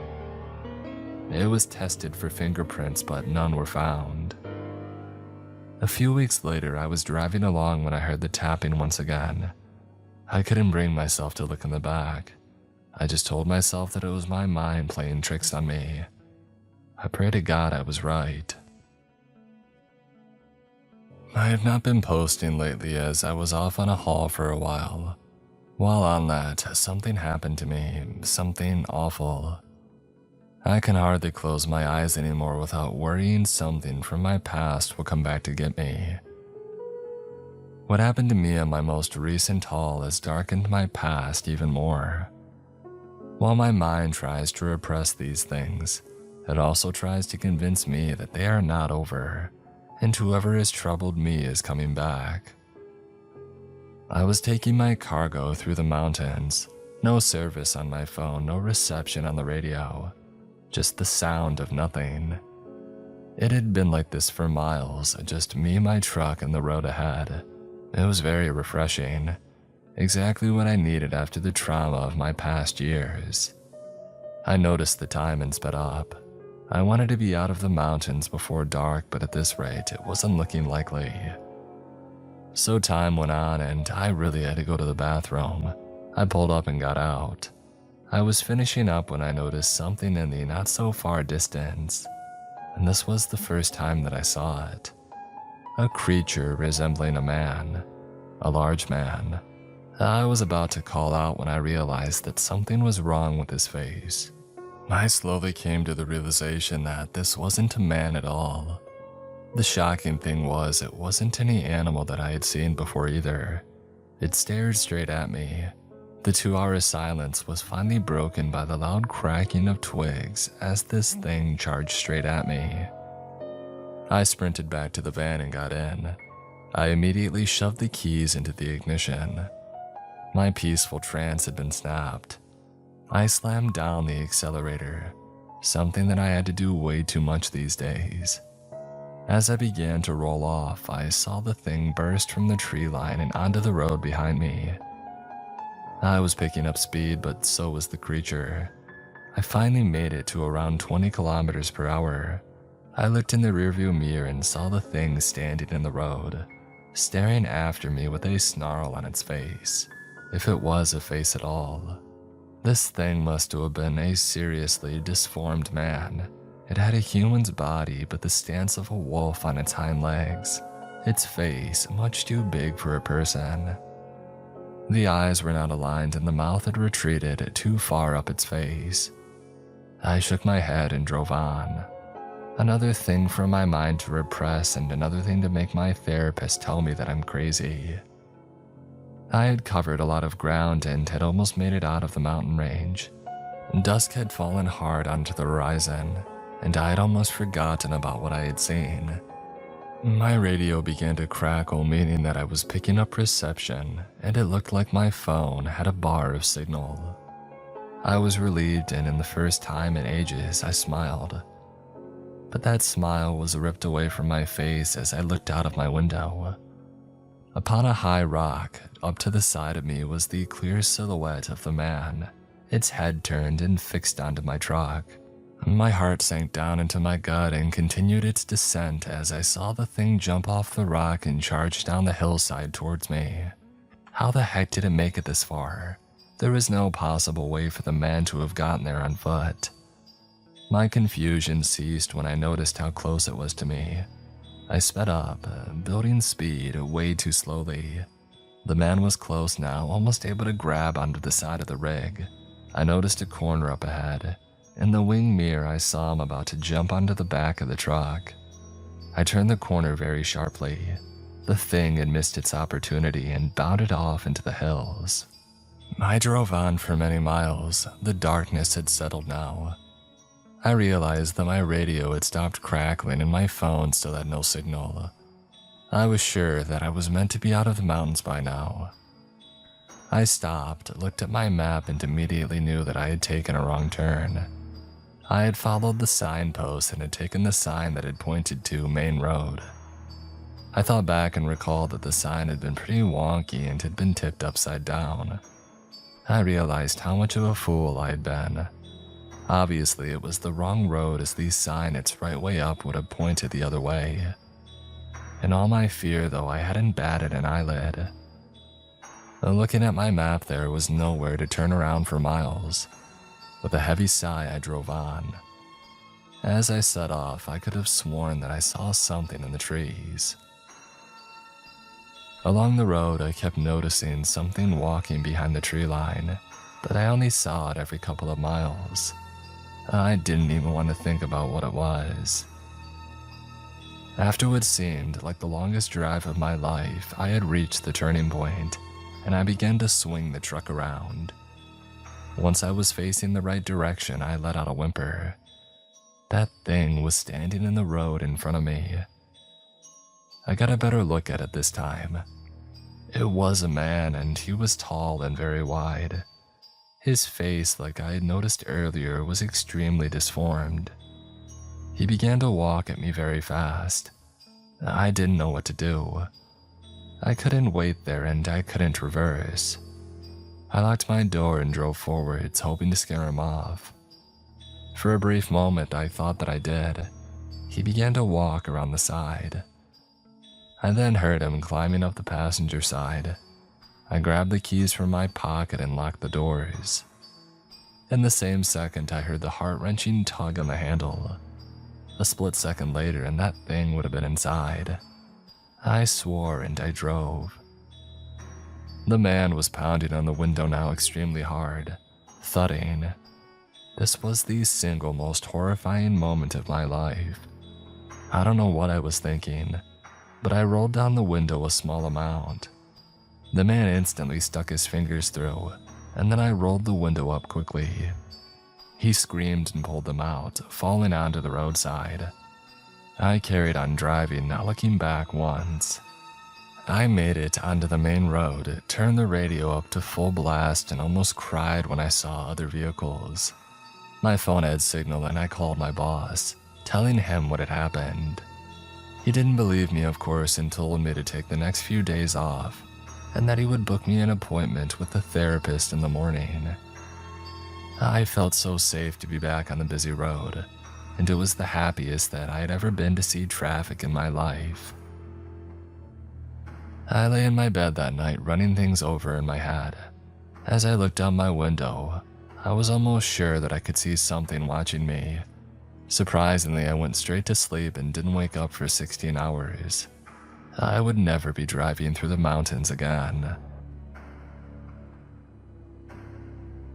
It was tested for fingerprints, but none were found. A few weeks later, I was driving along when I heard the tapping once again. I couldn't bring myself to look in the back. I just told myself that it was my mind playing tricks on me. I pray to God I was right. I have not been posting lately as I was off on a haul for a while. While on that, something happened to me, something awful. I can hardly close my eyes anymore without worrying something from my past will come back to get me. What happened to me on my most recent haul has darkened my past even more. While my mind tries to repress these things, it also tries to convince me that they are not over, and whoever has troubled me is coming back. I was taking my cargo through the mountains. No service on my phone, no reception on the radio. Just the sound of nothing. It had been like this for miles, just me, my truck, and the road ahead. It was very refreshing. Exactly what I needed after the trauma of my past years. I noticed the time and sped up. I wanted to be out of the mountains before dark, but at this rate, it wasn't looking likely. So time went on and I really had to go to the bathroom. I pulled up and got out. I was finishing up when I noticed something in the not so far distance, and this was the first time that I saw it. A creature resembling a man, a large man. I was about to call out when I realized that something was wrong with his face. I slowly came to the realization that this wasn't a man at all. The shocking thing was, it wasn't any animal that I had seen before either. It stared straight at me. The 2-hour silence was finally broken by the loud cracking of twigs as this thing charged straight at me. I sprinted back to the van and got in. I immediately shoved the keys into the ignition. My peaceful trance had been snapped. I slammed down the accelerator, something that I had to do way too much these days. As I began to roll off, I saw the thing burst from the tree line and onto the road behind me. I was picking up speed, but so was the creature. I finally made it to around 20 kilometers per hour. I looked in the rearview mirror and saw the thing standing in the road, staring after me with a snarl on its face, if it was a face at all. This thing must have been a seriously disformed man. It had a human's body but the stance of a wolf on its hind legs, its face much too big for a person. The eyes were not aligned and the mouth had retreated too far up its face. I shook my head and drove on. Another thing for my mind to repress and another thing to make my therapist tell me that I'm crazy. I had covered a lot of ground and had almost made it out of the mountain range. Dusk had fallen hard onto the horizon, and I had almost forgotten about what I had seen. My radio began to crackle, meaning that I was picking up reception, and it looked like my phone had a bar of signal. I was relieved, and in the first time in ages, I smiled. But that smile was ripped away from my face as I looked out of my window. Upon a high rock, up to the side of me was the clear silhouette of the man, its head turned and fixed onto my truck. My heart sank down into my gut and continued its descent as I saw the thing jump off the rock and charge down the hillside towards me. How the heck did it make it this far? There was no possible way for the man to have gotten there on foot. My confusion ceased when I noticed how close it was to me. I sped up, building speed way too slowly. The man was close now, almost able to grab onto the side of the rig. I noticed a corner up ahead. In the wing mirror, I saw him about to jump onto the back of the truck. I turned the corner very sharply. The thing had missed its opportunity and bounded off into the hills. I drove on for many miles. The darkness had settled now. I realized that my radio had stopped crackling and my phone still had no signal. I was sure that I was meant to be out of the mountains by now. I stopped, looked at my map, and immediately knew that I had taken a wrong turn. I had followed the signpost and had taken the sign that had pointed to Main Road. I thought back and recalled that the sign had been pretty wonky and had been tipped upside down. I realized how much of a fool I had been. Obviously, it was the wrong road as the sign its right way up would have pointed the other way. In all my fear, though, I hadn't batted an eyelid. Looking at my map, there was nowhere to turn around for miles. With a heavy sigh, I drove on. As I set off, I could have sworn that I saw something in the trees. Along the road, I kept noticing something walking behind the tree line, but I only saw it every couple of miles. I didn't even want to think about what it was. After what seemed like the longest drive of my life, I had reached the turning point, and I began to swing the truck around. Once I was facing the right direction, I let out a whimper. That thing was standing in the road in front of me. I got a better look at it this time. It was a man, and he was tall and very wide. His face, like I had noticed earlier, was extremely disformed. He began to walk at me very fast. I didn't know what to do. I couldn't wait there and I couldn't reverse. I locked my door and drove forwards, hoping to scare him off. For a brief moment, I thought that I did. He began to walk around the side. I then heard him climbing up the passenger side. I grabbed the keys from my pocket and locked the doors. In the same second, I heard the heart-wrenching tug on the handle. A split second later, and that thing would have been inside. I swore and I drove. The man was pounding on the window now extremely hard, thudding. This was the single most horrifying moment of my life. I don't know what I was thinking, but I rolled down the window a small amount. The man instantly stuck his fingers through, and then I rolled the window up quickly. He screamed and pulled them out, falling onto the roadside. I carried on driving, not looking back once. I made it onto the main road, turned the radio up to full blast, and almost cried when I saw other vehicles. My phone had signal and I called my boss, telling him what had happened. He didn't believe me, of course, and told me to take the next few days off, and that he would book me an appointment with the therapist in the morning. I felt so safe to be back on the busy road, and it was the happiest that I had ever been to see traffic in my life. I lay in my bed that night running things over in my head. As I looked out my window, I was almost sure that I could see something watching me. Surprisingly, I went straight to sleep and didn't wake up for 16 hours. I would never be driving through the mountains again.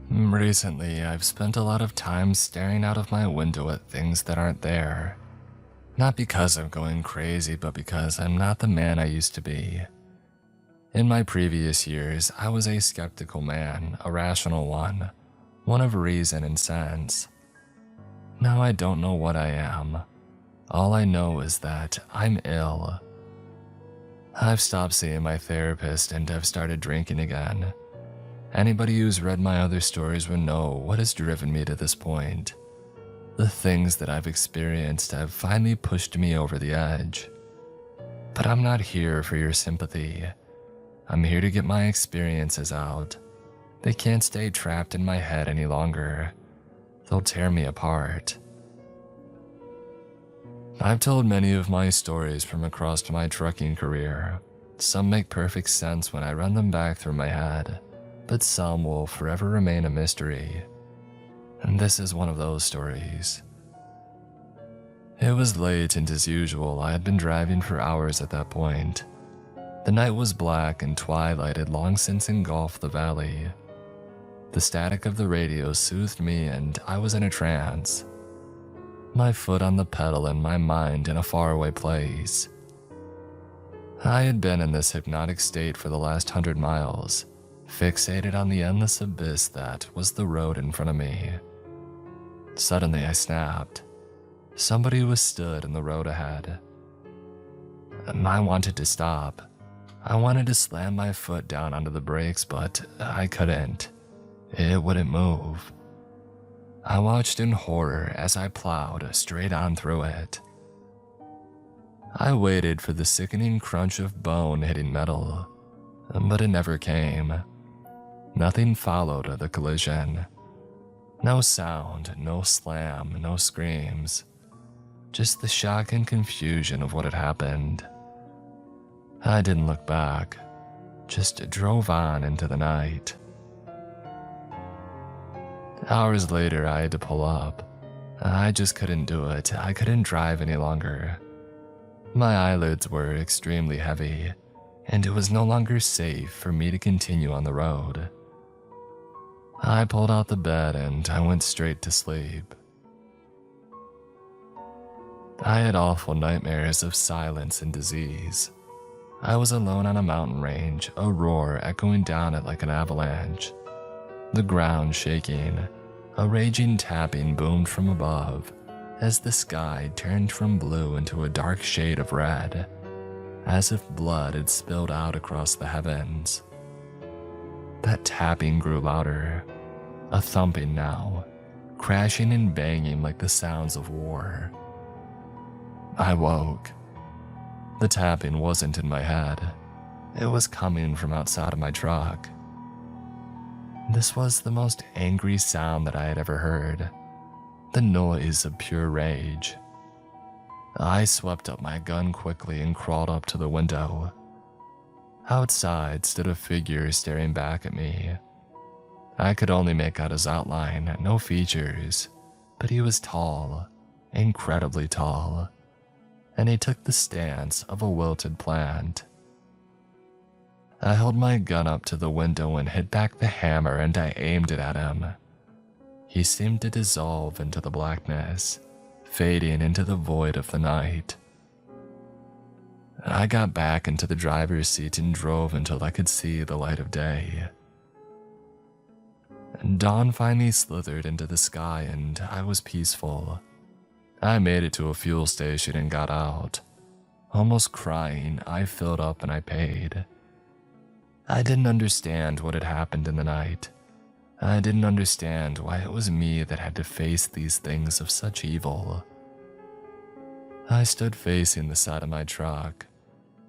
Recently, I've spent a lot of time staring out of my window at things that aren't there. Not because I'm going crazy, but because I'm not the man I used to be. In my previous years, I was a skeptical man, a rational one of reason and sense. Now I don't know what I am. All I know is that I'm ill. I've stopped seeing my therapist and I've started drinking again. Anybody who's read my other stories will know what has driven me to this point. The things that I've experienced have finally pushed me over the edge. But I'm not here for your sympathy. I'm here to get my experiences out. They can't stay trapped in my head any longer. They'll tear me apart. I've told many of my stories from across my trucking career. Some make perfect sense when I run them back through my head, but some will forever remain a mystery. And this is one of those stories. It was late, and as usual, I had been driving for hours at that point. The night was black and twilight had long since engulfed the valley. The static of the radio soothed me and I was in a trance. My foot on the pedal and my mind in a faraway place. I had been in this hypnotic state for the last 100 miles, fixated on the endless abyss that was the road in front of me. Suddenly I snapped. Somebody was stood in the road ahead. I wanted to stop. I wanted to slam my foot down onto the brakes, but I couldn't. It wouldn't move. I watched in horror as I plowed straight on through it. I waited for the sickening crunch of bone hitting metal, but it never came. Nothing followed the collision. No sound, no slam, no screams. Just the shock and confusion of what had happened. I didn't look back, just drove on into the night. Hours later, I had to pull up. I just couldn't do it. I couldn't drive any longer. My eyelids were extremely heavy, and it was no longer safe for me to continue on the road. I pulled out the bed and I went straight to sleep. I had awful nightmares of silence and disease. I was alone on a mountain range, a roar echoing down it like an avalanche. The ground shaking, a raging tapping boomed from above as the sky turned from blue into a dark shade of red, as if blood had spilled out across the heavens. That tapping grew louder, a thumping now, crashing and banging like the sounds of war. I woke. The tapping wasn't in my head. It was coming from outside of my truck. This was the most angry sound that I had ever heard, the noise of pure rage. I swept up my gun quickly and crawled up to the window. Outside stood a figure staring back at me. I could only make out his outline, no features, but he was tall, incredibly tall, and he took the stance of a wilted plant. I held my gun up to the window and hit back the hammer and I aimed it at him. He seemed to dissolve into the blackness, fading into the void of the night. I got back into the driver's seat and drove until I could see the light of day. Dawn finally slithered into the sky and I was peaceful. I made it to a fuel station and got out. Almost crying, I filled up and I paid. I didn't understand what had happened in the night. I didn't understand why it was me that had to face these things of such evil. I stood facing the side of my truck,